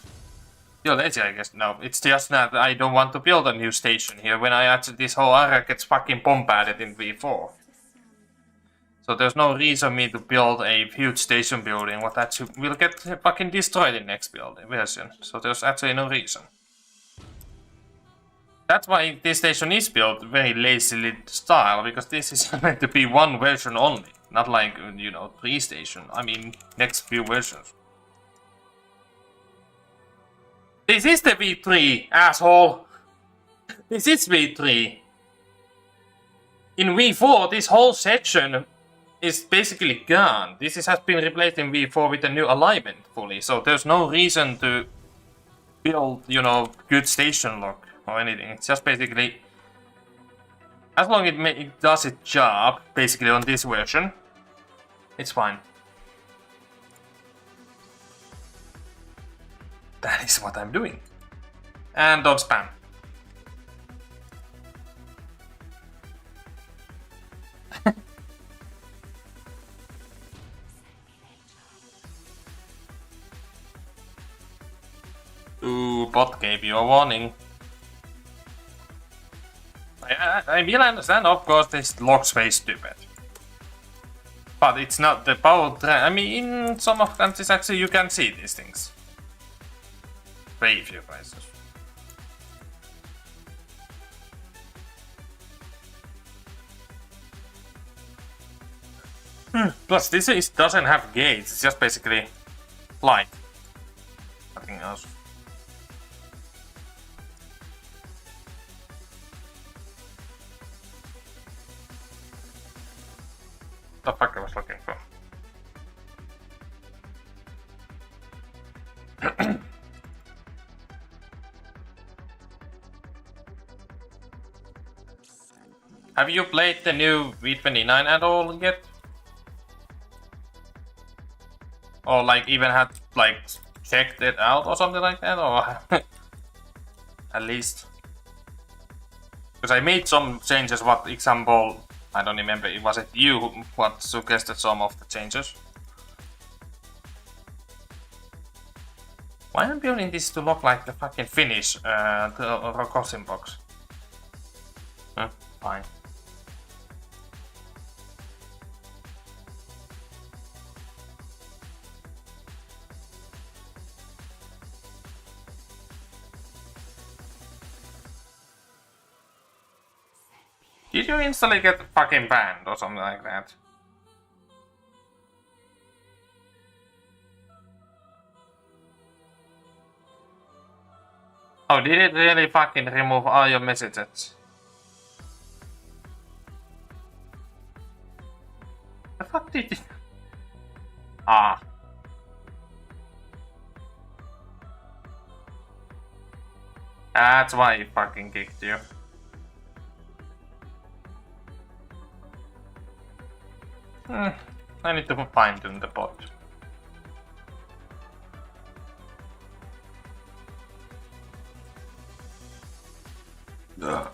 You're lazy, I guess. No, it's just that I don't want to build a new station here when I actually this whole area gets fucking bombarded in V4. So there's no reason me to build a huge station building what actually will get fucking destroyed in next version. So there's actually no reason. That's why this station is built very lazily style, because this is meant to be one version only. Not like, you know, 3 station. I mean, next few versions. This is the V3, asshole! This is V3. In V4, this whole section is basically gone. This has been replaced in V4 with a new alignment fully, so there's no reason to build, you know, good station lock or anything. It's just basically, as long as it does its job, basically on this version, it's fine. That is what I'm doing. And don't spam. Ooh, bot gave you a warning. I will understand, of course, this looks very stupid. But it's not the power trend. I mean, in some of countries actually you can see these things. Very few places. Plus, this doesn't have gates, it's just basically light. Nothing else. What the fuck I was looking for? Have you played the new V29 at all yet? Or like even had like checked it out or something like that, or at least because I made some changes. What example? I don't remember. Was it you who what suggested some of the changes? Why am I building this to look like the fucking Finnish the costume box? Fine. Did you instantly get fucking banned or something like that? Oh, did it really fucking remove all your messages? fuck did it? Ah. That's why he fucking kicked you. I need to fine tune the bot. Ugh.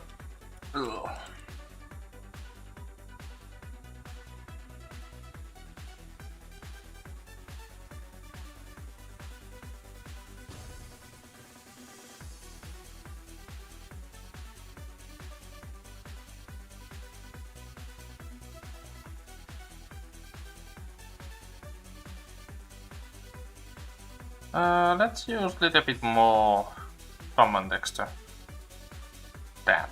Ugh. Let's use a little bit more common texture. Damn.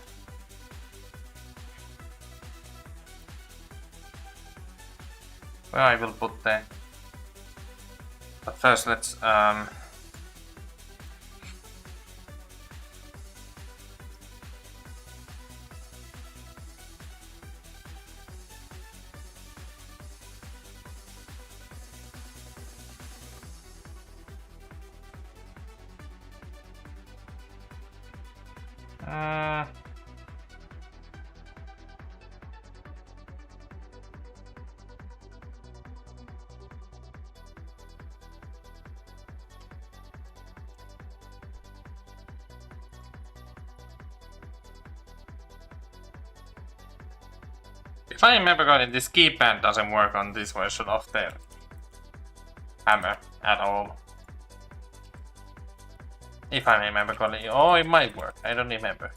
Where I will put the... But first let's if I remember correctly, this keypad doesn't work on this version of the hammer at all. If I remember correctly, or it might work, I don't remember.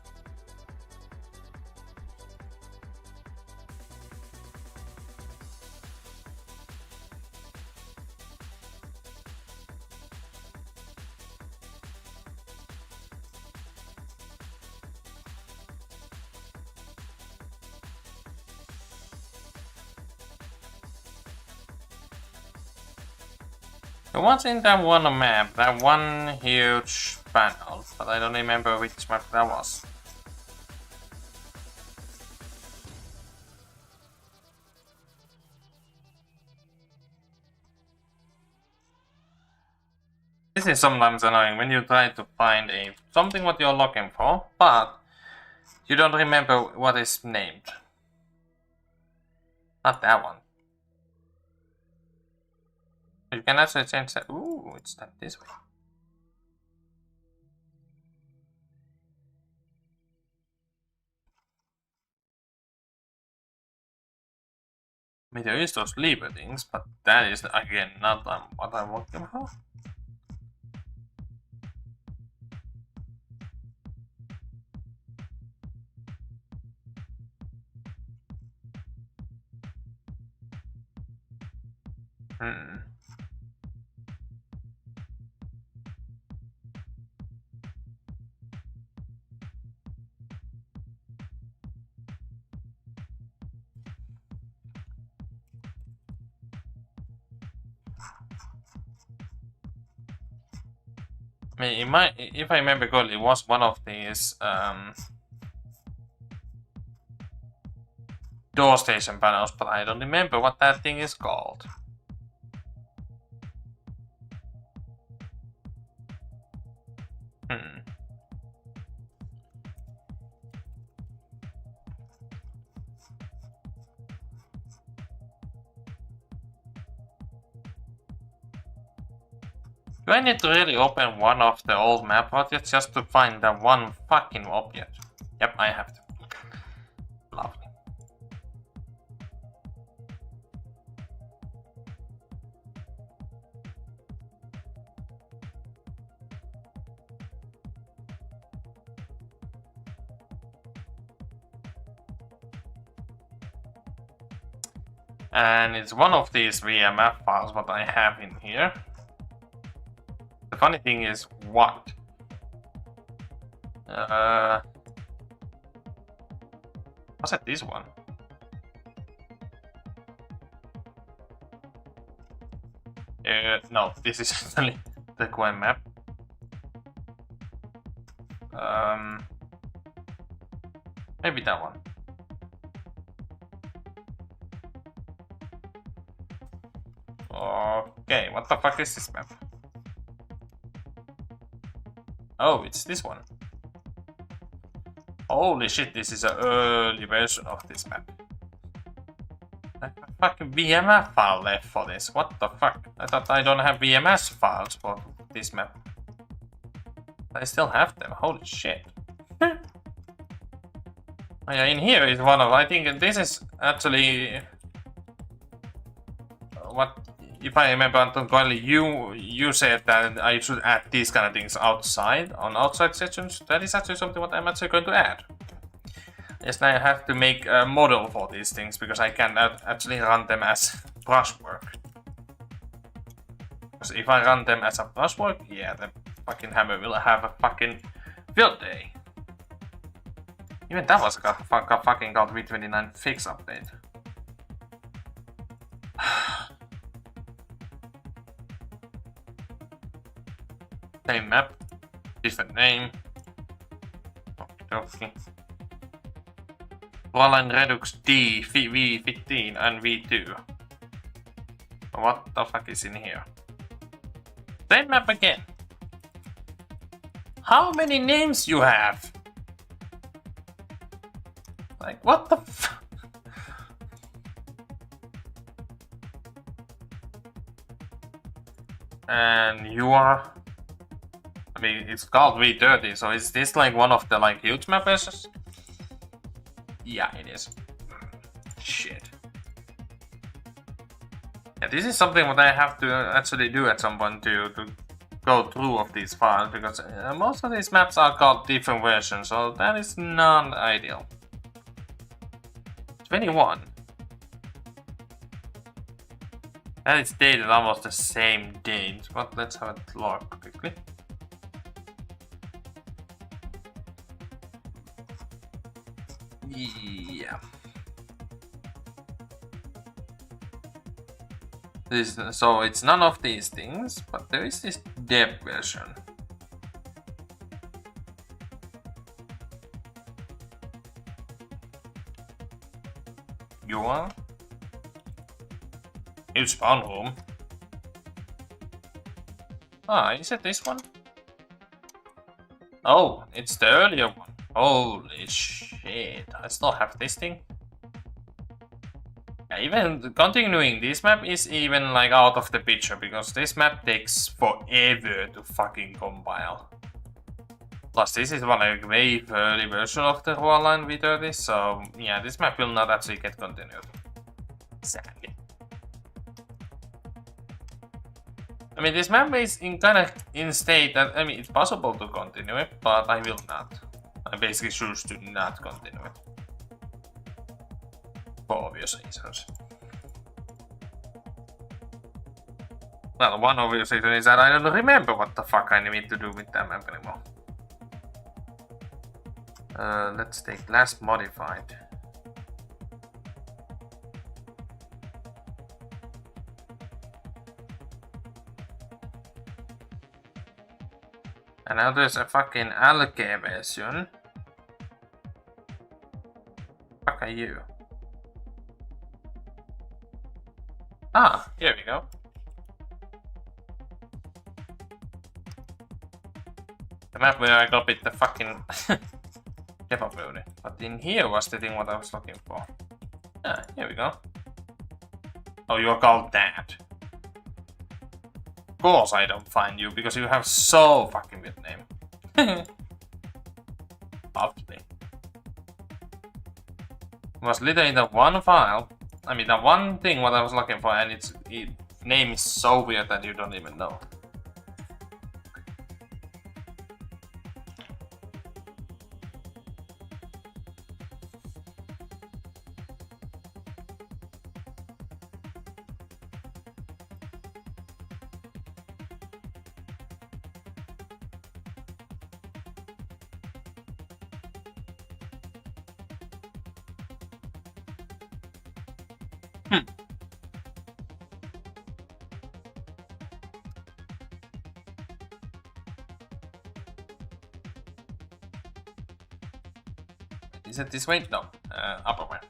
What's in that one map? That one huge panel, but I don't remember which map that was. This is sometimes annoying when you try to find something what you're looking for, but you don't remember what is named. Not that one. You can actually change that. Ooh, it's not this way. I mean, there is those lever things, but that is again not what I'm looking for. I mean, if I remember correctly, it was one of these door station panels, but I don't remember what that thing is called. Do I need to really open one of the old map objects just to find that one fucking object? Yep, I have to. Lovely. And it's one of these VMF files what I have in here. The funny thing is, what? Was it this one? No, this is actually the Gwen map. Maybe that one. Okay, what the fuck is this map? Oh, it's this one. Holy shit, this is an early version of this map. I have a fucking VMF file left for this. What the fuck? I thought I don't have VMS files for this map. I still have them. Holy shit. Oh yeah, in here is one of... I think this is actually... What... If I remember, Anton Coeli, you said that I should add these kind of things outside, on outside sessions. That is actually something what I'm actually going to add. Yes, now I have to make a model for these things, because I cannot actually run them as brushwork. Because if I run them as a brushwork, yeah, the fucking hammer will have a fucking field day. Even that was a fucking called V29 fix update. Same map, different name. Okay. Wallline Redux D, V15 and V2. What the fuck is in here? Same map again. How many names you have? Like, what the f... And you are... I mean, it's called V30, so is this like one of the like huge map versions? Yeah, it is. Shit. Yeah, this is something what I have to actually do at some point to go through of these files, because most of these maps are called different versions, so that is not ideal. 21. That is dated almost the same date, but let's have a look quickly. Yeah. So it's none of these things, but there is this dev version. You are? New spawn room. Ah, is it this one? Oh, it's the earlier one. Holy shit, I still have this thing. Yeah, even continuing this map is even like out of the picture, because this map takes forever to fucking compile. Plus this is one like way early version of the Wallline V30, so yeah, this map will not actually get continued. Sadly. I mean, this map is in kind of in state that, I mean, it's possible to continue it, but I will not. I basically choose to not continue it. For obvious reasons. Well, one obvious reason is that I don't remember what the fuck I need to do with that map anymore. Let's take last modified. And now there's a fucking algae version. Fuck are you? Ah, here we go. The map where I copied the fucking depot building. But in here was the thing what I was looking for. Ah, here we go. Oh, you're called that. Of course I don't find you, because you have so fucking weird name. Lovely. It was literally the one file, I mean the one thing what I was looking for, and its name is so weird that you don't even know. Is it this way? No, upper one.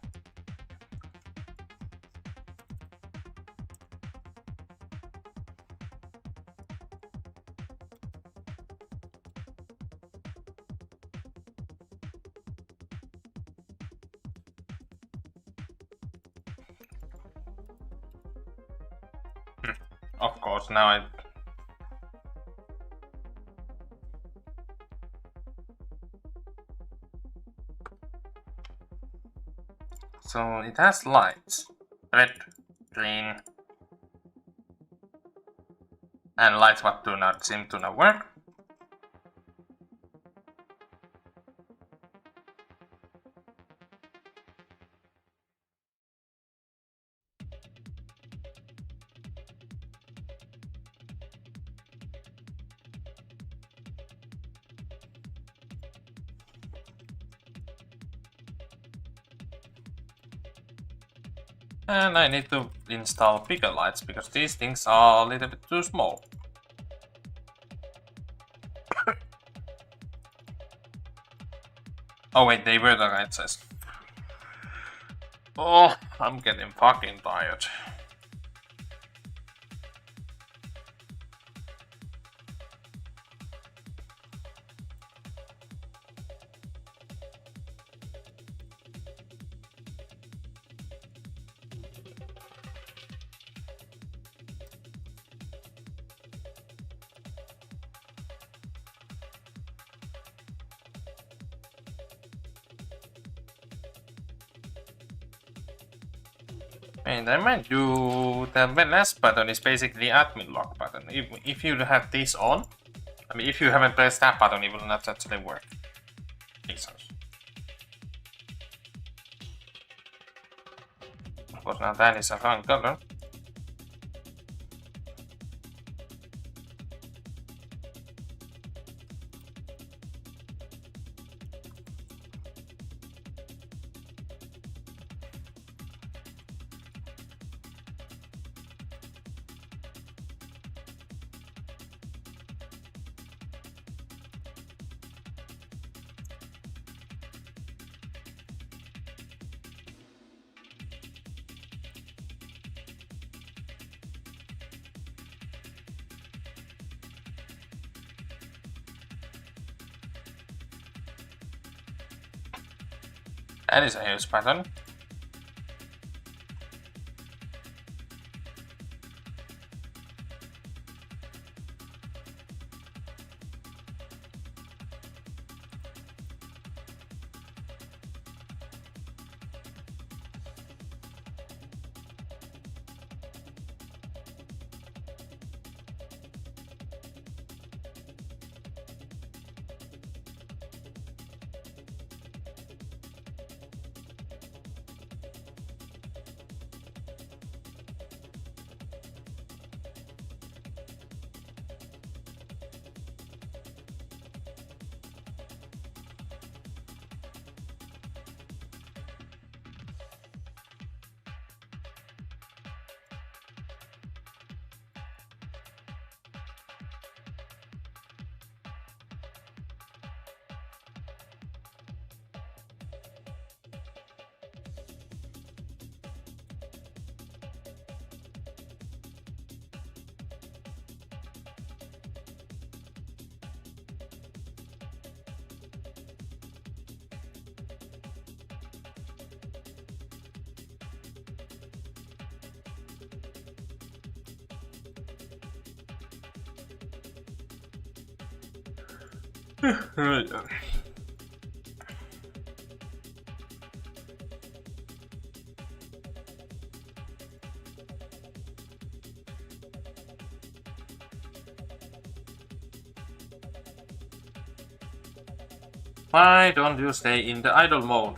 Of course, now I... So it has lights. Red, green, and lights what do not seem to not work. And I need to install bigger lights because these things are a little bit too small. Oh wait, they were the right size. Oh, I'm getting fucking tired. And I might do the last button is basically the admin lock button. If you have this on, I mean if you haven't pressed that button, it will not actually work. Makes sense. Of course now that is a wrong color. That is a use button. Why don't you stay in the idle mode?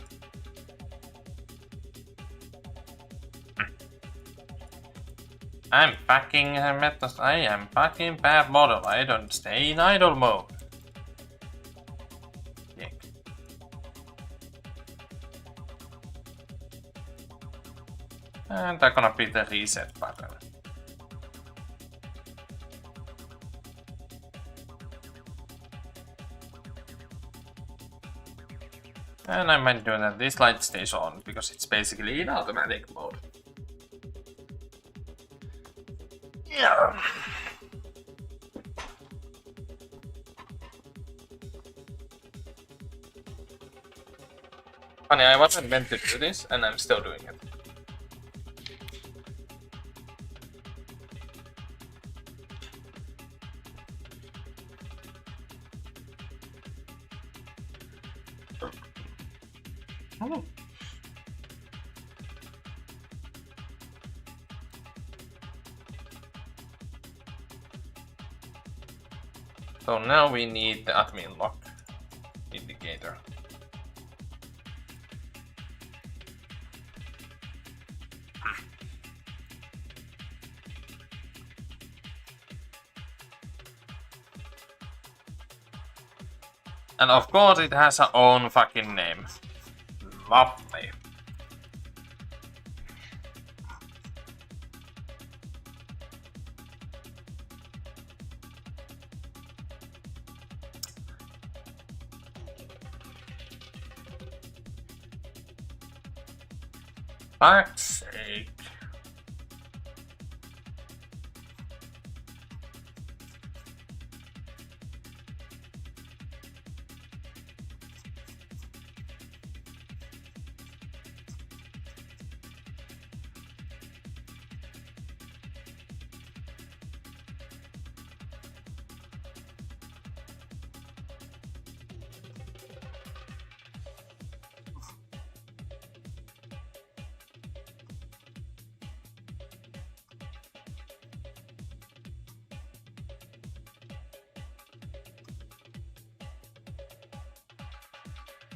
I'm fucking I am fucking bad model. I don't stay in idle mode. Yeah. And that's gonna be the reset button. And I might do that this light stays on because it's basically in automatic mode. Yeah. Funny, I wasn't meant to do this and I'm still doing it. Oh. So now we need the admin lock indicator. And of course it has its own fucking name. Lovely. Fuck's sake.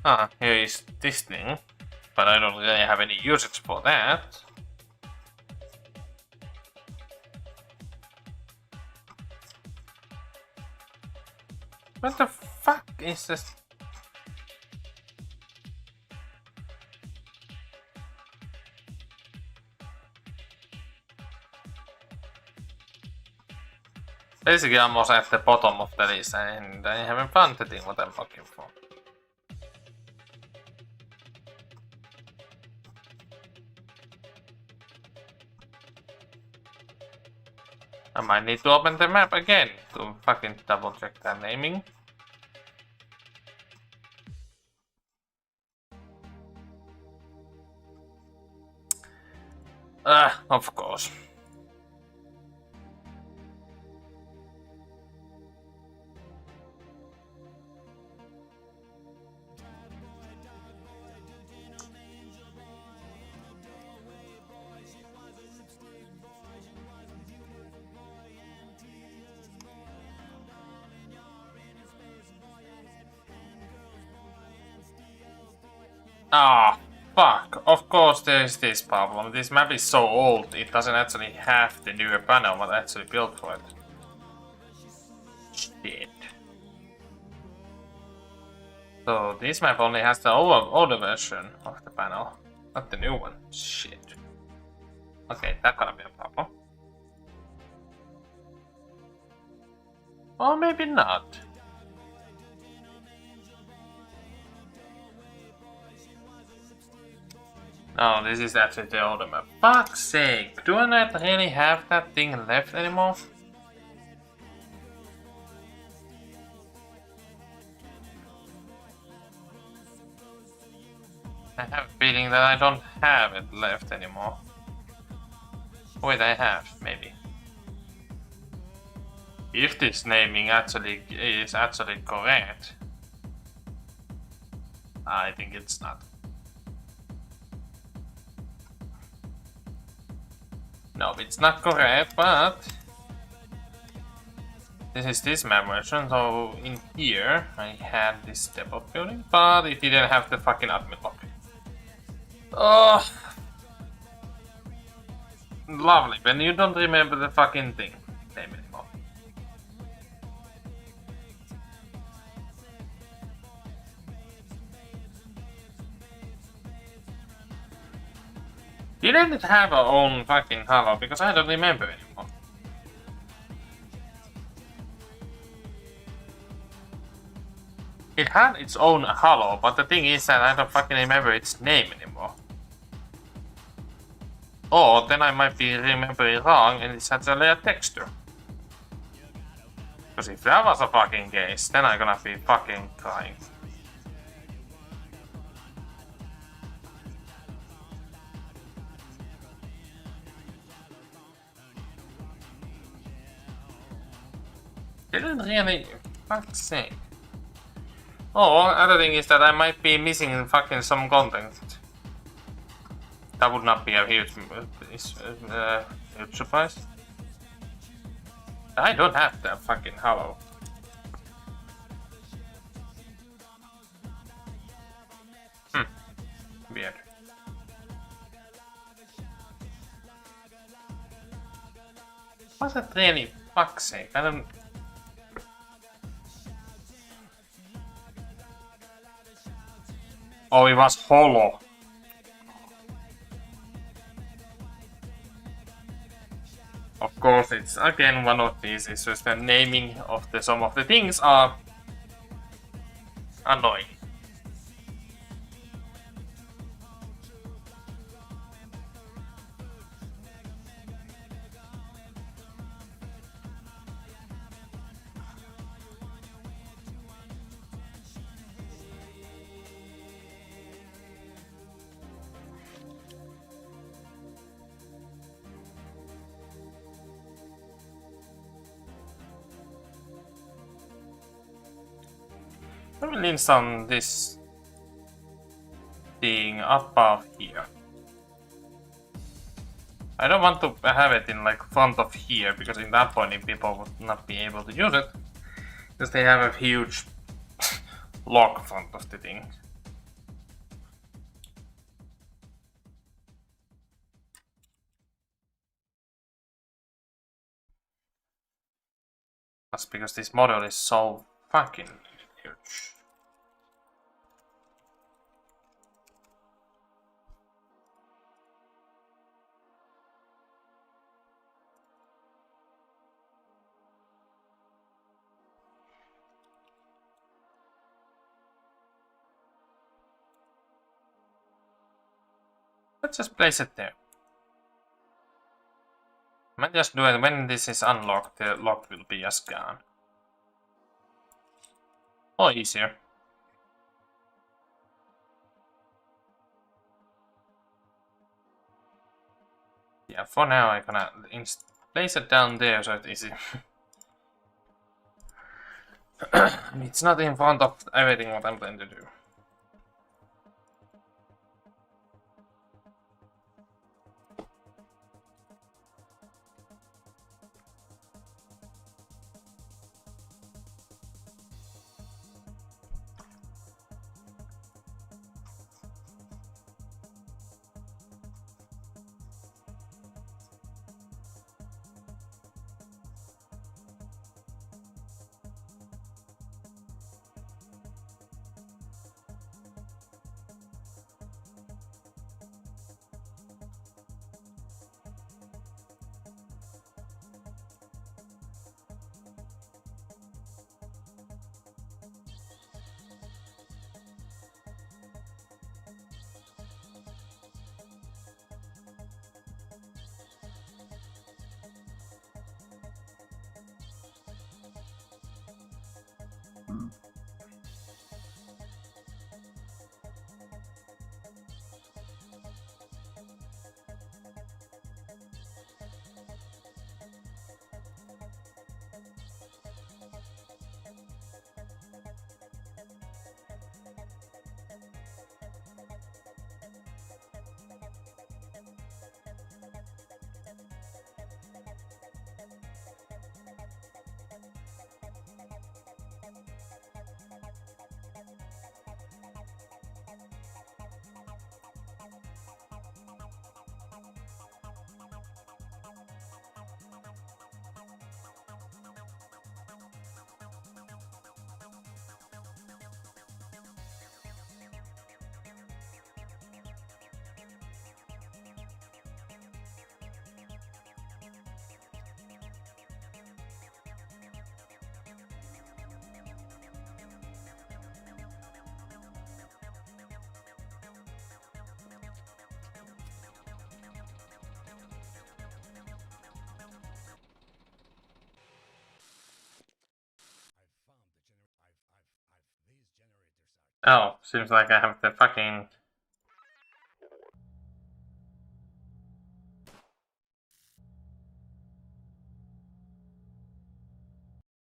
Ah, here is this thing, but I don't really have any usage for that. What the fuck is this? Basically, I'm almost at the bottom of the list and I haven't found the thing what I'm looking for. I might need to open the map again to fucking double check the naming. Of course. Ah, fuck. Of course there's this problem. This map is so old, it doesn't actually have the newer panel what actually built for it. Shit. So this map only has the older version of the panel, not the new one. Shit. Okay, that's gonna be a problem. Or maybe not. No, this is actually the older map. Fuck's sake, do I not really have that thing left anymore? I have a feeling that I don't have it left anymore. Wait, I have, maybe. If this naming is actually correct. I think it's not. No, it's not correct, but this is this map version, so in here I had this step up building, but it didn't have the fucking admin lock. Oh, lovely, when you don't remember the fucking thing name anymore. Didn't it have our own fucking halo? Because I don't remember anymore. It had its own halo, but the thing is that I don't fucking remember its name anymore. Or then I might be remembering wrong and it's actually a texture. Because if that was a fucking case, then I'm gonna be fucking crying. Didn't really, fuck's sake. Oh, other thing is that I might be missing fucking some content. That would not be a huge surprise. I don't have that fucking hollow. Weird. Was that really? Fuck's sake, I don't... Oh, it was hollow. Of course, it's again one of these issues. The naming of some of the things are annoying. I will install this thing above here. I don't want to have it in like front of here, because in that point people would not be able to use it, because they have a huge lock front of the thing. That's because this model is so fucking huge. Let's just place it there. I might just do it when this is unlocked, the lock will be just gone. Or easier. Yeah, for now I'm gonna place it down there so it's easy. It's not in front of everything what I'm going to do. Oh, seems like I have the fucking...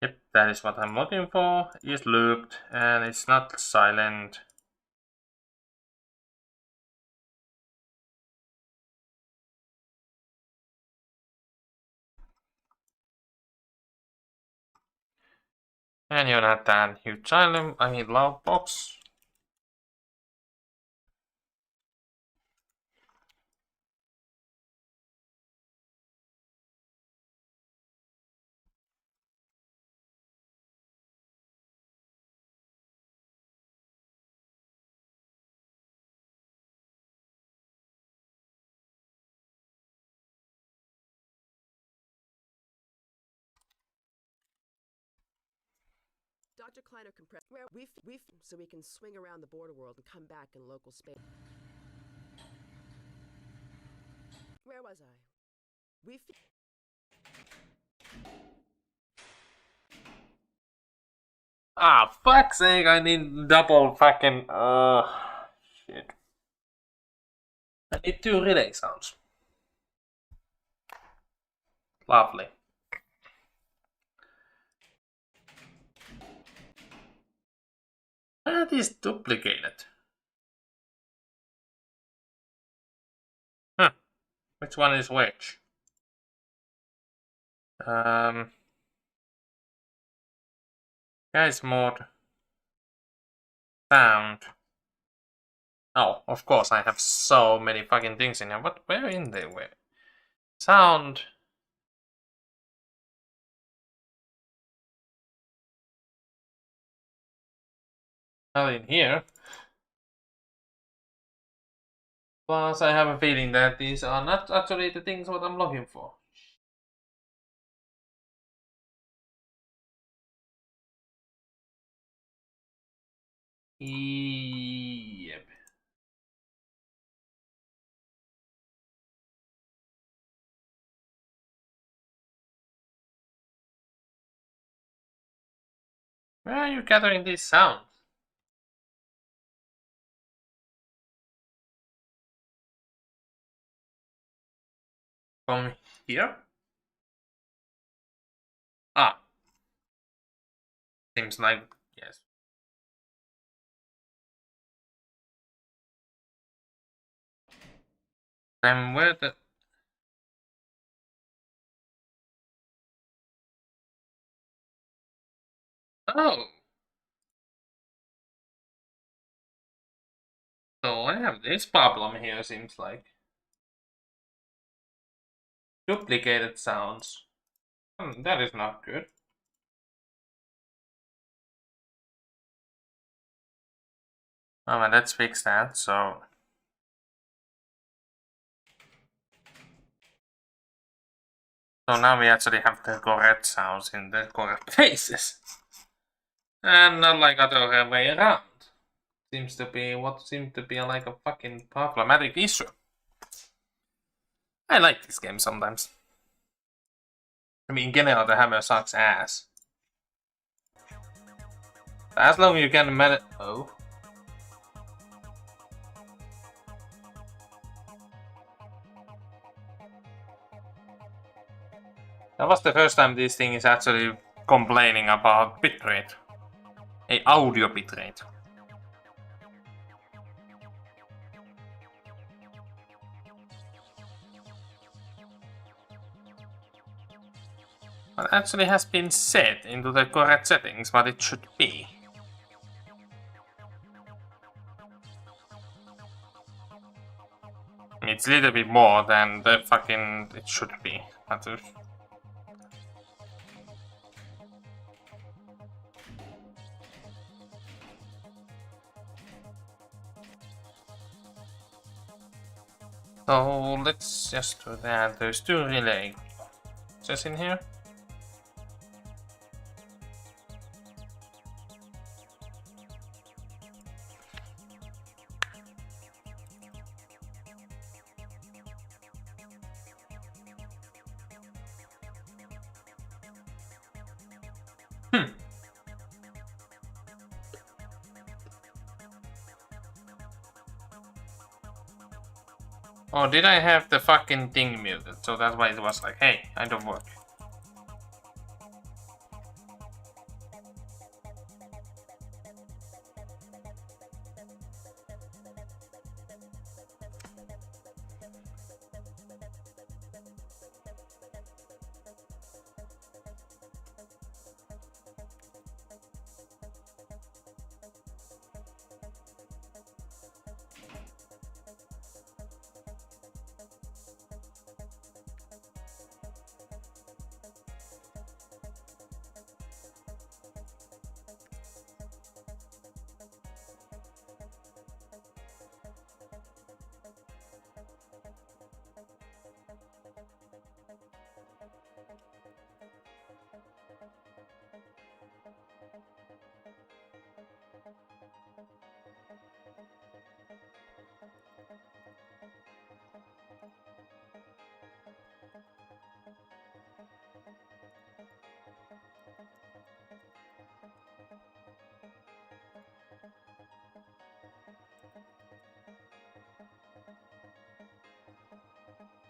Yep, that is what I'm looking for. It's looped and it's not silent. And you're not that huge silent, I mean loud box. Dr. Kleiner compressed where we so we can swing around the border world and come back in local space. Where was I? We Ah, fuck's sake, I need double fucking shit. I need 2 relay sounds. Lovely. That is duplicated. Huh. Which one is which? Guys mode. Sound. Oh, of course, I have so many fucking things in here. But where in there? Where? Sound. Not in here. Plus, I have a feeling that these are not actually the things what I'm looking for. Yep. Where are you gathering these sounds? From here? Ah. Seems like, yes. Then where the... Oh! So I have this problem here, seems like. Duplicated sounds. That is not good. Alright, let's fix that, so... So now we actually have the correct sounds in the correct places. And not like other way around. Seems to be what seems to be like a fucking problematic issue. I like this game sometimes. I mean, in general, the hammer sucks ass. As long as you can manage... Oh. That was the first time this thing is actually complaining about bitrate. A audio bitrate. It actually has been set into the correct settings, what it should be. It's a little bit more than the fucking it should be. So let's just do that. There's 2 relay just in here. Oh, did I have the fucking thing muted? So that's why it was like, hey, I don't work.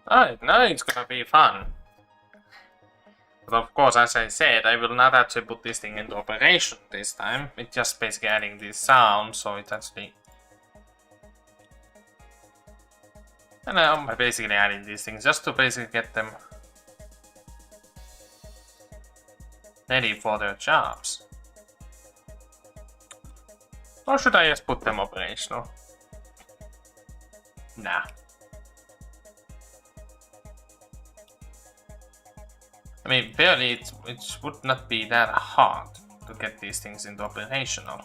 Alright, now it's gonna be fun. But of course, as I said, I will not actually put this thing into operation this time. It's just basically adding this sound, so it's actually... And I'm basically adding these things just to basically get them ready for their jobs. Or should I just put them operational? Nah. I mean, barely it would not be that hard to get these things into operational.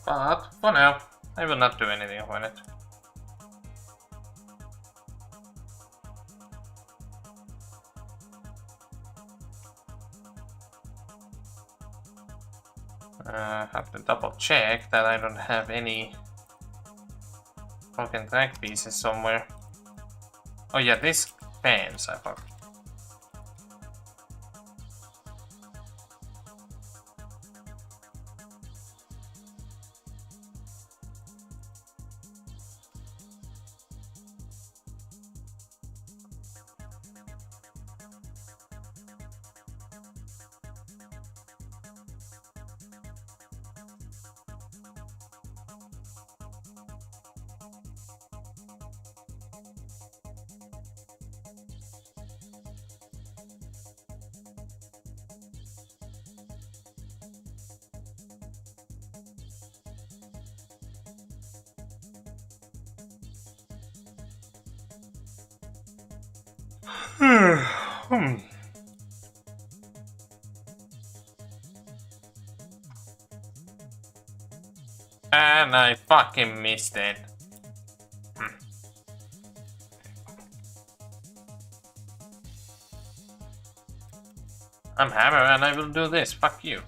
But for now, I will not do anything with it. Have to double check that I don't have any broken track pieces somewhere. Oh yeah, these fans I thought. And I fucking missed it. I'm Hammer and I will do this, fuck you.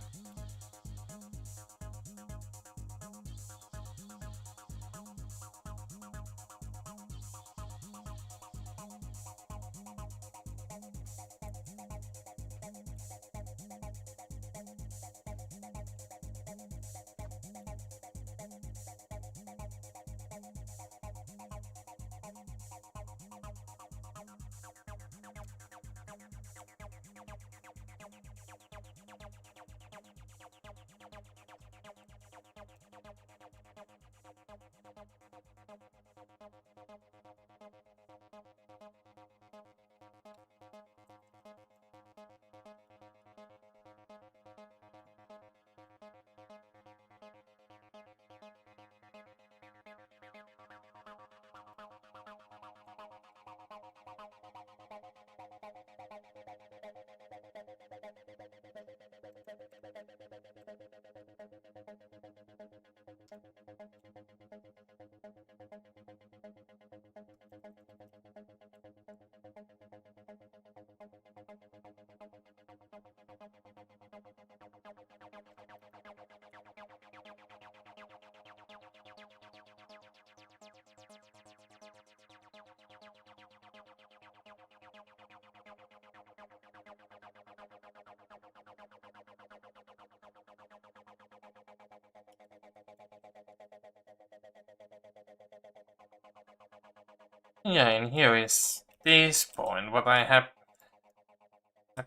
Yeah, and here is this point, what I have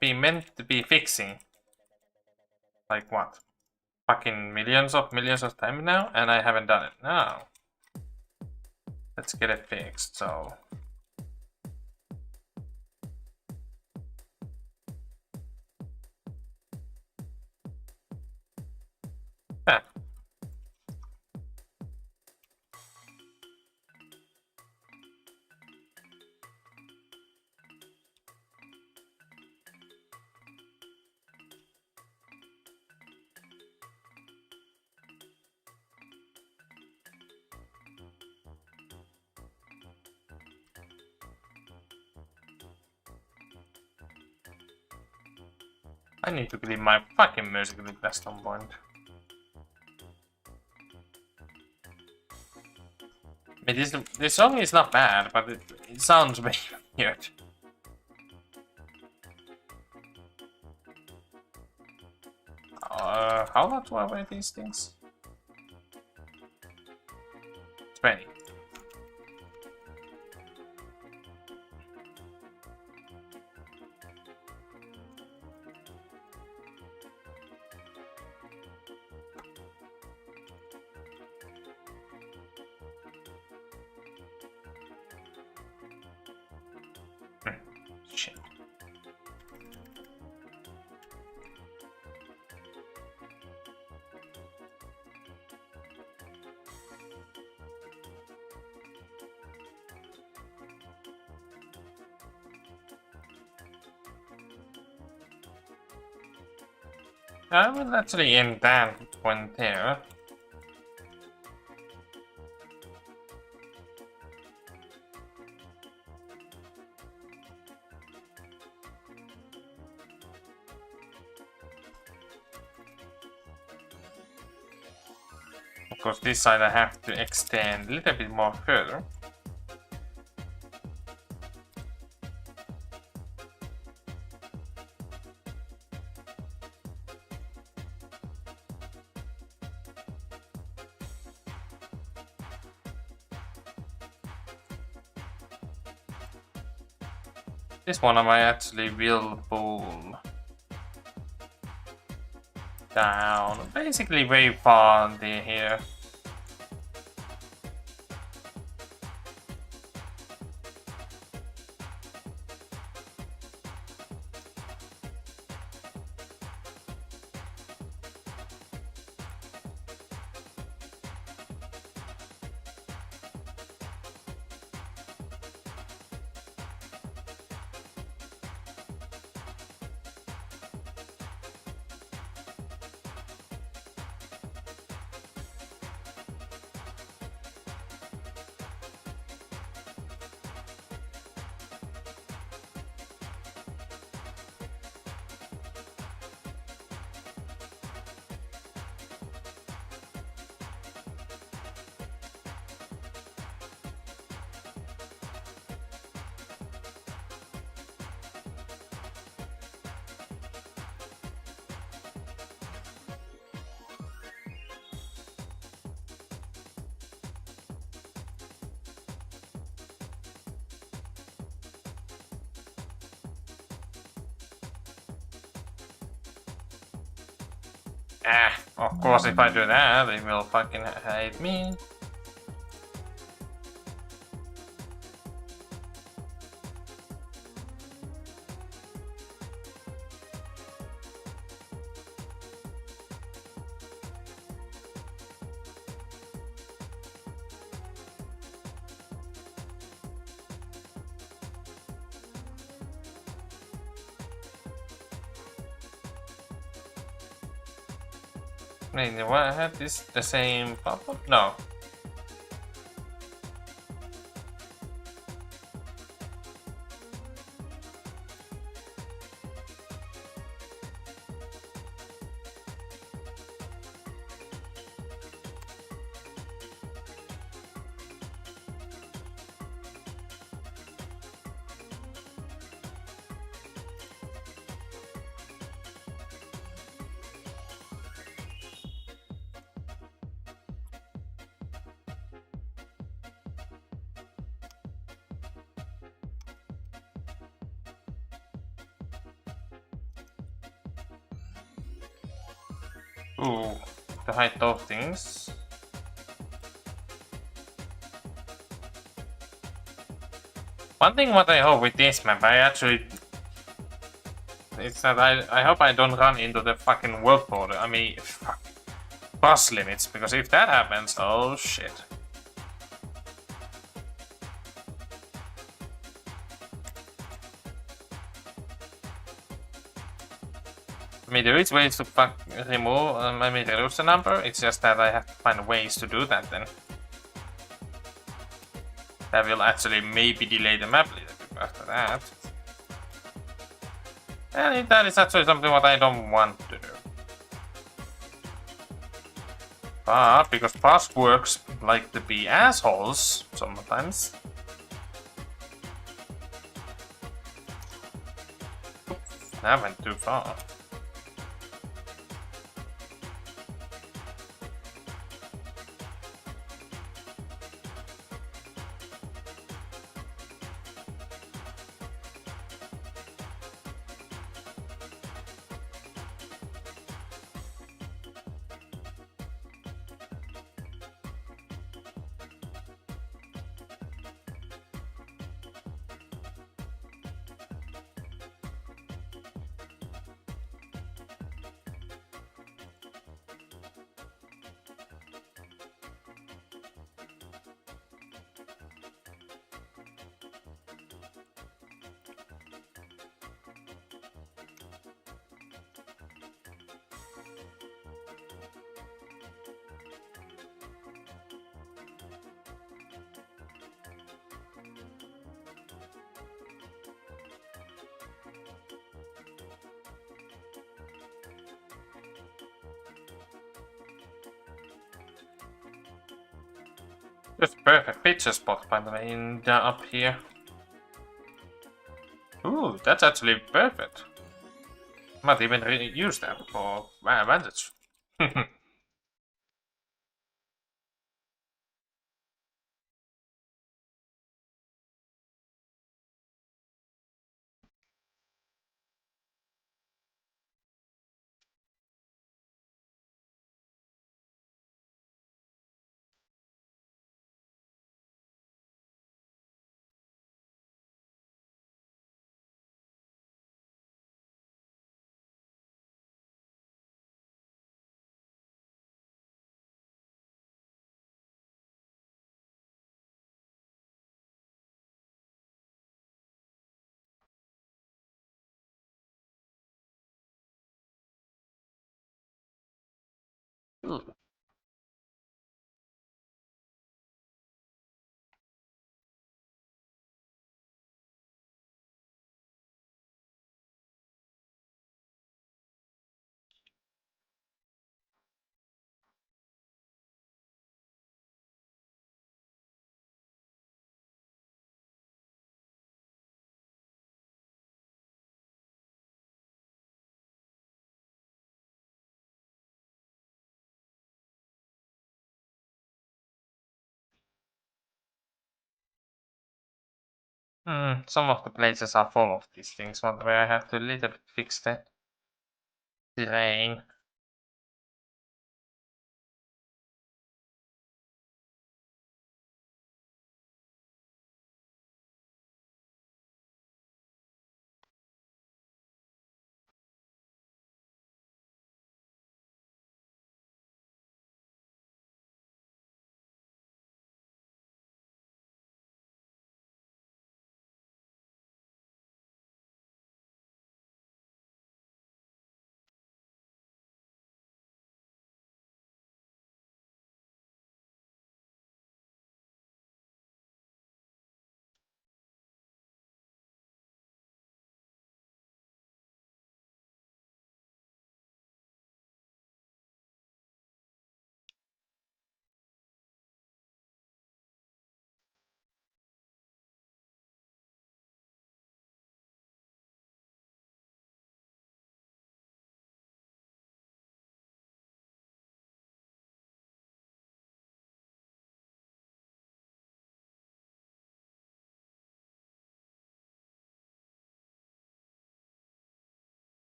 been meant to be fixing. Like what? Fucking millions of times now, and I haven't done it. Now, let's get it fixed, so... Ah. I need to clean my fucking music with at some point. I mean, this song is not bad, but it sounds very weird. How do I wear these things? 20. Shit. I will actually end that one there. Of course, this side I have to extend a little bit more further. This one I actually will pull down, basically very far there here. Of course if I do that, they will fucking hate me. Wait, what? Had this the same pop-up? No. Ooh, to hide those things. One thing what I hope with this map, it's that I hope I don't run into the fucking world border. I mean, fuck, bus limits, because if that happens, oh shit. I mean, there is ways to reduce the number, it's just that I have to find ways to do that then. That will actually maybe delay the map a little bit after that. And that is actually something what I don't want to do. But, because past works like to be assholes sometimes. That went too far. Just perfect picture spot, by the way, in up here. Ooh, that's actually perfect. Might even use that for advantage. Some of the places are full of these things, but where I have to a little bit fix the terrain.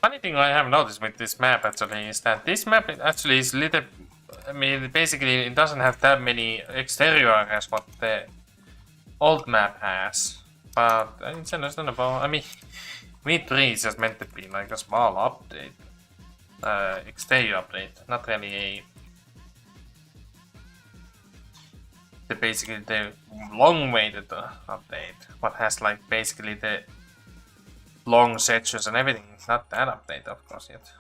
Funny thing I have noticed with this map actually is that this map actually is little. I mean, basically, it doesn't have that many exterior as what the old map has. But it's understandable. I mean, V3 is just meant to be like a small update, exterior update, not really basically the long-waited update. What has like basically the long sections and everything. It's not that update, of course, yet.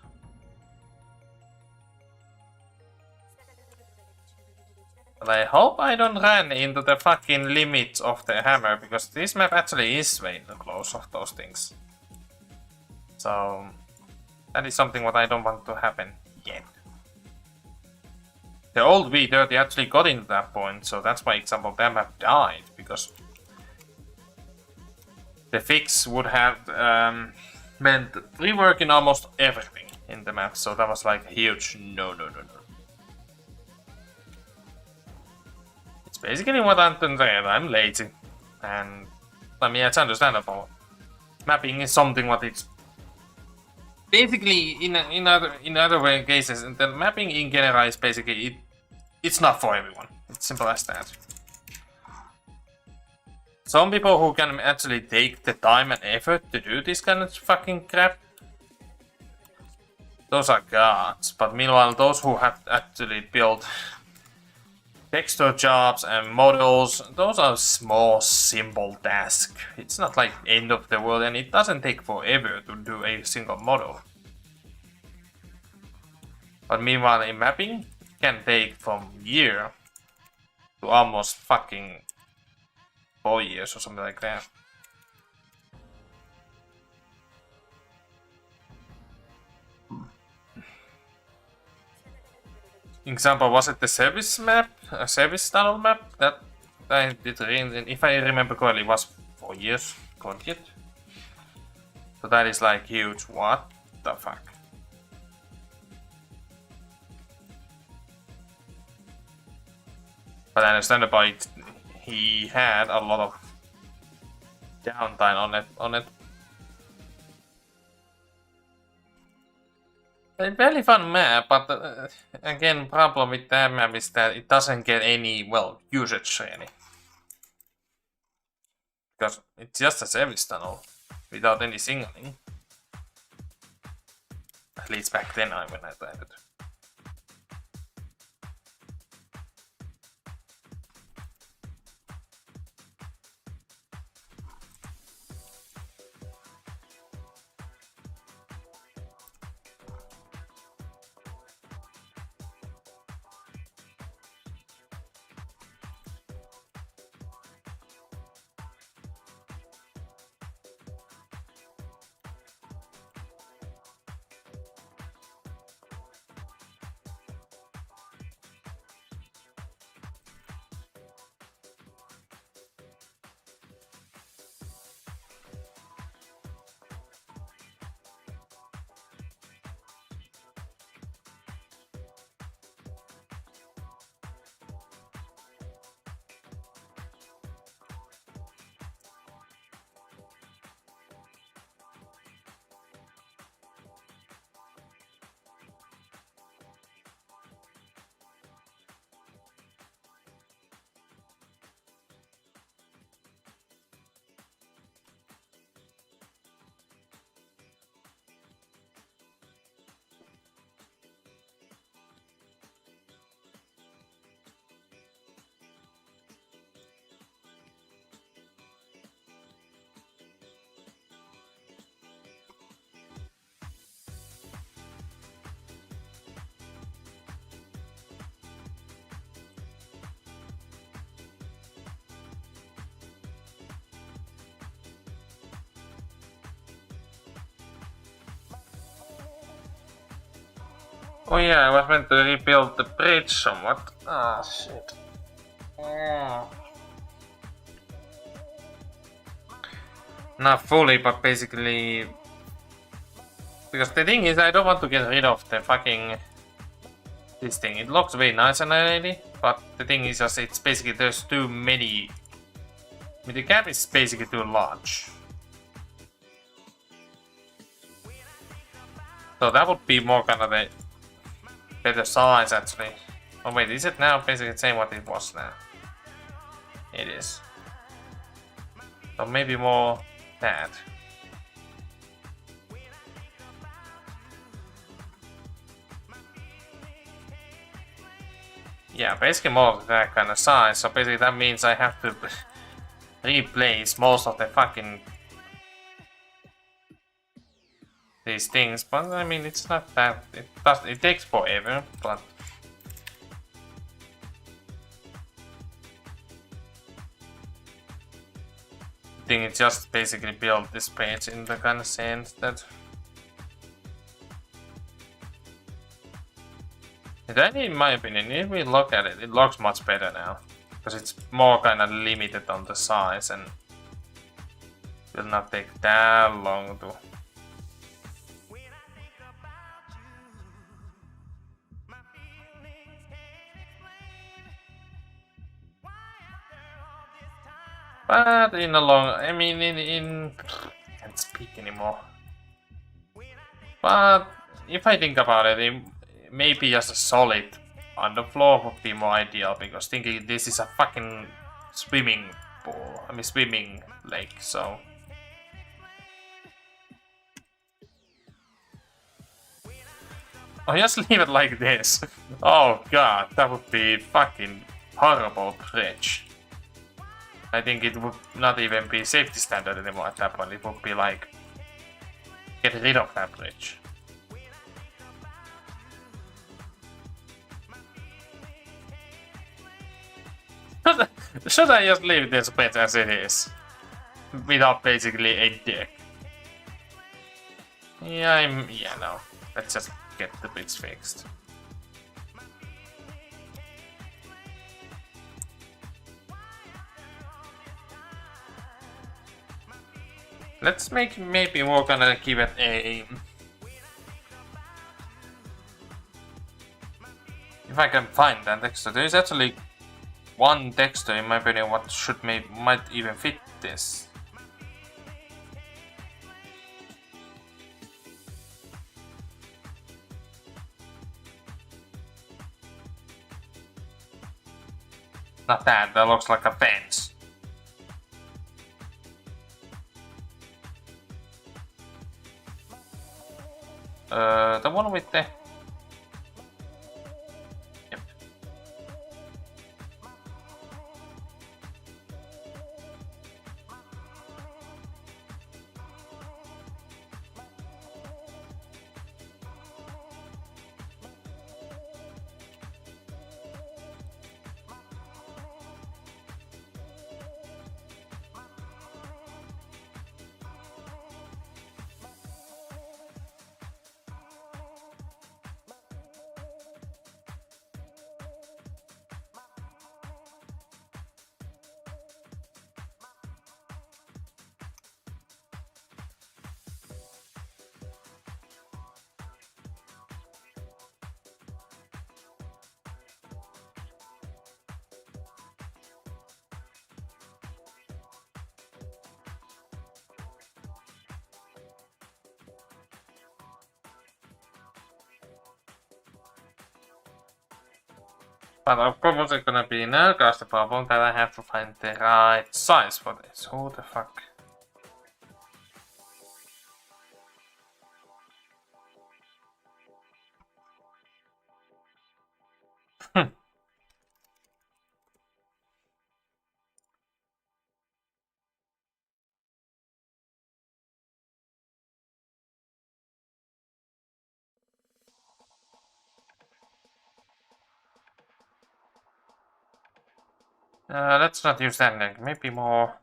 But I hope I don't run into the fucking limits of the hammer, because this map actually is way too close of those things. So, That is something what I don't want to happen yet. The old V30 actually got into that point, so that's why example that map died, because the fix would have meant reworking almost everything in the map, so that was like a huge no. It's basically what I'm doing there. I'm lazy, and I mean it's understandable. Mapping is something what it's basically in other cases. The mapping in general is basically it's not for everyone. It's simple as that. Some people who can actually take the time and effort to do this kind of fucking crap, those are gods. But meanwhile, those who have actually built texture jobs and models, those are small, simple tasks. It's not like end of the world, and it doesn't take forever to do a single model. But meanwhile, in mapping, it can take from year to almost fucking 4 years or something like that. Example, was it the service map? A service tunnel map? That I did read, if I remember correctly, it was 4 years. Got it. So that is like huge. What the fuck? But understandable, he had a lot of downtime on it. A very fun map, but again, problem with that map is that it doesn't get any, well, usage really. Because it's just a service tunnel without any signaling. At least back then when I tried it. Oh yeah, I was meant to rebuild the bridge somewhat. Ah, shit. Not fully, but basically... Because the thing is, I don't want to get rid of the fucking... this thing. It looks very nice and already, but the thing is just, it's basically, there's too many... I mean, the gap is basically too large. So that would be more kind of a... better size actually. Oh wait, is it now basically the same what it was now? It is. So maybe more that. Yeah, basically more of that kind of size. So basically that means I have to replace most of the fucking these things, but I mean it's not that it takes forever, but I think it just basically built this page in the kind of sense that Then in my opinion, if we look at it, it looks much better now. Because it's more kind of limited on the size and will not take that long to... But in the long, I mean, can't speak anymore. But if I think about it, maybe just a solid on the floor would be more ideal, because thinking this is a fucking swimming pool, I mean swimming lake, so. Oh, just leave it like this. Oh god, that would be fucking horrible bridge. I think it would not even be safety standard anymore at that point. It would be like, get rid of that bridge. Should I just leave this bridge as it is? Without basically a deck? Yeah, no. Let's just get the bridge fixed. Let's maybe we're gonna give it a... If I can find that texture, there is actually one texture in my opinion what might even fit this. Not that looks like a fence. The one with the... Yep. But of course it's gonna be no cost the problem that I have to find the right size for this. Who the fuck? Let's not use that link, maybe more.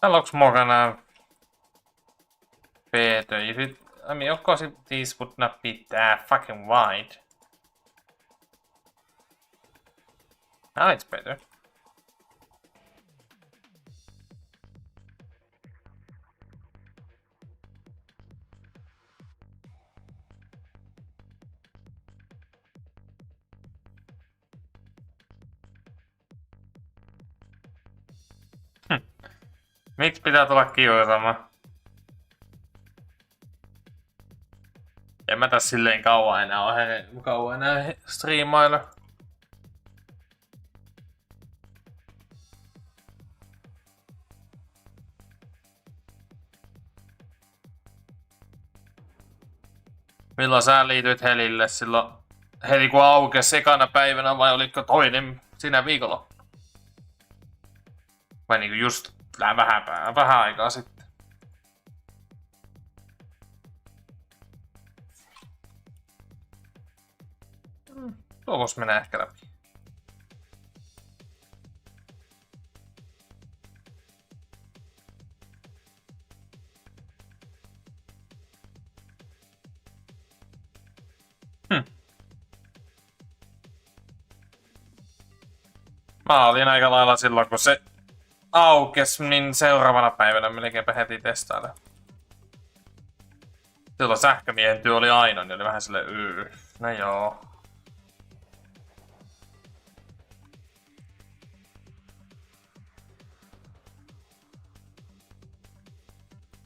That looks more kinda better. If it, I mean, of course, these would not be that fucking wide. Now it's better. Miksi pitää tulla kiusaamaan? En mä tässä silleen kauan enää striimailla. Milloin sä liityit Helille silloin? Heli kun aukesi ekana päivänä vai oliko toinen siinä viikonloppuna? Vai niinku just vähän aikaa sitten? Tuo vois mennä ehkä läpi. Mä olin aika lailla silloin, kun se aukes, niin seuraavana päivänä melkeinpä heti testailla. Silloin sähkömiehen työ oli ainoa, niin oli vähän silleen no joo.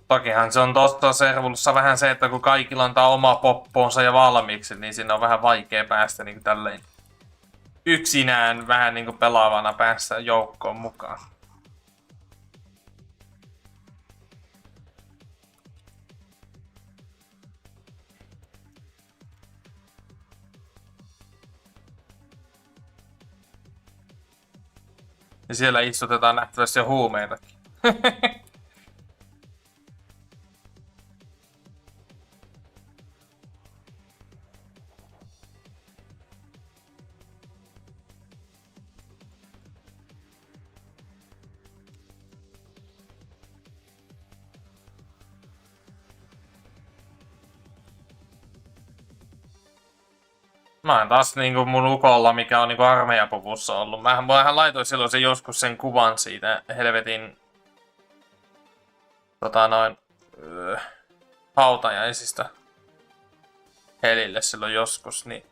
Tokihan se on tossa servussa vähän se, että kun kaikilla antaa oma poppoonsa ja valmiiksi, niin siinä on vähän vaikea päästä niin tälleen yksinään vähän niin pelaavana päästä joukkoon mukaan. Ja siellä istutetaan nähtävästi jo huumeitakin. Mä oon taas niinku mun ukolla, mikä on niinku armeijapuvussa ollut. Mähän laitoin silloin joskus sen kuvan siitä helvetin hautajaisista Helille silloin joskus, niin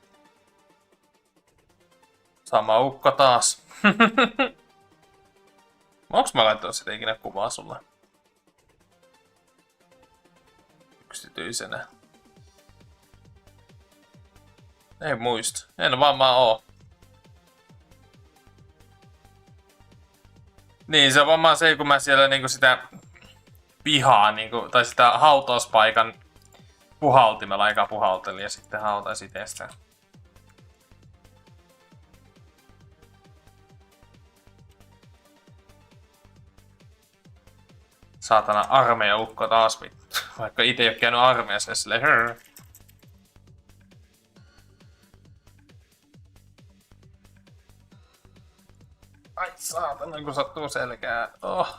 sama ukko taas. Onks mä laittanut sitä ikinä kuvaa sulle? Yksityisenä. Ei muista. En vaan mä oo. Niin, se on varmaan se, kun mä siellä niinku sitä pihaa, niinku, tai sitä hautauspaikan puhaltimella eka puhaltelin ja sitten hautaisi itsestään. Saatana armeijaukko taas vittu. Vaikka ite ei oo käynyt armeijassa silleen Ai saatana, kun sattuu selkää. Oh.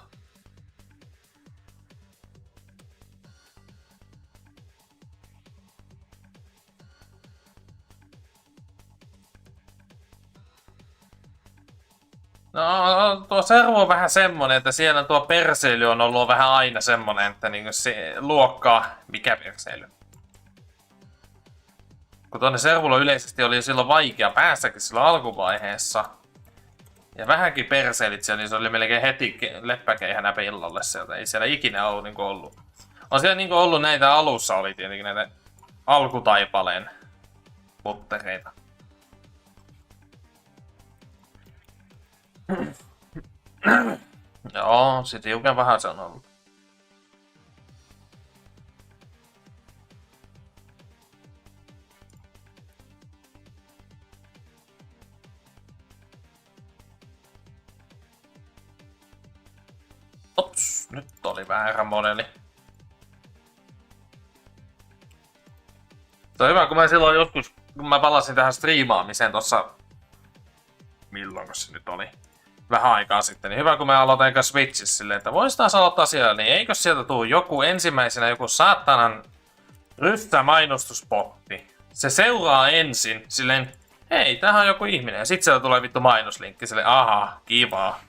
No, tuo servo on vähän semmonen, että siellä tuo perseily on ollut vähän aina semmonen, että niinku se luokkaa, mikä perseily. Kun tuonne servulla yleisesti oli silloin vaikea päästäkin silloin alkuvaiheessa. Ja vähänkin perseilit siellä, niin se oli melkein heti leppäkeihänä pillalle sieltä. Ei siellä ikinä ollut niinku ollut. On siellä niinku ollut näitä alussa oli tietenkin näitä alkutaipaleen muttereita. Joo, sit hiukan vähän se on ollut. Ops, nyt oli väärä modeli. Se on hyvä, kun mä silloin joskus, kun mä palasin tähän striimaamiseen tossa... Milloin se nyt oli? Vähän aikaa sitten, niin hyvä kun mä aloitan eka Switchissä silleen, että vois taas aloittaa siellä, niin eikö sieltä tuu joku ensimmäisenä joku saatanan mainostuspotti. Se seuraa ensin silleen, hei, tämähän on joku ihminen, ja sit sieltä tulee vittu mainoslinkki silleen, aha, kivaa.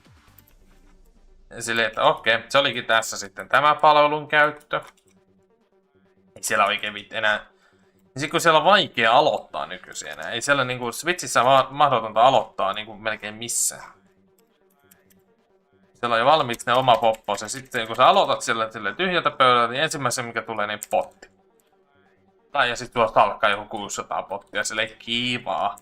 Ja silleen, että okei, se olikin tässä sitten tämä palvelun käyttö. Ei siellä oikein enää... Ja sit kun siellä on vaikea aloittaa nykyisin enää, ei siellä niinku Switchissä mahdotonta aloittaa niinku melkein missään. Siellä on jo valmiiksi ne oma poppoos ja sitten kun sä aloitat sille tyhjältä pöydältä, niin ensimmäisen mikä tulee niin potti. Tai ja sit tuosta alkaa joku 600 pottia, silleen kivaa.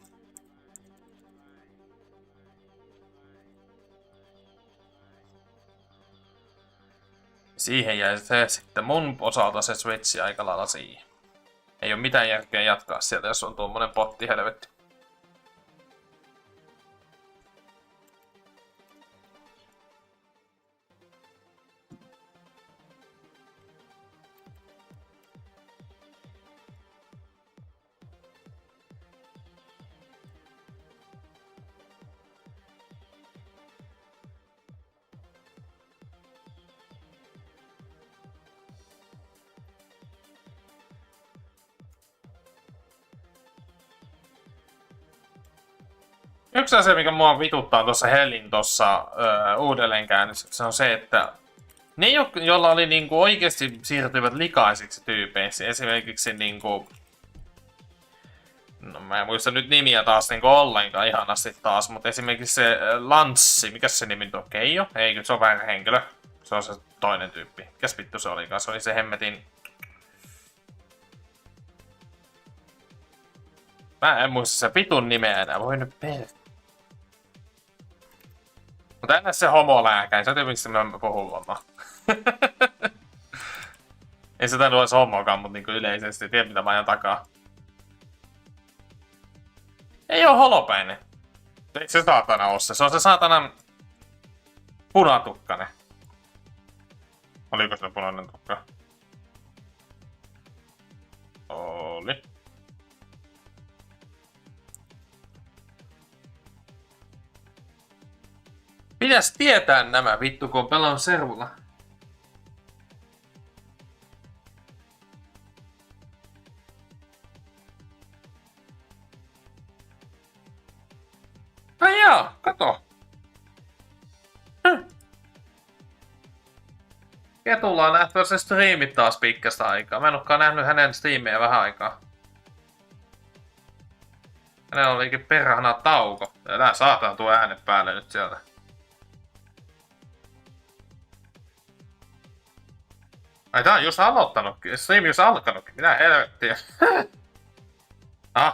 Siihen jäi se sitten mun osalta se Switchi aika lailla siihen. Ei ole mitään järkeä jatkaa sieltä, jos on tuommoinen potti helvetti. Yksi asia, mikä mua vituttaa tuossa Helin tuossa uudelleenkäännöksessä on se, että ne, joilla oli niinku oikeasti siirtyivät likaisiksi tyypeiksi, esimerkiksi niinku... No mä en muista nyt nimiä taas niinku ollenkaan ihanasti taas, mutta esimerkiksi se Lanssi, mikä se nimi on? Keijo? Ei, se on väärä henkilö. Se on se toinen tyyppi. Mikäs vittu se olikaan? Se oli se hemmetin... Mä en muista se vitun nimeä enää, voi nyt Mutta ennä se homolääkäin, sä tiedät miksi mä puhun vaan. Ei se tainnut olisi homokaan, mutta niinku yleisesti tiedät mitä mä ajan takaa. Ei oo holopäinen. Ei se saatana oo se on se saatanan punatukkanen. Oliko se punainen tukka? Oli. Pitäis tietää nämä vittu, kun on pelannut servulla. Ai jaa, kato. Ketulla on nähtävä se striimit taas pitkästä aikaa. Mä en olekaan nähnyt hänen striimejä vähän aikaa. Hänellä olikin perhana tauko. Tää saatana tuo äänet päälle nyt sieltä. Ai tää on just aloittanutkin. Stream just alkanutkin. Mitä helvettiä.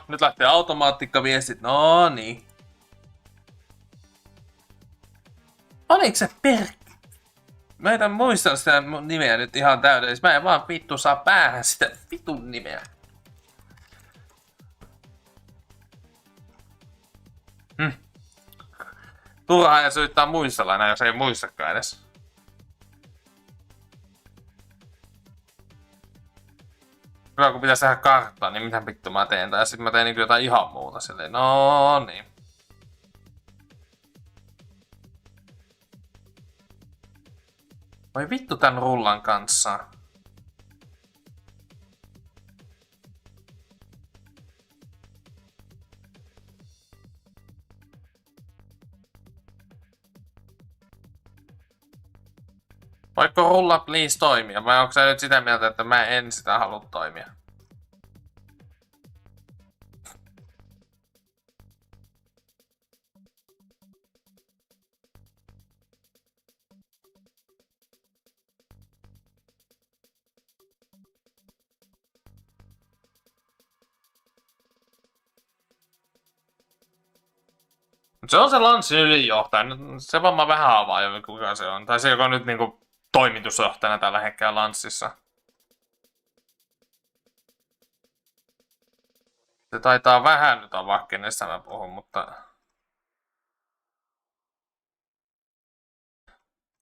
Nyt lähtee automaattikkaviestit. No niin. Oliko se Mä en muista sitä nimeä nyt ihan täydellisesti. Mä en vaan vittu saa päähän sitä vitun nimeä. Turhaa ja syyttää muistella enää, jos ei muistakaan edes. Hyvä, kun pitäisi tehdä karttaa, niin mitä vittu mä teen? Tai sitten mä teen niin jotain ihan muuta silleen. No niin. Voi vittu tän rullan kanssa. Voitko rulla please toimia, vai onko sä nyt sitä mieltä, että mä en sitä halua toimia? Se on se Lanssin ylijohtaja, se varmaan vähän avaa jo kuka se on. Tai se, joka on nyt niinku toimitusjohtajana tällä hetkellä Lanssissa. Se taitaa vähän nyt avaa, kenestä mä puhun, mutta...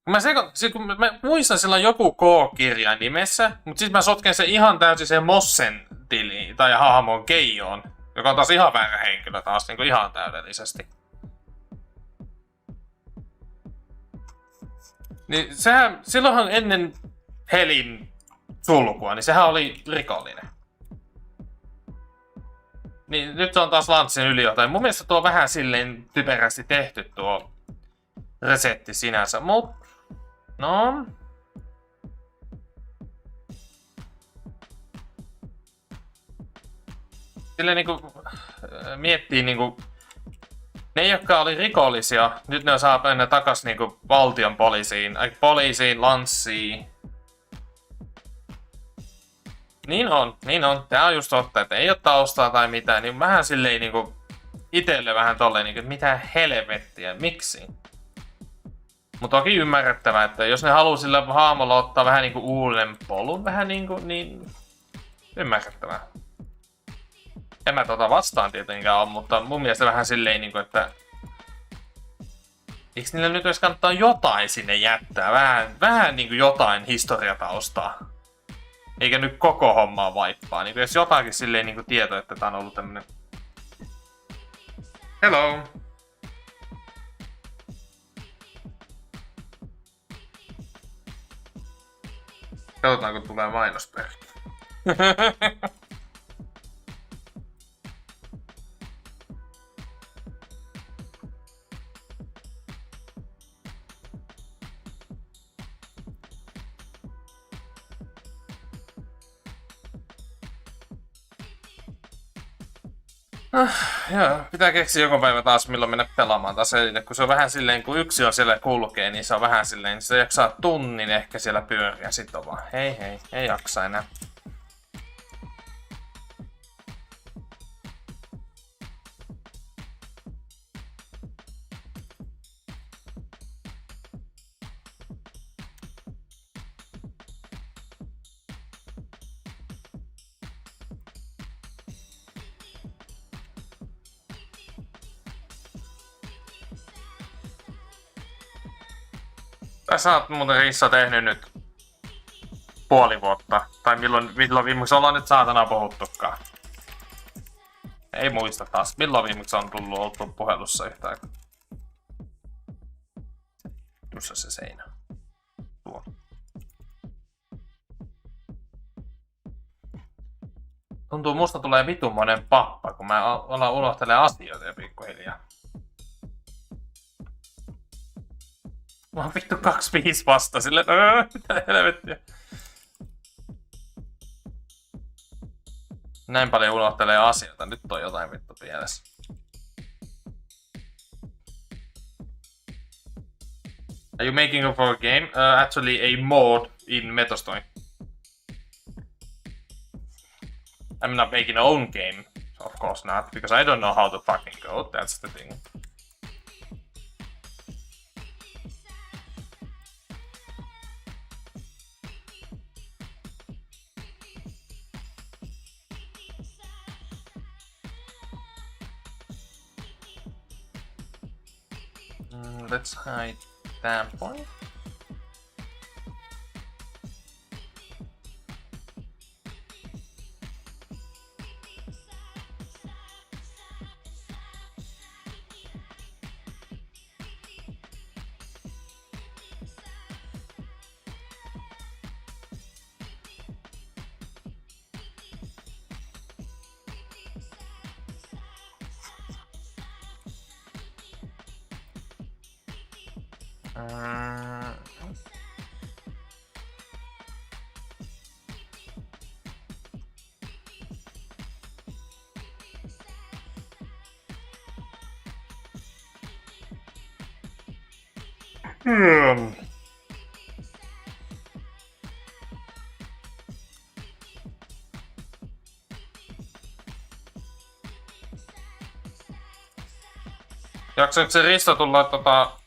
Mä muistan sillä joku K-kirja nimessä, mutta sitten mä sotken sen ihan täysin sen Mossen tiliin tai hahmon Keijoon, joka on taas ihan väärä henkilö taas niinku ihan täydellisesti. Niin sehän, silloinhan ennen Helin sulkua, niin sehän oli rikollinen. Niin nyt se on taas Lanssin ylijohtaja. Mun mielestä tuo on vähän silleen typerästi tehty tuo resetti sinänsä, mut... No... Silleen niinku... Miettii niinku... Ne, jotka oli rikollisia, nyt ne saa mennä takas niinku valtion poliisiin, Lanssiin. Niin on. Tää on just totta, että ei oo taustaa tai mitään, niin vähän silleen niinku itelle vähän tolleen niinku, mitä helvettiä, miksi? Mut toki ymmärrettävää, että jos ne haluu sillä haamolla ottaa vähän niinku uuden polun, vähän niinku, niin ymmärrettävää. En mä tota vastaan tietenkään ole, mutta mun mielestä vähän silleen niinku, että eikö niillä nyt edes kannattaa jotain sinne jättää? Vähän niinku jotain historiataustaa. Eikä nyt koko hommaa vaippaa. Niinku jos jotakin silleen niinku tieto, että tää on ollut tämmönen... Hello! Katsotaan kun tulee mainosperkki. Joo, pitää keksiä joku päivä taas milloin mennä pelaamaan taas elille, kun se on vähän silleen, kun yksi on siellä kulkee, niin se on vähän silleen, se jaksaa tunnin ehkä siellä pyöriä, sit on vaan, hei, ei jaksa enää. Sä oot muuten Rissa tehnyt nyt puoli vuotta. Tai milloin viimeksi ollaan nyt saatana puhuttukaan. Ei muista taas. Milloin viimeksi on oltu puhelussa yhtään. Tuossa se seinä. Tuo. Tuntuu musta tulee vitunmonen pappa, kun mä unohtelen asioita jo pikkuhiljaa. Mä oon vittu 25 vasta silleen, mitä helvettiä. Näin paljon unohtelee asioita, nyt on jotain vittu pielessä. Are you making a for a game? Actually a mod in Metastory. I'm not making a own game, of course not, because I don't know how to fucking code, that's the thing. Let's hide that point. Jaksaako se Risto tulla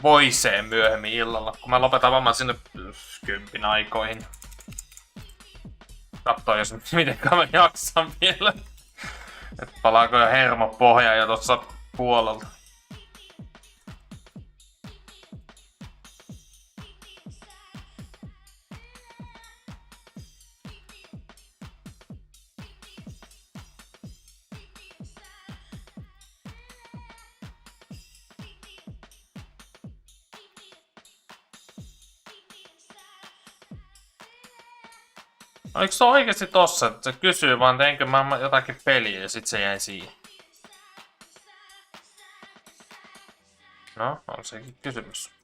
voiceen myöhemmin illalla, kun mä lopetan varmaan sinne 10 aikoihin. Kattoo jos mitenkään mä jaksan vielä. Et palaako jo hermo pohjaan jo tossa puolelta. Oliko se oikeesti tossa, että se kysyy vaan teinkö mä jotakin peliä ja sit se jäi siihen? No, on sekin kysymys.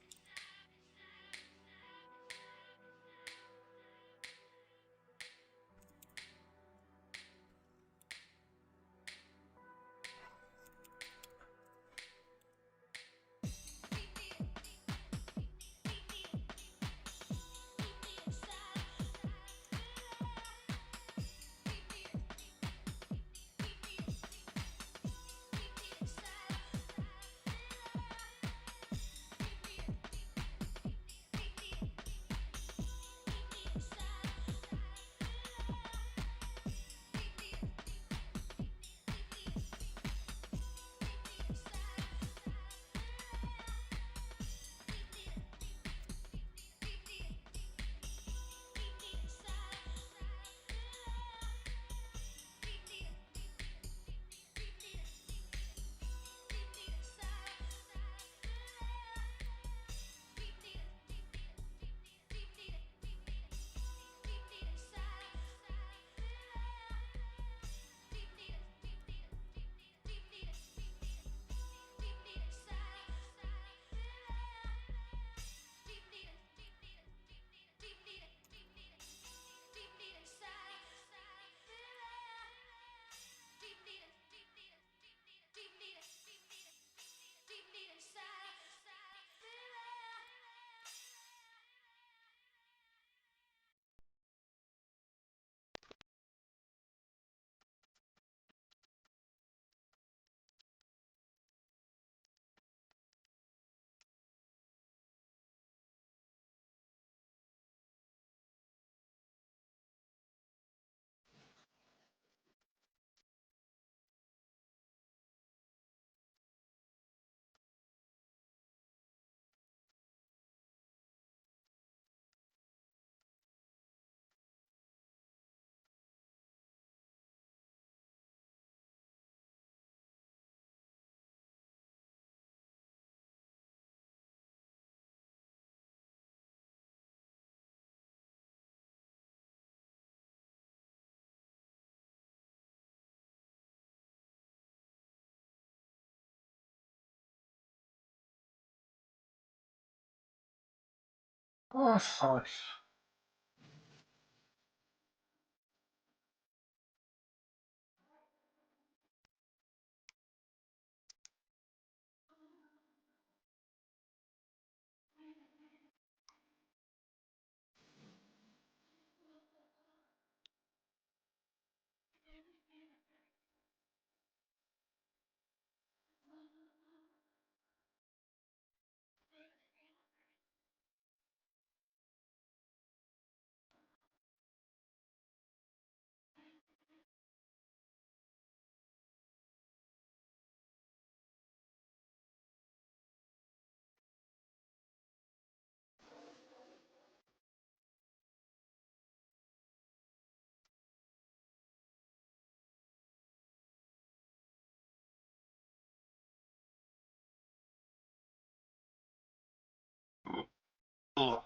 Oh, sorry. Ugh.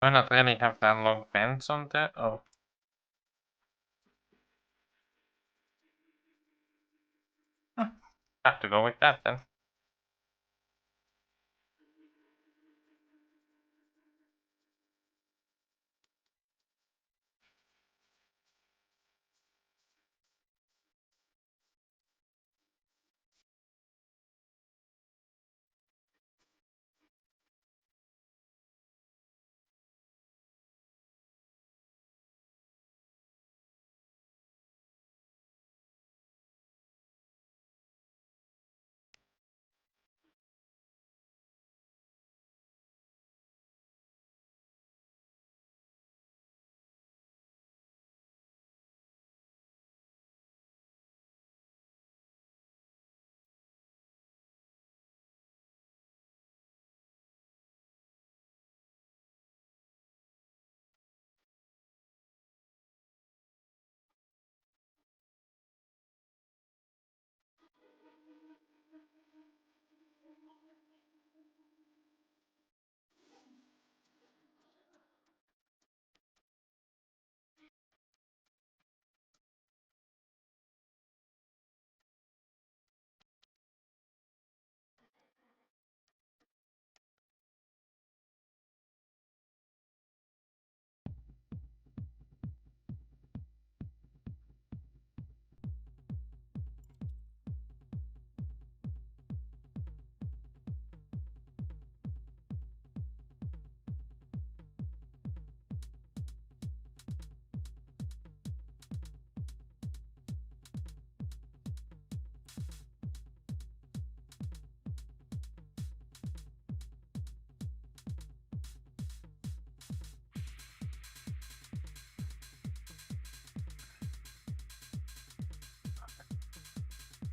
Why not really have that long fence on there? Oh. Have to go with that then.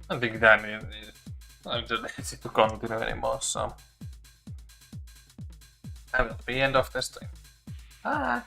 I think that is I'm too lazy to continue anymore, so that will be end of the stream. Bye!